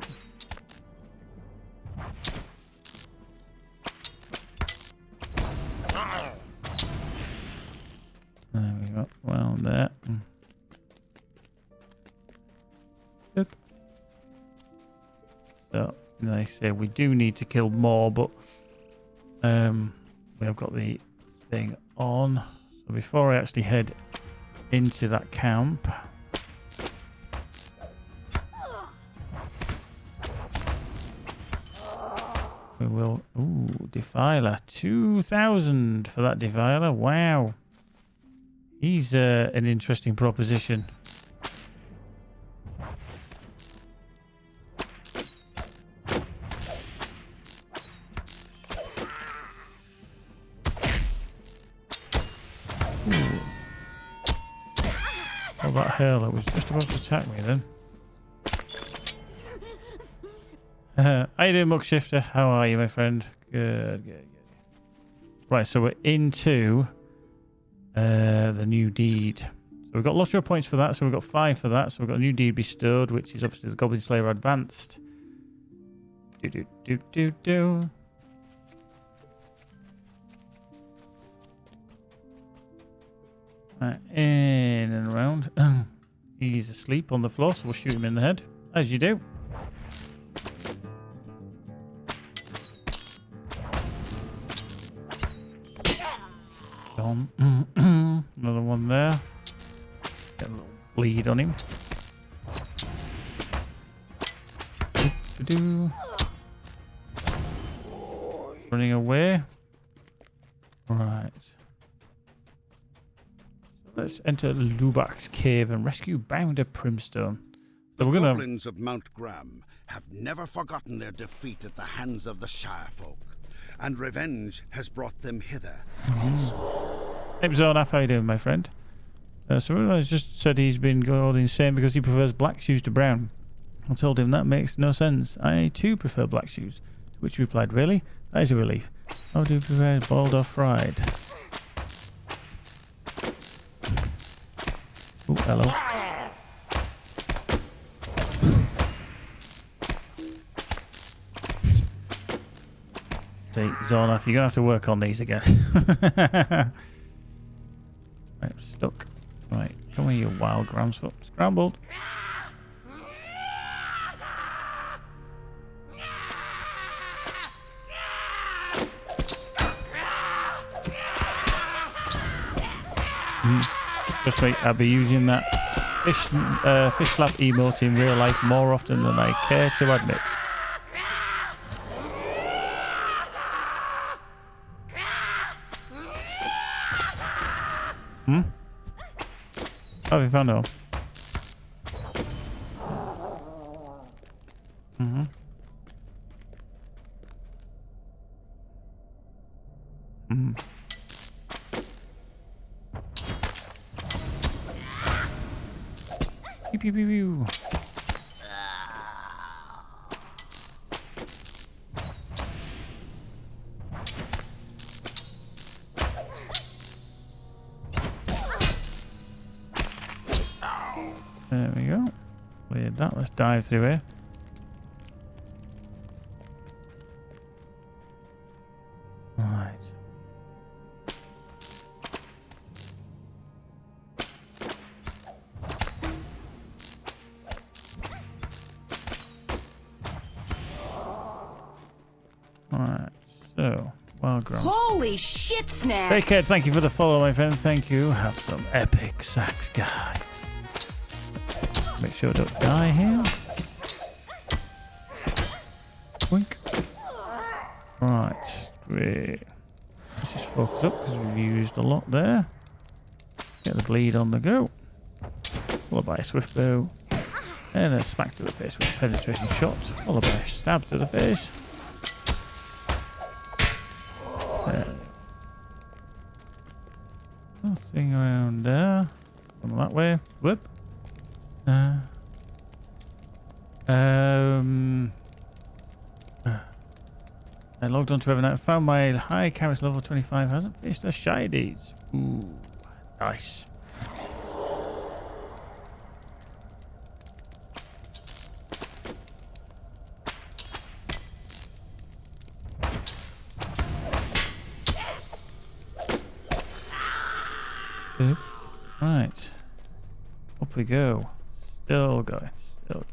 There we go. Well, there. Good. So, like I say, we do need to kill more, but we have got the thing on. So before I actually head into that camp, we will... Ooh, Defiler. 2,000 for that Defiler. Wow. He's an interesting proposition. Ooh. Oh, that hurler was just about to attack me then. How you doing, Muckshifter? How are you, my friend? Good, good, good. Right, so we're into the new deed. So we've got LOTRO points for that, so we've got 5 for that. So we've got a new deed bestowed, which is obviously the Goblin Slayer Advanced. Do. Right, in and around. He's asleep on the floor, so we'll shoot him in the head, as you do. Another one there. Get a little bleed on him. Running away. Right. Let's enter Lubach's cave and rescue Bounder Primstone. So The we're gonna... goblins of Mount Graham have never forgotten their defeat at the hands of the Shire folk, and revenge has brought them hither. Hey, Zonaf, how you doing, my friend? So I just said he's been going insane because he prefers black shoes to brown. I told him that makes no sense. I too prefer black shoes. To which he replied, really? That is a relief. How do you prefer boiled or fried? Oh, hello. See, Zonaf, you're going to have to work on these again. Right, I'm stuck. Right, come here, you wild Gramsfoot. Scrambled. Just wait, I'll be using that fish slap emote in real life more often than I care to admit. Have you found out? Pew, pew, pew, pew. There we go. Cleared that. Let's dive through here. Right. Alright, so Wild grams. Holy shit, Snack! Hey, Kid, thank you for the follow, my friend. Thank you. Have some epic sax guy. Make sure I don't die here. Wink. Right. Great. Let's just focus up because we've used a lot there. Get the bleed on the go. Followed by a swift bow. And a smack to the face with a penetration shot. Followed by a stab to the face. Nothing around there. Come that way. Whoop. I logged onto Evernight and found my high character level 25 hasn't finished their Shire deeds. Ooh, nice. Oop. Right. Up we go. Still going. Still going.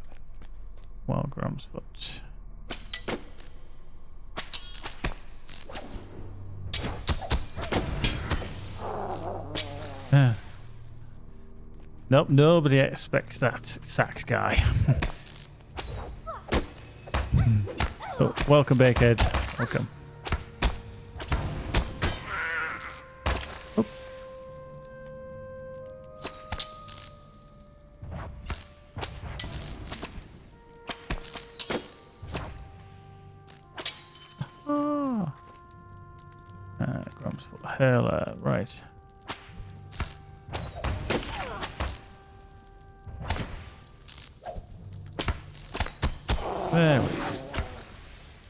Wild Grams foot. Nope, nobody expects that sax guy. Oh, welcome, Bakehead. Welcome. Oh. Grams for Hurler, right. There we go.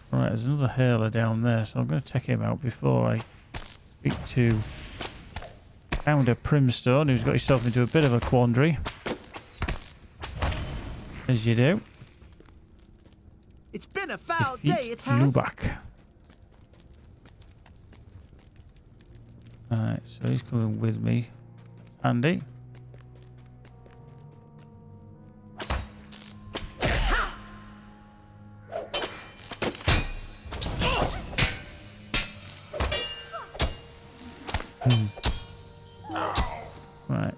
Right, there's another hurler down there, so I'm going to check him out before I speak to Founder Primstone, who's got himself into a bit of a quandary. As you do. It's been a foul Defeat day, it has. Lubak. Alright, so he's coming with me. Andy. Right.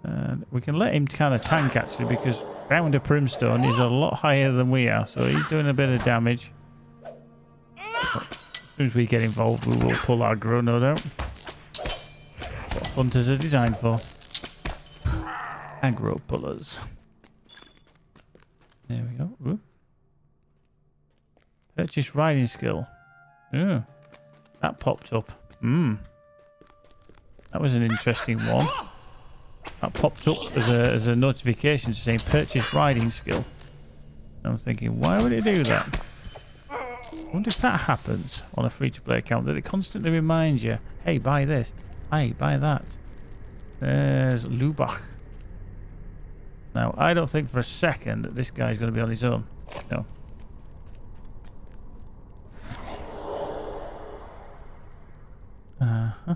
And we can let him kind of tank actually because Founder Primstone is a lot higher than we are, so he's doing a bit of damage. As soon as we get involved, we will pull aggro, no doubt. What hunters are designed for. Aggro pullers. There we go. Whoop. Purchase riding skill. Yeah. That popped up. That was an interesting one. That popped up as a notification saying purchase riding skill. And I'm thinking, why would it do that? I wonder if that happens on a free-to-play account, that it constantly reminds you, hey, buy this. Hey, buy that. There's Lubach. Now, I don't think for a second that this guy's going to be on his own. No. Uh-huh.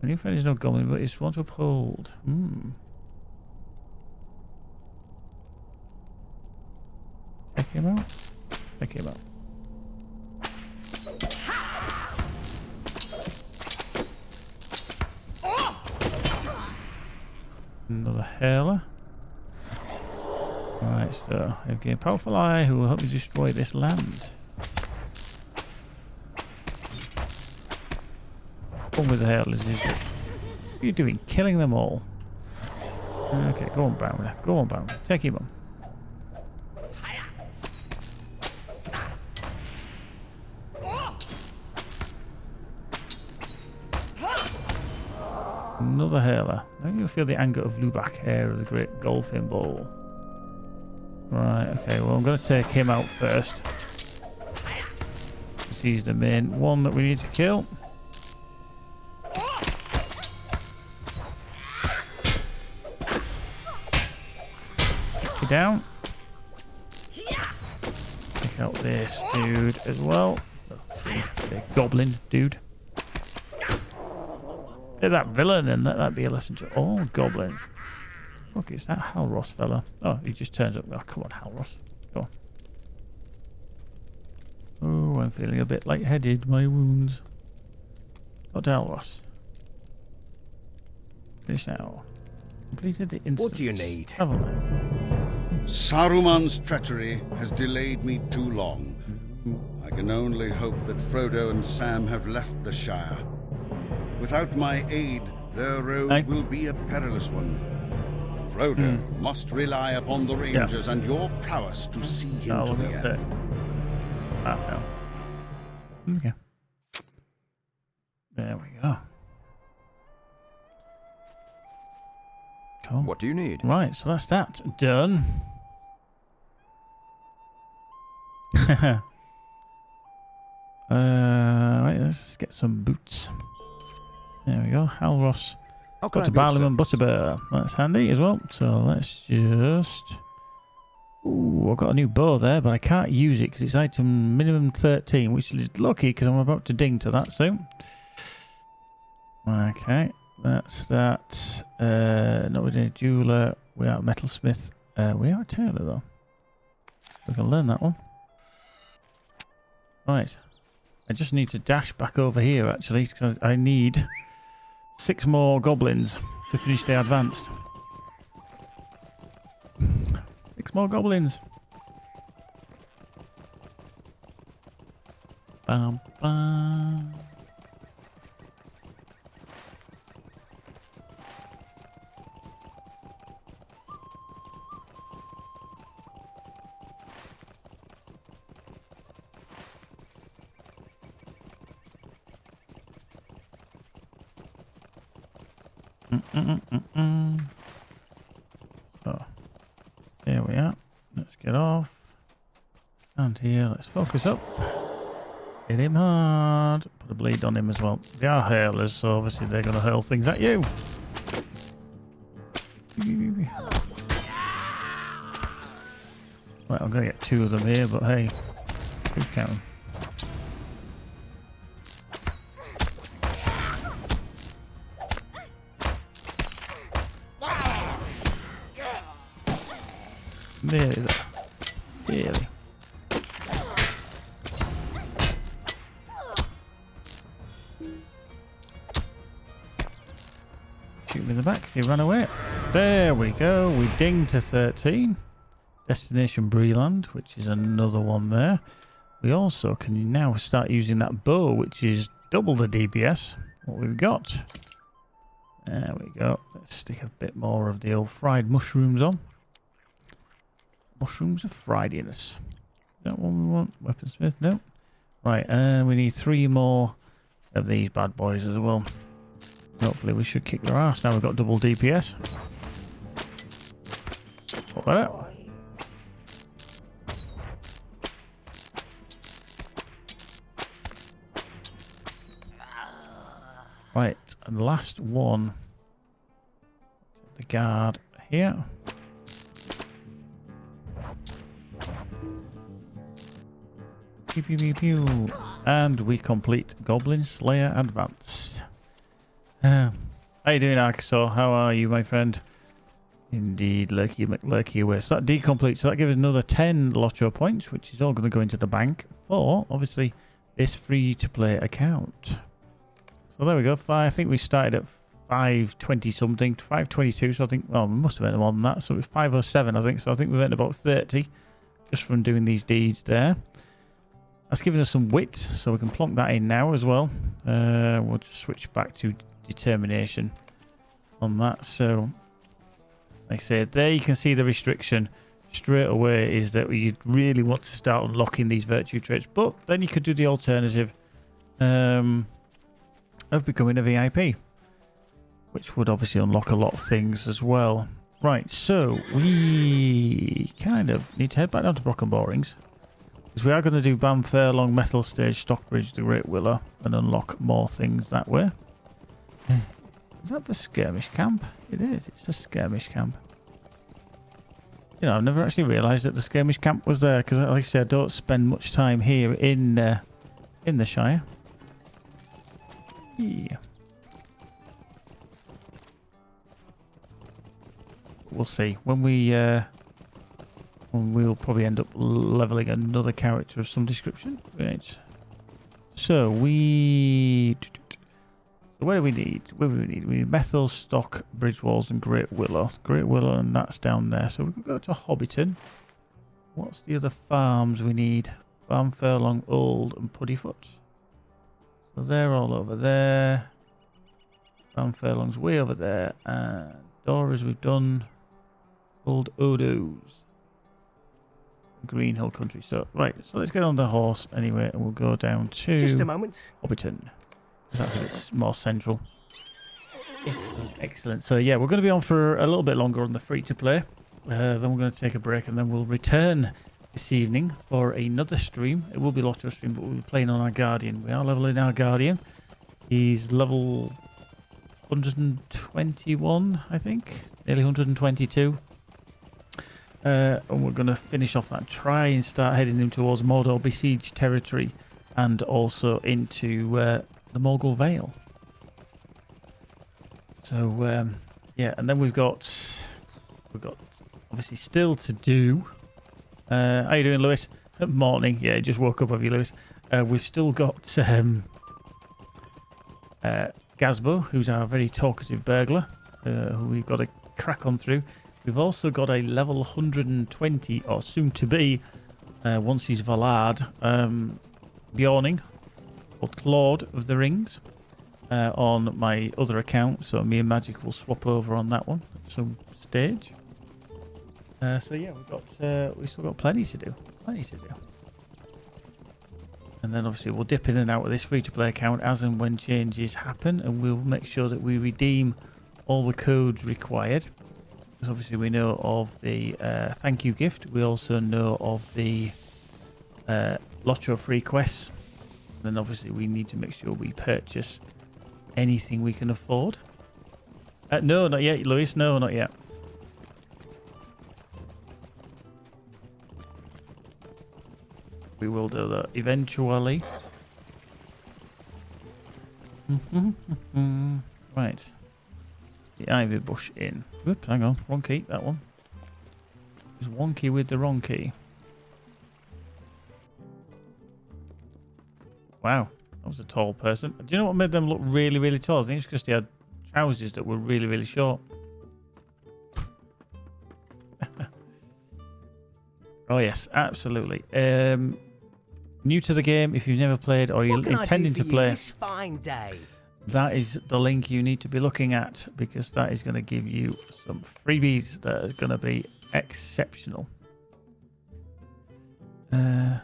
A new friend is no goblin, but it's one to uphold. Check him out. Check him out. Another hurler. Right, so I've gained powerful eye who will help you destroy this land. One with the hurlers is what are you doing? Killing them all. Okay, go on, Bounder. Go on, Bounder. Take him on. Another hurler. Now you feel the anger of Lubach, heir of the great golfing ball. Right, okay, well I'm going to take him out first. Because he's the main one that we need to kill. Take you down. Take out this dude as well. The goblin dude. Get that villain and let that be a lesson to all goblins. Look, it's that Halros fella. Oh, he just turns up. Oh, come on, Halros. Go on. Oh, I'm feeling a bit lightheaded. My wounds. Dr. Alros. Finish now. Completed the instance. What do you need? Travel now. Saruman's treachery has delayed me too long. I can only hope that Frodo and Sam have left the Shire. Without my aid, their road will be a perilous one. Frodo must rely upon the Rangers and your prowess to see him to the end. Okay. There we go. Cool. What do you need? Right, so that's that done. Right, let's get some boots. There we go. Halros. Got to Barlam and Butterbear. That's handy as well. So let's just... Ooh, I've got a new bow there, but I can't use it because it's item minimum 13, which is lucky because I'm about to ding to that soon. Okay, that's that. Not with a jeweler. We are a metalsmith. We are a tailor though. We can learn that one. Right. I just need to dash back over here actually because I need 6 more goblins to finish the advanced. 6 more goblins. Bam, bam. So, there we are. Let's get off. Stand here. Let's focus up. Hit him hard. Put a bleed on him as well. They are hurlers, so obviously they're going to hurl things at you. Right, I'm going to get 2 of them here, but hey, who's counting? Nearly there. Nearly. Shoot him in the back, so he ran away. There we go. We dinged to 13. Destination Breland, which is another one there. We also can now start using that bow, which is double the DPS. What we've got. There we go. Let's stick a bit more of the old fried mushrooms on. Mushrooms of Fridayness. Is that what we want? Weaponsmith? No. Right, and we need 3 more of these bad boys as well. Hopefully we should kick their ass. Now we've got double DPS. Put that out. Right, and last one. The guard here. Pew, pew, pew, pew. And we complete Goblin Slayer Advanced. How you doing, Arkasaur? How are you, my friend? Indeed, Lurky McLurky away. So that decompletes. So that gives us another 10 LOTRO points, which is all going to go into the bank for, obviously, this free-to-play account. So there we go. I think we started at 520 something, 522. So I think, well, we must have earned more than that. So it was 507, I think. So I think we've earned about 30 just from doing these deeds there. That's given us some wit, so we can plonk that in now as well. We'll just switch back to determination on that. So, like I said, there you can see the restriction straight away is that you really want to start unlocking these virtue traits. But then you could do the alternative of becoming a VIP, which would obviously unlock a lot of things as well. Right, so we kind of need to head back down to Brocken Borings. Because we are going to do Ban Fairlong, Metal Stage, Stockbridge, the Great Willow, and unlock more things that way. Is that the skirmish camp? It is. It's a skirmish camp. You know, I've never actually realised that the skirmish camp was there. Because, like I said, I don't spend much time here in the Shire. Yeah. We'll see. When we'll probably end up leveling another character of some description. Right. So we... What do we need? What do we need? We need Methyl, Stock, Bridge Walls, and Great Willow. Great Willow, and that's down there. So we can go to Hobbiton. What's the other farms we need? Farm Furlong, Old, and Puddyfoot. So they're all over there. Farm Furlong's way over there. And Dora's we've done. Old Odo's. Green Hill Country. So, right. So let's get on the horse anyway, and we'll go down to... Just a moment. Hobbiton. Because that's a bit more central. Excellent. So yeah, we're going to be on for a little bit longer on the free-to-play. Then we're going to take a break, and then we'll return this evening for another stream. It will be LOTRO stream, but we'll be playing on our Guardian. We are leveling our Guardian. He's level 121, I think. Nearly 122. And we're going to finish off that. Try and start heading him towards Mordor besieged territory, and also into the Mogul Vale. So yeah, and then we've got obviously still to do. How you doing, Lewis? Morning. Yeah, just woke up, have you, Lewis? We've still got Gazbo, who's our very talkative burglar, who we've got to crack on through. We've also got a level 120, or soon to be, once he's Valard, Bjorning, called Claude of the Rings, on my other account. So me and Magic will swap over on that one at some stage. So yeah, we've still got plenty to do. And then obviously we'll dip in and out of this free-to-play account as and when changes happen, and we'll make sure that we redeem all the codes required. Because obviously we know of the thank you gift. We also know of the LOTRO free quests. And then obviously we need to make sure we purchase anything we can afford. No, not yet, Lewis. No, not yet. We will do that eventually. Right. The ivy bush in. Whoops, hang on. Wrong key, that one. It's wonky with the wrong key. Wow, that was a tall person. Do you know what made them look really, really tall? I think it's because they had trousers that were really, really short. Oh yes, absolutely. New to the game, if you've never played or you're intending to play, this fine day? That is the link you need to be looking at, because that is going to give you some freebies that are going to be exceptional. Right,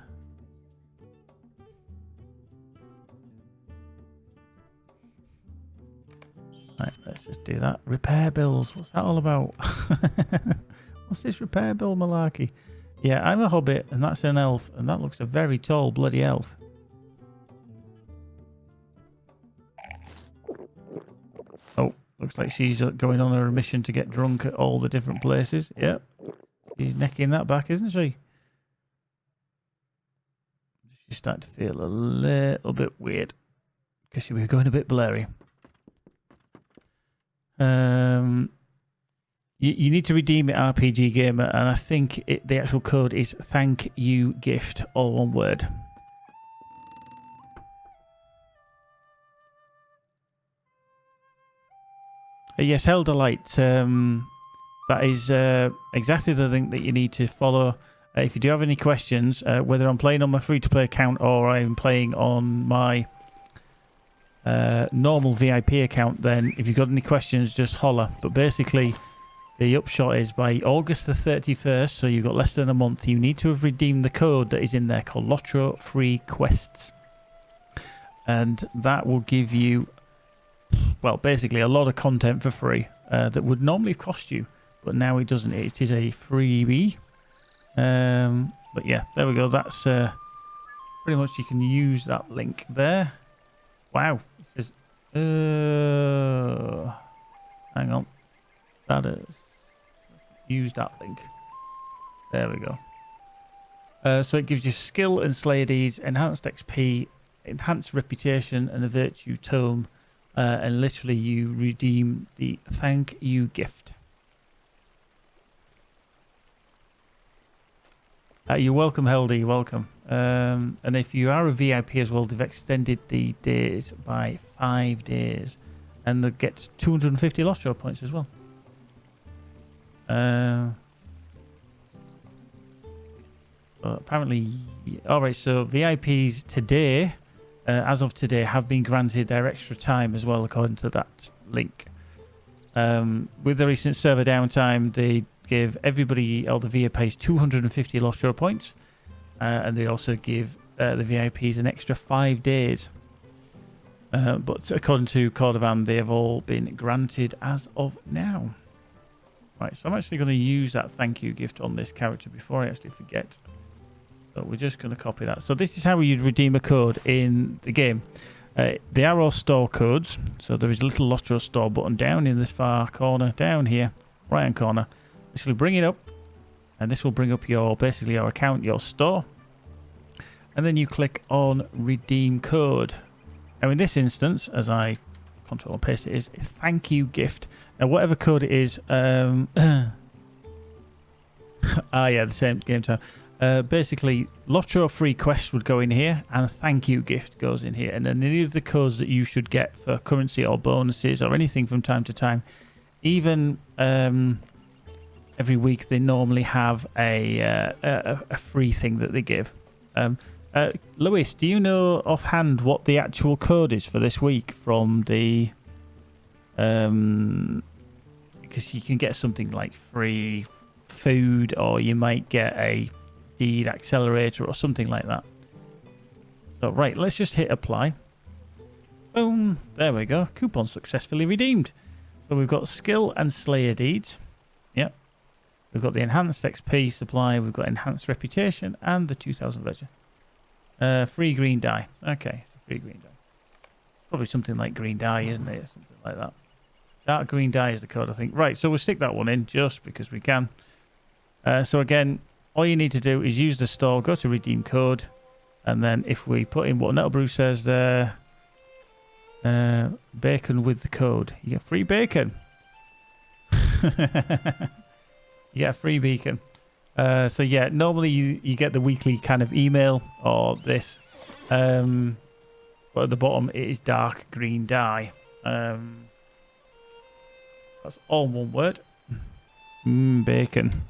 let's just do that. Repair bills. What's that all about? What's this repair bill malarkey? Yeah, I'm a hobbit, and that's an elf, and that looks a very tall bloody elf. Oh, looks like she's going on a mission to get drunk at all the different places. Yep. She's necking that back, isn't she? She's starting to feel a little bit weird, because she was going a bit blurry. You need to redeem it, RPG Gamer, and I think the actual code is thank you gift, all one word. Yes, Elderlight. That is exactly the link that you need to follow. If you do have any questions, whether I'm playing on my free-to-play account or I'm playing on my normal VIP account, then if you've got any questions, just holler. But basically, the upshot is by August the 31st, so you've got less than a month, you need to have redeemed the code that is in there called LOTRO Free Quests. And that will give you, well, basically a lot of content for free that would normally cost you, but now it doesn't. It is a freebie. But yeah, there we go. That's pretty much, you can use that link there. Wow. It says, hang on. That is, use that link. There we go. So it gives you skill and slayer deeds, enhanced XP, enhanced reputation, and a virtue tome. And literally you redeem the thank you gift. You're welcome, Heldy. Welcome. And if you are a VIP as well, they've extended the days by 5 days. And they get 250 LOTRO points as well. Apparently, alright, so VIPs today, as of today, have been granted their extra time as well, according to that link. With the recent server downtime, they give everybody, all the VIPs, 250 LOTRO points. And they also give the VIPs an extra 5 days. But according to Cordovan, they have all been granted as of now. Right, so I'm actually going to use that thank you gift on this character before I actually forget. So we're just going to copy that. So this is how you'd redeem a code in the game. They are all store codes. So there is a little LOTRO store button down in this far corner, down here, right hand corner. This will bring it up. And this will bring up your, basically your account, your store. And then you click on redeem code. Now in this instance, as I control and paste it, is thank you gift. Now whatever code it is, the same game time. Basically, LOTRO free quest would go in here, and a thank you gift goes in here. And then any of the codes that you should get for currency or bonuses or anything from time to time, even every week they normally have a free thing that they give. Lewis, do you know offhand what the actual code is for this week from the... because you can get something like free food, or you might get a deed accelerator or something like that. So, right, let's just hit apply. Boom. There we go. Coupon successfully redeemed. So we've got skill and slayer deeds. Yep. We've got the enhanced XP supply. We've got enhanced reputation and the 2000 ledger. Free green dye. Okay, so free green dye. Probably something like green dye, isn't it? Something like that. Dark green dye is the code, I think. Right, so we'll stick that one in just because we can. So again, all you need to do is use the store, go to redeem code, and then if we put in what Nettlebrew says there, bacon with the code, you get free bacon. You get a free bacon. So yeah, normally you get the weekly kind of email or this, but at the bottom it is dark green dye. That's all one word. Bacon.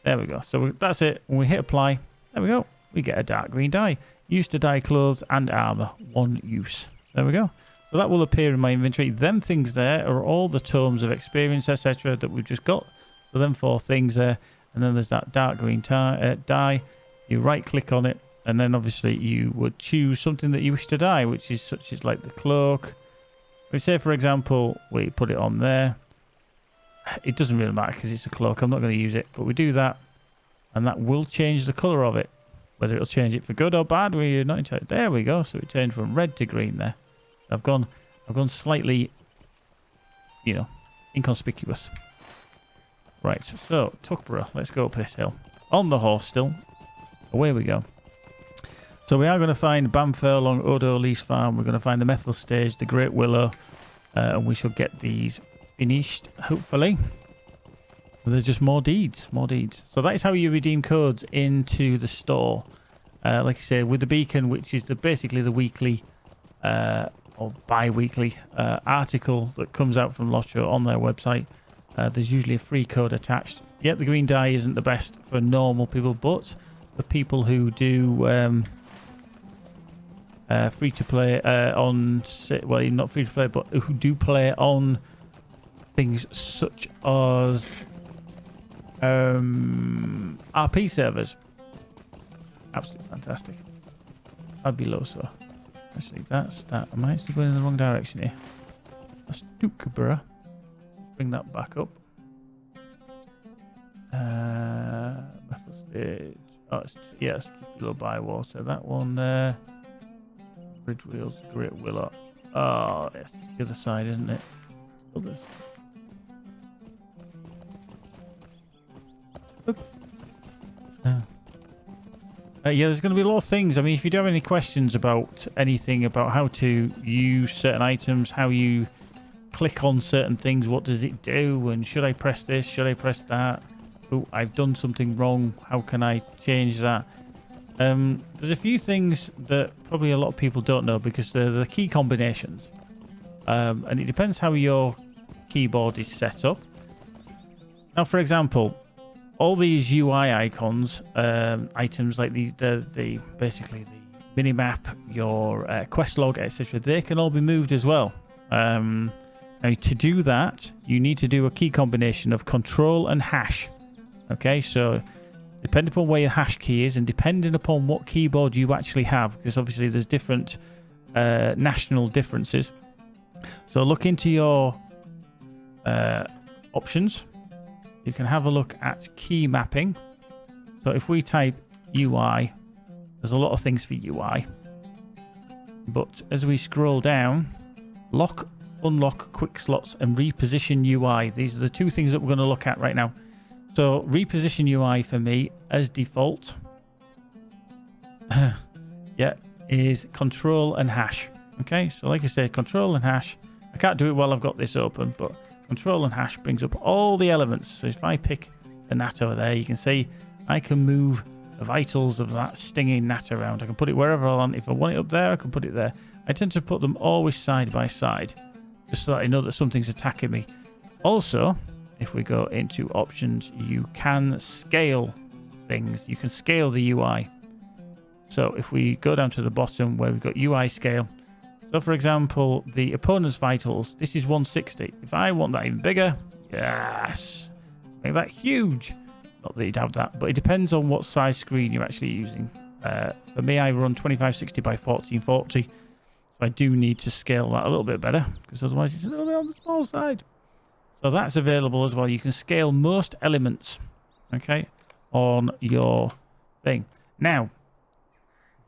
There we go. So that's it. When we hit apply, there we go. We get a dark green dye. Used to dye clothes and armor. One use. There we go. So that will appear in my inventory. Them things there are all the tomes of experience, etc. that we've just got. So them 4 things there. And then there's that dark green dye. You right click on it. And then obviously you would choose something that you wish to dye, which is such as like the cloak. We say, for example, we put it on there. It doesn't really matter because it's a cloak. I'm not going to use it. But we do that. And that will change the colour of it. Whether it'll change it for good or bad, we're not entirely... There we go. So it changed from red to green there. I've gone slightly, you know, inconspicuous. Right, so Tuckborough. Let's go up this hill. On the horse still. Away we go. So we are going to find Bamfur along Odo Lease Farm. We're going to find the Methyl Stage, the Great Willow. And we shall get these finished, hopefully. There's just more deeds. So that is how you redeem codes into the store. Like I say, with the beacon, which is basically the weekly or bi-weekly article that comes out from LOTRO on their website. There's usually a free code attached. Yet the green dye isn't the best for normal people, but for people who do free to play on, well, not free to play, but who do play on things such as RP servers. Absolutely fantastic. Fabuloso. Actually, that's that. Am I actually going in the wrong direction here? That's Dukerborough. Bring that back up. Methyl Stage. Oh, it's just below Bywater. That one there. Bridge Wheels, Great Willow. Oh, yes, it's the other side, isn't it? Others. Yeah, there's going to be a lot of things. I mean, if you do have any questions about anything, about how to use certain items, how you click on certain things, what does it do, and should I press this, should I press that, oh, I've done something wrong. How can I change that? There's a few things that probably a lot of people don't know because they're the key combinations. And it depends how your keyboard is set up. Now, for example, all these UI icons, items like the basically the minimap, your quest log, etc., they can all be moved as well. Now, to do that, you need to do a key combination of control and hash. Okay, so depending upon where your hash key is and depending upon what keyboard you actually have, because obviously there's different national differences. So look into your options. You can have a look at key mapping. So if we type UI, there's a lot of things for UI. But as we scroll down, lock, unlock, quick slots, and reposition UI. These are the two things that we're going to look at right now. So reposition UI for me as default, yeah, is control and hash. Okay, so like I said, control and hash. I can't do it while I've got this open, but control and hash brings up all the elements. So if I pick the gnat over there, you can see I can move the vitals of that stinging gnat around. I can put it wherever I want. If I want it up there, I can put it there. I tend to put them always side by side, just so that I know that something's attacking me. Also, if we go into options, you can scale things. You can scale the UI. So if we go down to the bottom where we've got UI scale. So for example, the opponent's vitals, this is 160. If I want that even bigger, yes, make that huge. Not that you'd have that, but it depends on what size screen you're actually using. For me, I run 2560 by 1440. So I do need to scale that a little bit better because otherwise it's a little bit on the small side. So that's available as well. You can scale most elements, okay, on your thing. Now,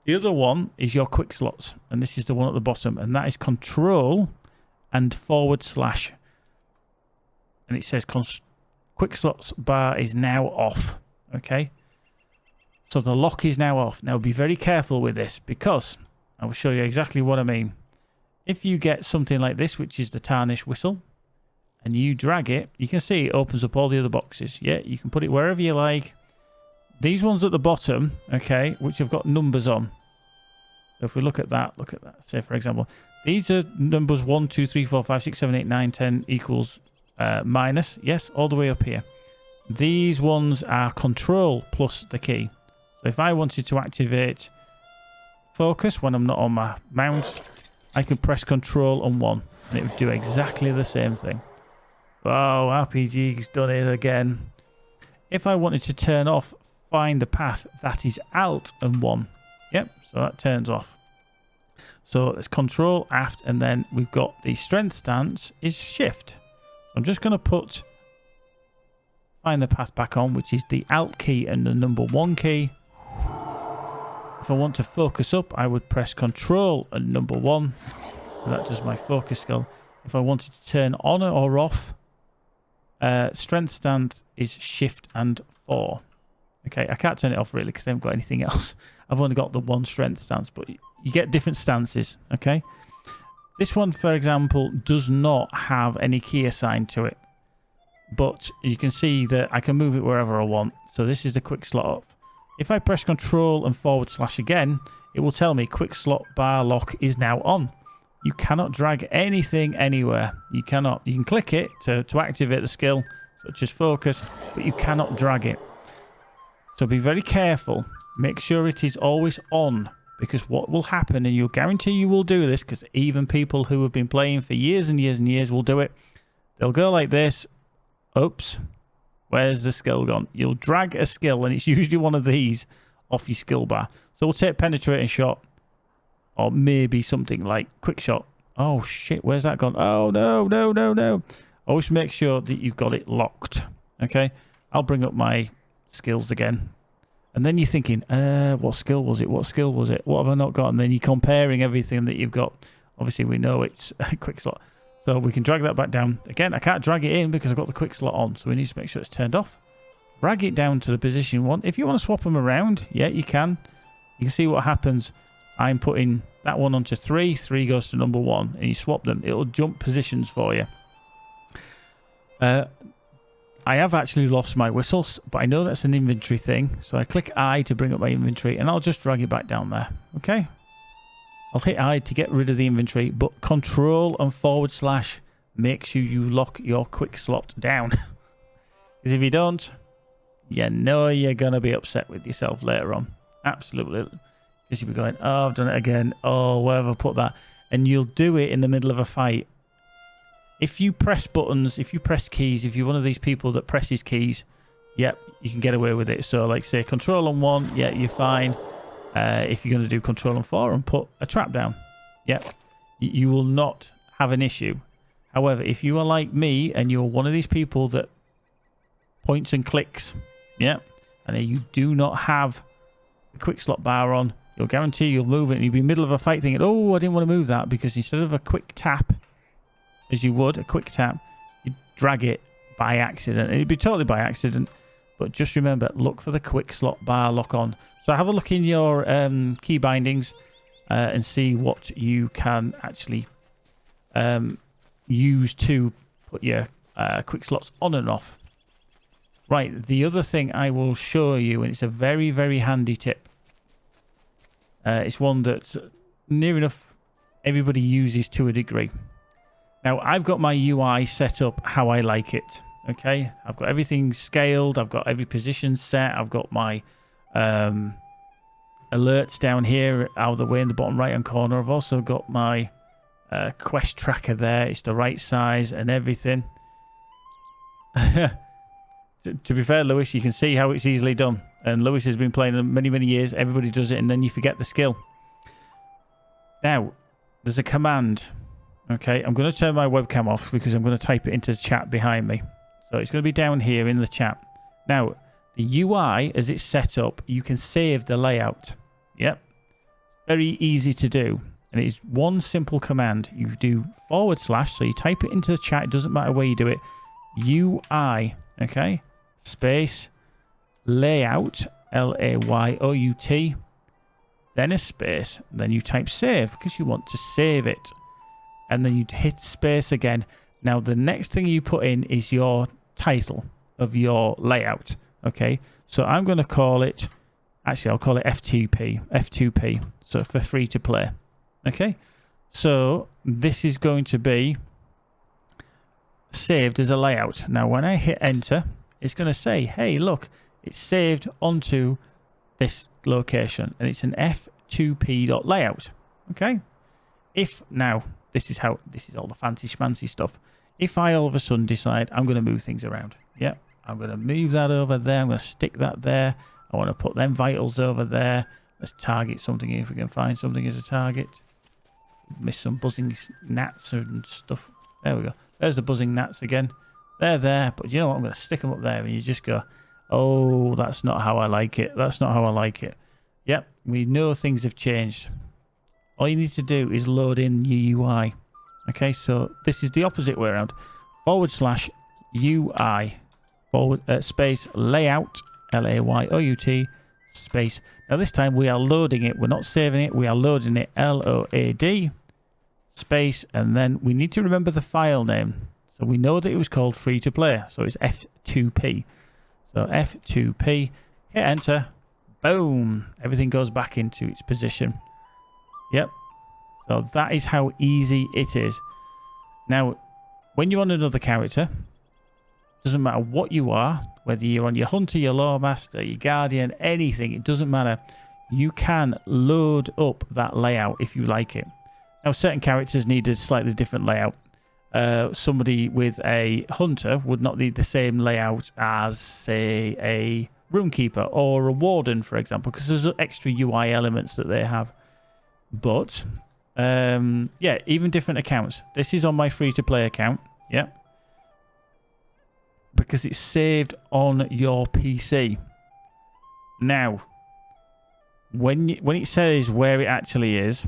the other one is your quick slots, and this is the one at the bottom, and that is control and /. And it says quick slots bar is now off, okay? So the lock is now off. Now be very careful with this because I will show you exactly what I mean. If you get something like this, which is the tarnish whistle, and you drag it, you can see it opens up all the other boxes. Yeah, you can put it wherever you like. These ones at the bottom, okay, which have got numbers on. So if we look at that, say for example, these are numbers 1, 2, 3, 4, 5, 6, 7, 8, 9, 10 equals minus. Yes, all the way up here. These ones are control plus the key. So if I wanted to activate focus when I'm not on my mount, I could press control and 1 and it would do exactly the same thing. Oh, RPG's done it again. If I wanted to turn off find the path, that is alt and 1. Yep, so that turns off. So it's control, aft, and then we've got the strength stance is shift. I'm just going to put find the path back on, which is the alt key and the number 1 key. If I want to focus up, I would press control and number 1. And that does my focus skill. If I wanted to turn on or off, strength stance is shift and 4. Okay, I can't turn it off really because I haven't got anything else. I've only got the 1 strength stance, but you get different stances, okay? This one, for example, does not have any key assigned to it. But you can see that I can move it wherever I want. So this is the quick slot off. If I press control and / again, it will tell me quick slot bar lock is now on. You cannot drag anything anywhere. You cannot. You can click it to activate the skill, such as focus, but you cannot drag it. So be very careful. Make sure it is always on, because what will happen, and you'll guarantee you will do this, because even people who have been playing for years and years and years will do it. They'll go like this. Oops. Where's the skill gone? You'll drag a skill, and it's usually one of these off your skill bar. So we'll take penetrating shot, or maybe something like quick shot. Oh shit, where's that gone? Oh no, no, no, no. Always make sure that you've got it locked. Okay, I'll bring up my skills again. And then you're thinking, what skill was it? What skill was it? What have I not got? And then you're comparing everything that you've got. Obviously, we know it's a quick slot. So we can drag that back down. Again, I can't drag it in because I've got the quick slot on. So we need to make sure it's turned off. Drag it down to the position 1. If you want to swap them around, yeah, you can. You can see what happens. I'm putting that one onto 3. 3 goes to number 1. And you swap them. It'll jump positions for you. I have actually lost my whistles, but I know that's an inventory thing. So I click I to bring up my inventory, and I'll just drag it back down there. Okay? I'll hit I to get rid of the inventory, but Control and / make sure you lock your quick slot down. Because if you don't, you know you're going to be upset with yourself later on. Absolutely. Because you'll be going, oh, I've done it again. Oh, where have I put that? And you'll do it in the middle of a fight. If you press buttons, if you press keys, if you're one of these people that presses keys, yep, you can get away with it. So like say Control and 1, yeah, you're fine. If you're going to do Control and 4 and put a trap down, yep, you will not have an issue. However, if you are like me and you're one of these people that points and clicks, yep, and you do not have the quick slot bar on, you'll guarantee you'll move it and you'll be in the middle of a fight thinking, oh, I didn't want to move that, because instead of a quick tap, as you would, a quick tap, you drag it by accident. It'd be totally by accident, but just remember, look for the quick slot bar lock on. So have a look in your key bindings and see what you can actually use to put your quick slots on and off. Right, the other thing I will show you, and it's a very, very handy tip. It's one that near enough everybody uses to a degree. Now, I've got my UI set up how I like it, okay? I've got everything scaled. I've got every position set. I've got my alerts down here out of the way in the bottom right-hand corner. I've also got my quest tracker there. It's the right size and everything. To be fair, Lewis, you can see how it's easily done. And Lewis has been playing many, many years. Everybody does it, and then you forget the skill. Now, there's a command. Okay, I'm going to turn my webcam off because I'm going to type it into the chat behind me. So it's going to be down here in the chat. Now, the UI, as it's set up, you can save the layout. Yep. Very easy to do. And it's one simple command. You do /, so you type it into the chat. It doesn't matter where you do it. UI, okay, space, layout, LAYOUT, then a space. Then you type save because you want to save it. And then you hit space again. Now, the next thing you put in is your title of your layout. Okay, so I'm going to call it, actually, I'll call it F2P, so for free to play. Okay, so this is going to be saved as a layout. Now, when I hit enter, it's going to say, hey, look, it's saved onto this location, and it's an F2P.layout. Okay, if now, this is all the fancy schmancy stuff. If I all of a sudden decide I'm going to move things around, yeah, I'm going to move that over there. I'm going to stick that there. I want to put them vitals over there. Let's target something if we can find something as a target. Miss some buzzing gnats and stuff. There we go. There's the buzzing gnats again. They're there, but you know what? I'm going to stick them up there, and you just go, oh, that's not how I like it. That's not how I like it. Yep, we know things have changed. All you need to do is load in your UI. Okay, so this is the opposite way around. /UI, space, layout, LAYOUT, space. Now this time we are loading it. We're not saving it. We are loading it, LOAD, space, and then we need to remember the file name. So we know that it was called free to play. So it's F2P. So F2P, hit enter, boom. Everything goes back into its position. Yep. So that is how easy it is. Now, when you're on another character, doesn't matter what you are, whether you're on your hunter, your lore master, your guardian, anything, it doesn't matter. You can load up that layout if you like it. Now, certain characters need a slightly different layout. Somebody with a hunter would not need the same layout as, say, a runekeeper or a warden, for example, because there's extra UI elements that they have. But, yeah, even different accounts. This is on my free-to-play account, yeah, because it's saved on your PC. Now, when it says where it actually is,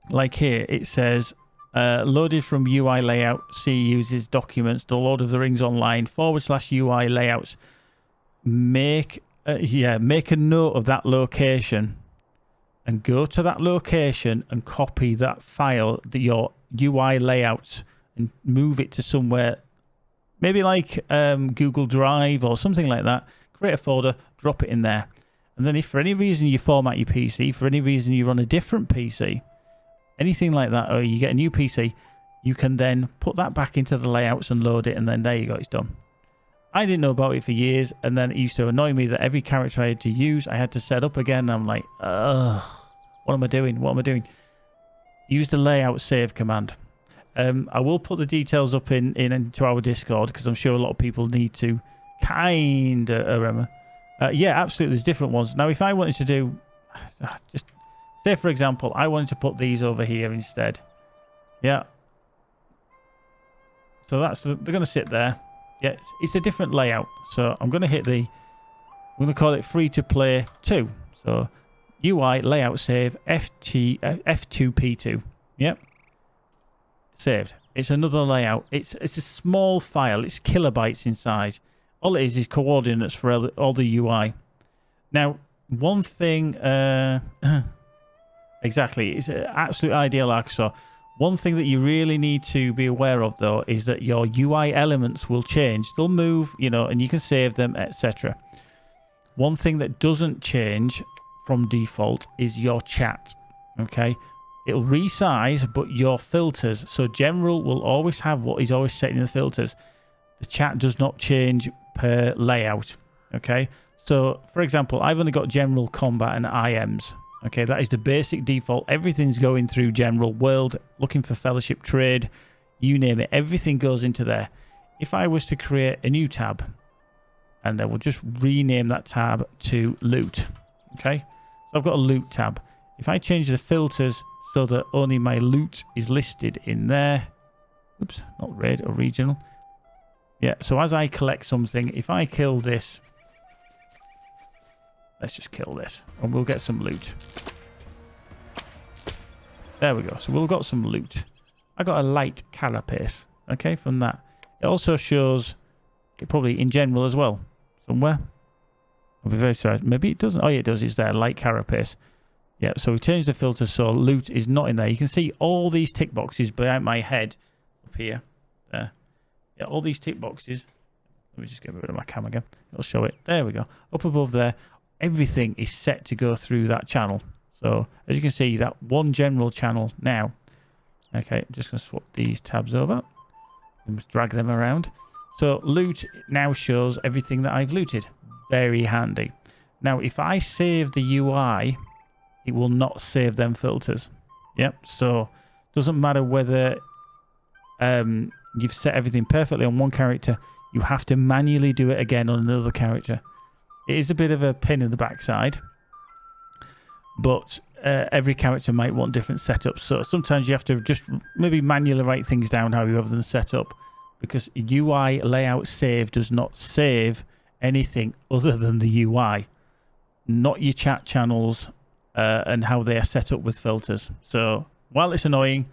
like here, it says, loaded from UI layout, C uses documents, the Lord of the Rings online, /UI layouts. Make a note of that location and go to that location and copy that file, your UI layout, and move it to somewhere maybe like Google Drive or something like that. Create a folder, drop it in there. And then if for any reason you format your PC, for any reason you run a different PC, anything like that, or you get a new PC, you can then put that back into the layouts and load it, and then there you go, it's done. I didn't know about it for years, and then it used to annoy me that every character I had to use, I had to set up again. I'm like, ugh, what am I doing? What am I doing? Use the layout save command. I will put the details up into our Discord, because I'm sure a lot of people need to kind of remember. Yeah, absolutely, there's different ones. Now, if I wanted to do, just say, for example, I wanted to put these over here instead. Yeah. So they're going to sit there. Yeah, it's a different layout. So I'm going to hit I'm going to call it free to play 2. So UI layout save F2P2. Yep. Saved. It's another layout. It's a small file. It's kilobytes in size. All it is coordinates for all the UI. Now, one thing... exactly. It's an absolute ideal arc. One thing that you really need to be aware of, though, is that your UI elements will change. They'll move, and you can save them, etc. One thing that doesn't change from default is your chat, okay? It'll resize, but your filters. So general will always have what is always set in the filters. The chat does not change per layout, okay? So, for example, I've only got general, combat, and IMs. Okay, that is the basic default. Everything's going through general world, looking for fellowship, trade, you name it. Everything goes into there. If I was to create a new tab, and I will just rename that tab to loot. Okay, so I've got a loot tab. If I change the filters so that only my loot is listed in there. Oops, not red or regional. Yeah, so as I collect something, if I kill this, let's just kill this and we'll get some loot. There we go. So we've got some loot. I got a light carapace. Okay, from that. It also shows it probably in general as well. Somewhere. I'll be very sorry. Maybe it doesn't. Oh, yeah, it does. It's there. Light carapace. Yeah, so we changed the filter so loot is not in there. You can see all these tick boxes behind my head up here. There. Yeah, all these tick boxes. Let me just get rid of my camera again. It'll show it. There we go. Up above there. Everything is set to go through that channel. So, as you can see, that one general channel now. Okay, I'm just going to swap these tabs over. And just drag them around. So, loot now shows everything that I've looted. Very handy. Now, if I save the UI, it will not save them filters. Yep, so doesn't matter whether you've set everything perfectly on one character. You have to manually do it again on another character. It is a bit of a pain in the backside, but every character might want different setups. So sometimes you have to just maybe manually write things down how you have them set up, because UI layout save does not save anything other than the UI, not your chat channels and how they are set up with filters. So while it's annoying,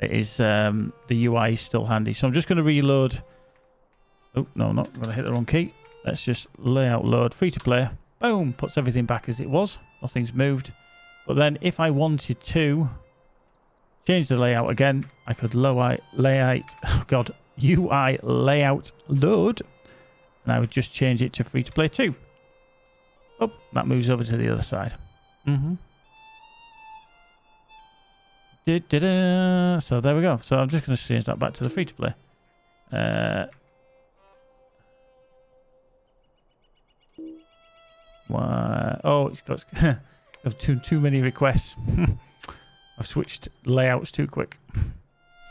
it is the UI is still handy. So I'm just going to reload. Oh, no, I'm not going to hit the wrong key. Let's just layout load, free to play. Boom, puts everything back as it was. Nothing's moved. But then if I wanted to change the layout again, I could UI layout load, and I would just change it to free to play 2. Oh, that moves over to the other side. So there we go. So I'm just going to change that back to the free to play. Why? Oh, it's got too many requests. I've switched layouts too quick.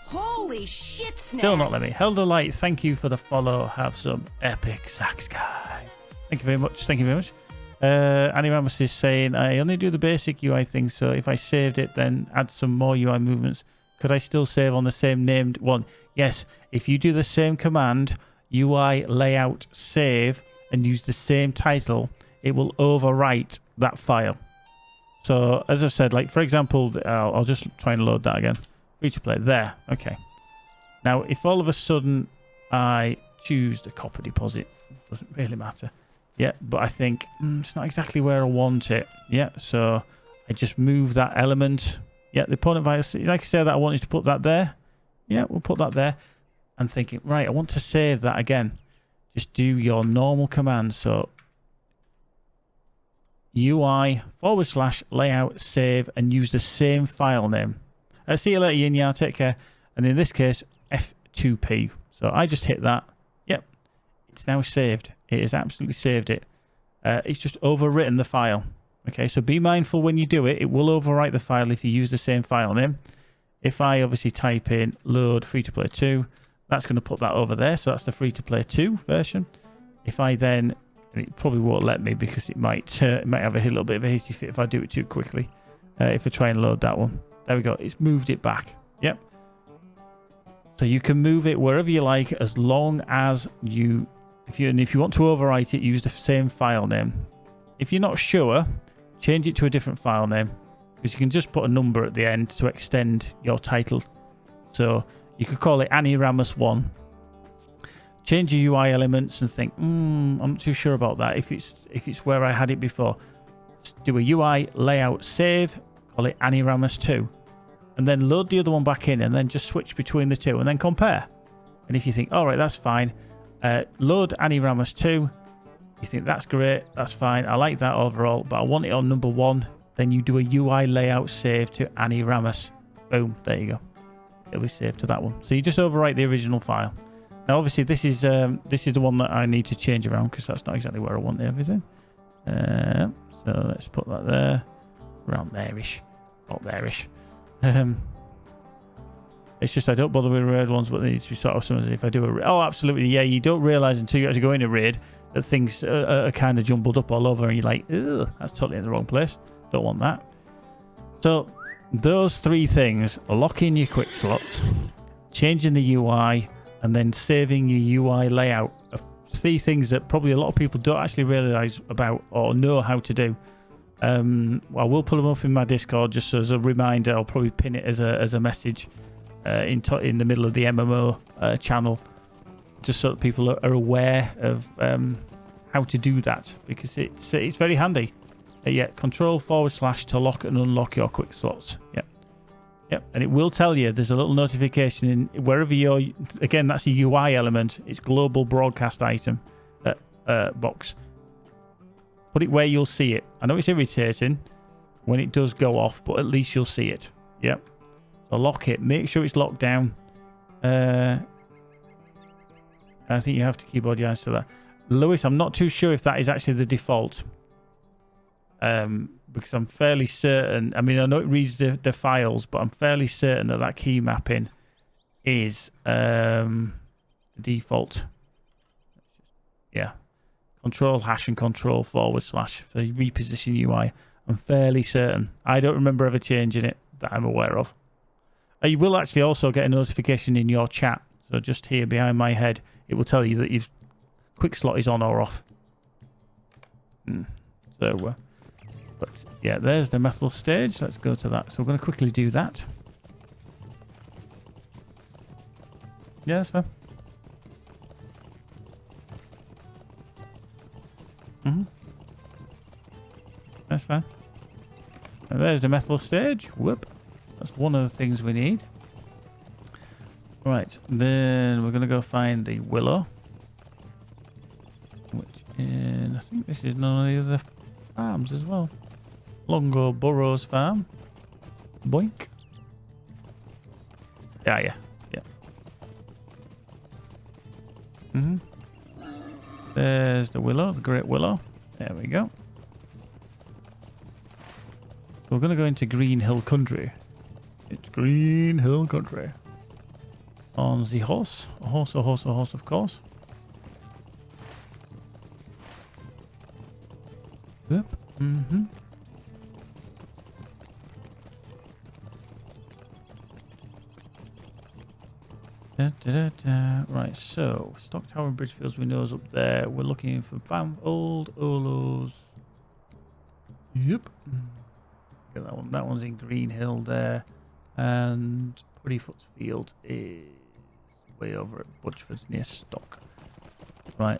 Holy shit, Snap! Still not letting me. Helder Light, thank you for the follow. Have some epic sax guy. Thank you very much. Thank you very much. Annie Ramos is saying, I only do the basic UI thing, so if I saved it, then add some more UI movements. Could I still save on the same named one? Yes, if you do the same command, UI layout save, and use the same title, it will overwrite that file. So, as I've said, like, for example, I'll just try and load that again. Free to play. There. Okay. Now, if all of a sudden I choose the copper deposit, doesn't really matter. Yeah, but I think it's not exactly where I want it. Yeah, so I just move that element. Yeah, the opponent virus. Like I said, that I wanted to put that there. Yeah, we'll put that there. and thinking, right, I want to save that again, just do your normal command. So UI/layout save and use the same file name. See you later, Yin-Ya. Take care. And in this case, F2P. So I just hit that. Yep. It's now saved. It has absolutely saved it. It's just overwritten the file. Okay, so be mindful when you do it. It will overwrite the file if you use the same file name. If I obviously type in load free-to-play 2, that's going to put that over there. So that's the free-to-play 2 version. If I then... it probably won't let me because it might have a little bit of a hasty fit if I do it too quickly. If I try and load that one. There we go. It's moved it back. Yep. So you can move it wherever you like as long as you... If you want to overwrite it, use the same file name. If you're not sure, change it to a different file name. Because you can just put a number at the end to extend your title. So you could call it Annie Ramos 1. Change your UI elements and think, I'm not too sure about that. If it's where I had it before, just do a UI layout save, call it Annie Ramos 2, and then load the other one back in, and then just switch between the two, and then compare. And if you think, all right, that's fine, load Annie Ramos 2. You think that's great, that's fine. I like that overall, but I want it on number 1. Then you do a UI layout save to Annie Ramos. Boom, there you go. It'll be saved to that one. So you just overwrite the original file. Now, obviously, this is the one that I need to change around because that's not exactly where I want everything. So let's put that there, around there-ish, not there-ish. It's just I don't bother with raid ones, but they need to be sort of something. If I do a oh, absolutely, yeah, you don't realise until you actually go in a raid that things are kind of jumbled up all over, and you're like, ugh, that's totally in the wrong place. Don't want that. So those 3 things: locking your quick slots, changing the UI, and then saving your UI layout. 3 things that probably a lot of people don't actually realise about or know how to do. I will pull them up in my Discord just as a reminder. I'll probably pin it as a message in the middle of the MMO channel, just so that people are aware of how to do that, because it's very handy. Yeah, Control / to lock and unlock your quick slots. Yeah. Yep, and it will tell you, there's a little notification in wherever you're, again, that's a UI element. It's global broadcast item box. Put it where you'll see it. I know it's irritating when it does go off, but at least you'll see it. Yep. So lock it. Make sure it's locked down. I think you have to keyboard your eyes to that. Lewis, I'm not too sure if that is actually the default. Because I'm fairly certain, I mean, I know it reads the files, but I'm fairly certain that key mapping is the default. Yeah. Control # and Control / for Reposition Ui. I'm fairly certain. I don't remember ever changing it that I'm aware of. You will actually also get a notification in your chat. So just here behind my head, it will tell you that your quick slot is on or off. So... but yeah, there's the methyl stage. Let's go to that. So we're going to quickly do that. Yeah, that's fine. That's fine. And there's the methyl stage. Whoop. That's one of the things we need. Right. Then we're going to go find the willow. Which is... I think this is none of the other farms as well. Longo Burrows farm. Boink. Yeah. There's the willow, the great willow. There we go. We're going to go into Green Hill Country. It's Green Hill Country. On the horse. A horse, of course. Yep. Right, so Stock Tower and Bridgefields we know is up there. We're looking for Old Olos. Yep. Get that one. That one's in Green Hill there. And Prettyfoot's Field is way over at Budgeford's near Stock. Right.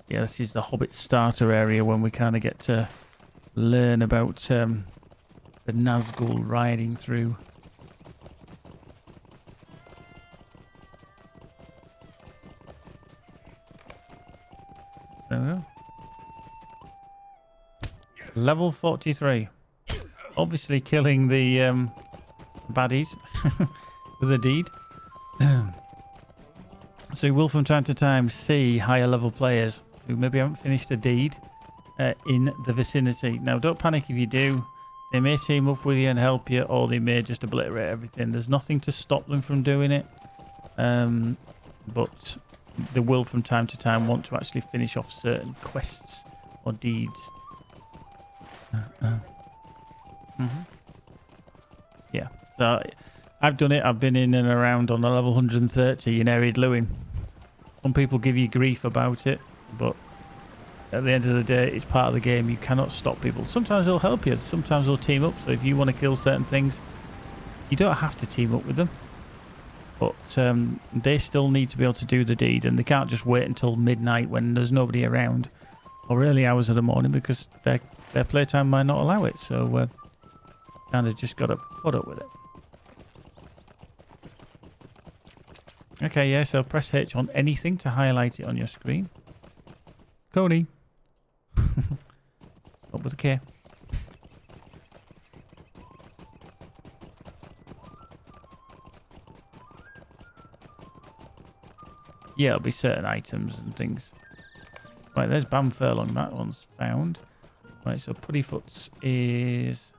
Yeah, this is the Hobbit starter area when we kind of get to learn about the Nazgul riding through Level 43. Obviously killing the baddies with a deed. So you will from time to time see higher level players who maybe haven't finished a deed in the vicinity. Now don't panic if you do. They may team up with you and help you, or they may just obliterate everything. There's nothing to stop them from doing it. But they will from time to time want to actually finish off certain quests or deeds. Yeah, so I've done it. I've been in and around on a level 130 in Arid Lewin. Some people give you grief about it, but at the end of the day, it's part of the game. You cannot stop people. Sometimes they'll help you. Sometimes they'll team up. So if you want to kill certain things, you don't have to team up with them. But they still need to be able to do the deed, and they can't just wait until midnight when there's nobody around, or early hours of the morning, because their playtime might not allow it. So kind of just got to put up with it. Okay, yeah, so press H on anything to highlight it on your screen. Coney. Up with a K. Yeah, it'll be certain items and things. Right, there's Bam Furlong. That one's found. Right, so Puddyfoot's is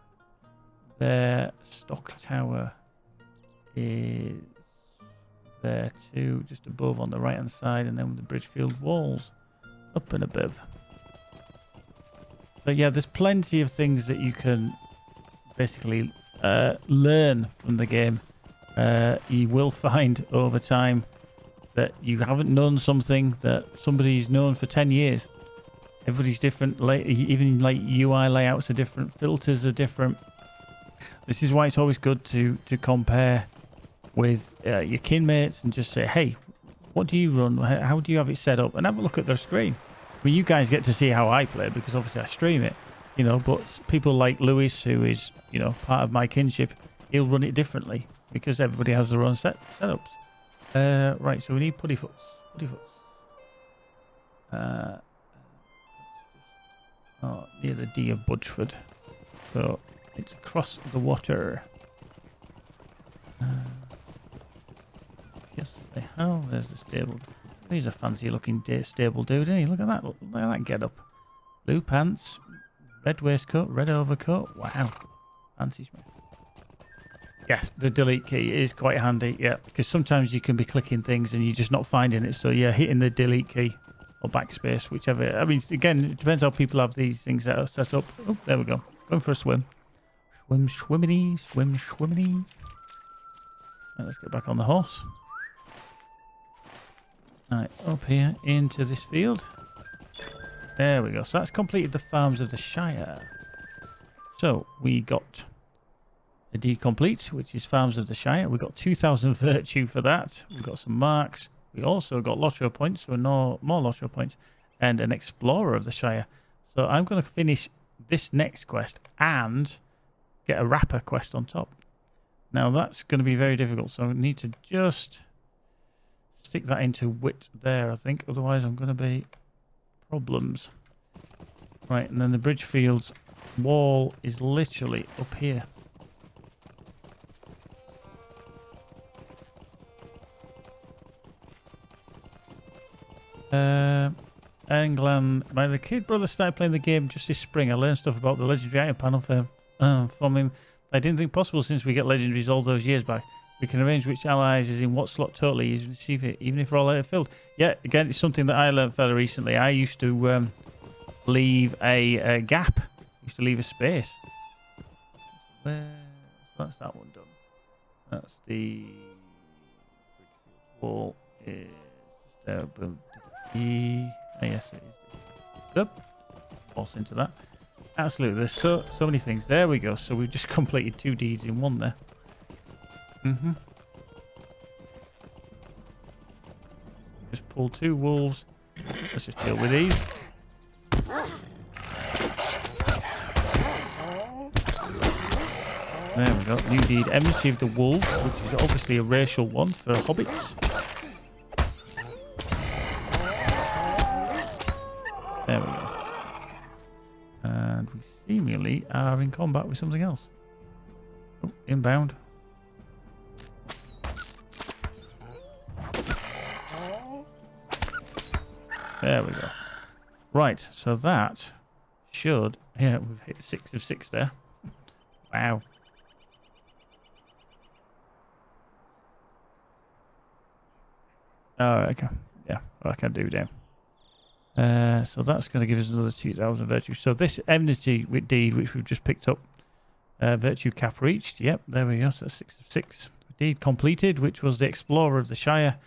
there. Stock Tower is there too, just above on the right hand side, and then with the Bridgefield walls up and above. So yeah, there's plenty of things that you can basically learn from the game. You will find over time that you haven't known something that somebody's known for 10 years. Everybody's different. Even like UI layouts are different, filters are different. This is why it's always good to compare with your kinmates and just say, hey, what do you run? How do you have it set up? And have a look at their screen. I mean, you guys get to see how I play because obviously I stream it, you know, but people like Lewis, who is, you know, part of my kinship, he'll run it differently because everybody has their own setups. Right, so we need Puddyfoots. Near the D of Budgeford. So it's across the water. Yes, they have. There's the stable. He's a fancy looking stable dude, isn't he? Look at that. Look at that get up. Blue pants, red waistcoat, red overcoat. Wow. Fancy smith. Yes, the delete key is quite handy, yeah, because sometimes you can be clicking things and you're just not finding it. So yeah, hitting the delete key or backspace, whichever. I mean, again, it depends how people have these things that are set up. Oh, there we go. Going for a swim. Swim, schwimmity, swim, schwimmity. Right, let's get back on the horse. Right, up here into this field. There we go. So that's completed the farms of the Shire. So we got a deed complete, which is Farms of the Shire. We got 2,000 virtue for that. We got some marks. We also got LOTRO points, so more LOTRO points, and an Explorer of the Shire. So I'm going to finish this next quest and get a Rapper quest on top. Now that's going to be very difficult, so I need to just stick that into wit there, I think. Otherwise I'm going to be problems. Right, and then the Bridgefield's wall is literally up here. England. My kid brother started playing the game just this spring. I learned stuff about the legendary item panel from him I didn't think possible since we get legendaries all those years back. We can arrange which allies is in what slot totally, even if we're all out of filled. Yeah, again, it's something that I learned fairly recently. I used to leave a gap. I used to leave a space. That's that one done. That's the wall is there. Yes, it is. Up. Toss into that. Absolutely. There's so many things. There we go. So we've just completed 2 deeds in one there. Just pull 2 wolves. Let's just deal with these. There we go. New deed. Embassy of the Wolves, which is obviously a racial one for hobbits. There we go. And we seemingly are in combat with something else. Oh, inbound. There we go. Right, so that should... Yeah, we've hit 6 of 6 there. Wow. Oh, okay. Yeah, I can do now. So that's going to give us another 2,000 virtue. So this enmity deed, which we've just picked up, virtue cap reached. Yep, there we go. So 6 of 6. Deed completed, which was the Explorer of the Shire.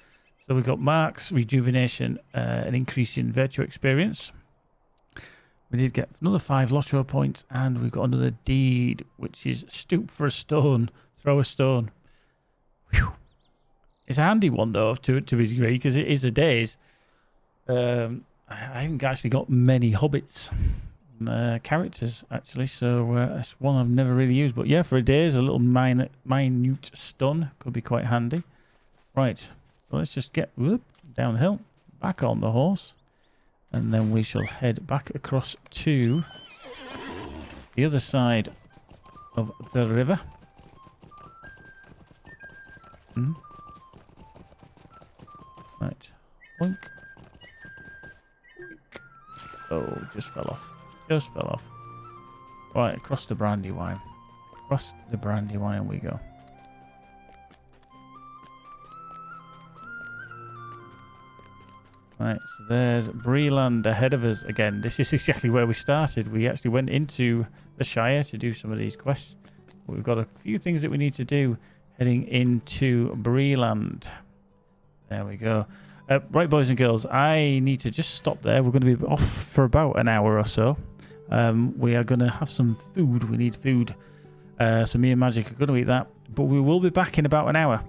So we've got marks, rejuvenation, an increase in virtue experience. We did get another 5 LOTRO points, and we've got another deed, which is stoop for a stone, throw a stone. Whew. It's a handy one, though, to a degree, because it is a daze. I haven't actually got many hobbits characters, actually, so that's one I've never really used. But yeah, for a daze, a little minute stun could be quite handy. Right, so let's just get down the hill, back on the horse, and then we shall head back across to the other side of the river. Right. Boink. Oh, just fell off. Just fell off. Right, across the Brandywine. Across the Brandywine we go. Right, so there's Breland ahead of us again. This is exactly where we started. We actually went into the Shire to do some of these quests. We've got a few things that we need to do heading into Breland. There we go. Right, boys and girls, I need to just stop there. We're going to be off for about an hour or so. We are going to have some food. We need food. So me and Magic are going to eat that. But we will be back in about an hour.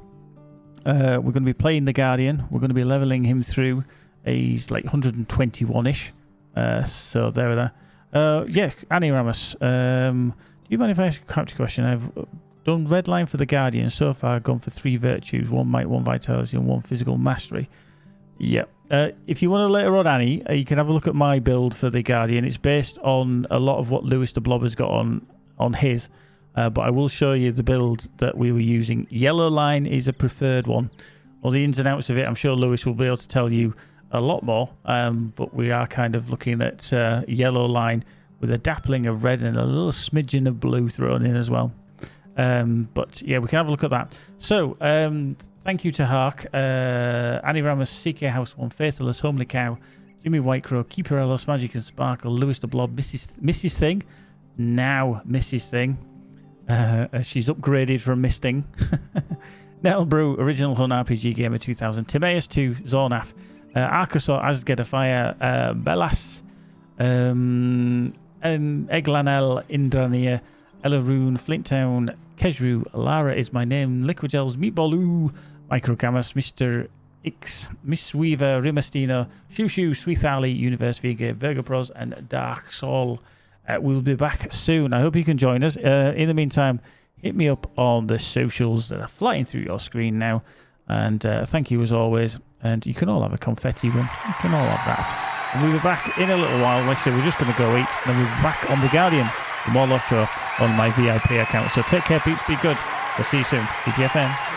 We're going to be playing the Guardian. We're going to be leveling him through. He's like 121-ish. So there we are. Yeah, Annie Ramos. Do you mind if I ask a character question? I've done red line for the Guardian. So far, I've gone for 3 virtues, 1 might, 1 vitality, and 1 physical mastery. Yeah. If you want to later on, Annie, you can have a look at my build for the Guardian. It's based on a lot of what Lewis the Blob has got on his. But I will show you the build that we were using. Yellow line is a preferred one. All the ins and outs of it, I'm sure Lewis will be able to tell you a lot more. But we are kind of looking at yellow line with a dappling of red and a little smidgen of blue thrown in as well. But yeah, we can have a look at that. So, thank you to Hark, Annie Ramos, CK House 1, Faithless, Homely Cow, Jimmy Whitecrow, Keeper Ellis, Magic and Sparkle, Lewis the Blob, Mrs. Thing, now Mrs. Thing. She's upgraded from Misting. Nettle Brew, Original Hunt RPG Gamer 2000, Timaeus 2, Zornaf, Arkasaur, Asgard Fire, Bellas, and Eglanel, Indrania, Elaroon, Flinttown, Kesru, Lara is my name, Liquid Gels, Meatballoo, Microcamus, Mr. X, Miss Weaver, Rimastino, Shoo, Sweet Ali, Universe Vega, Virgo Pros, and Dark Soul. We'll be back soon. I hope you can join us. In the meantime, hit me up on the socials that are flying through your screen now. And thank you as always. And you can all have a confetti one. You can all have that. And we'll be back in a little while. Like I said, we're just going to go eat. And then we'll be back on the Guardian. For more LOTRO on my VIP account. So take care, peeps. Be good. We'll see you soon. DTFN.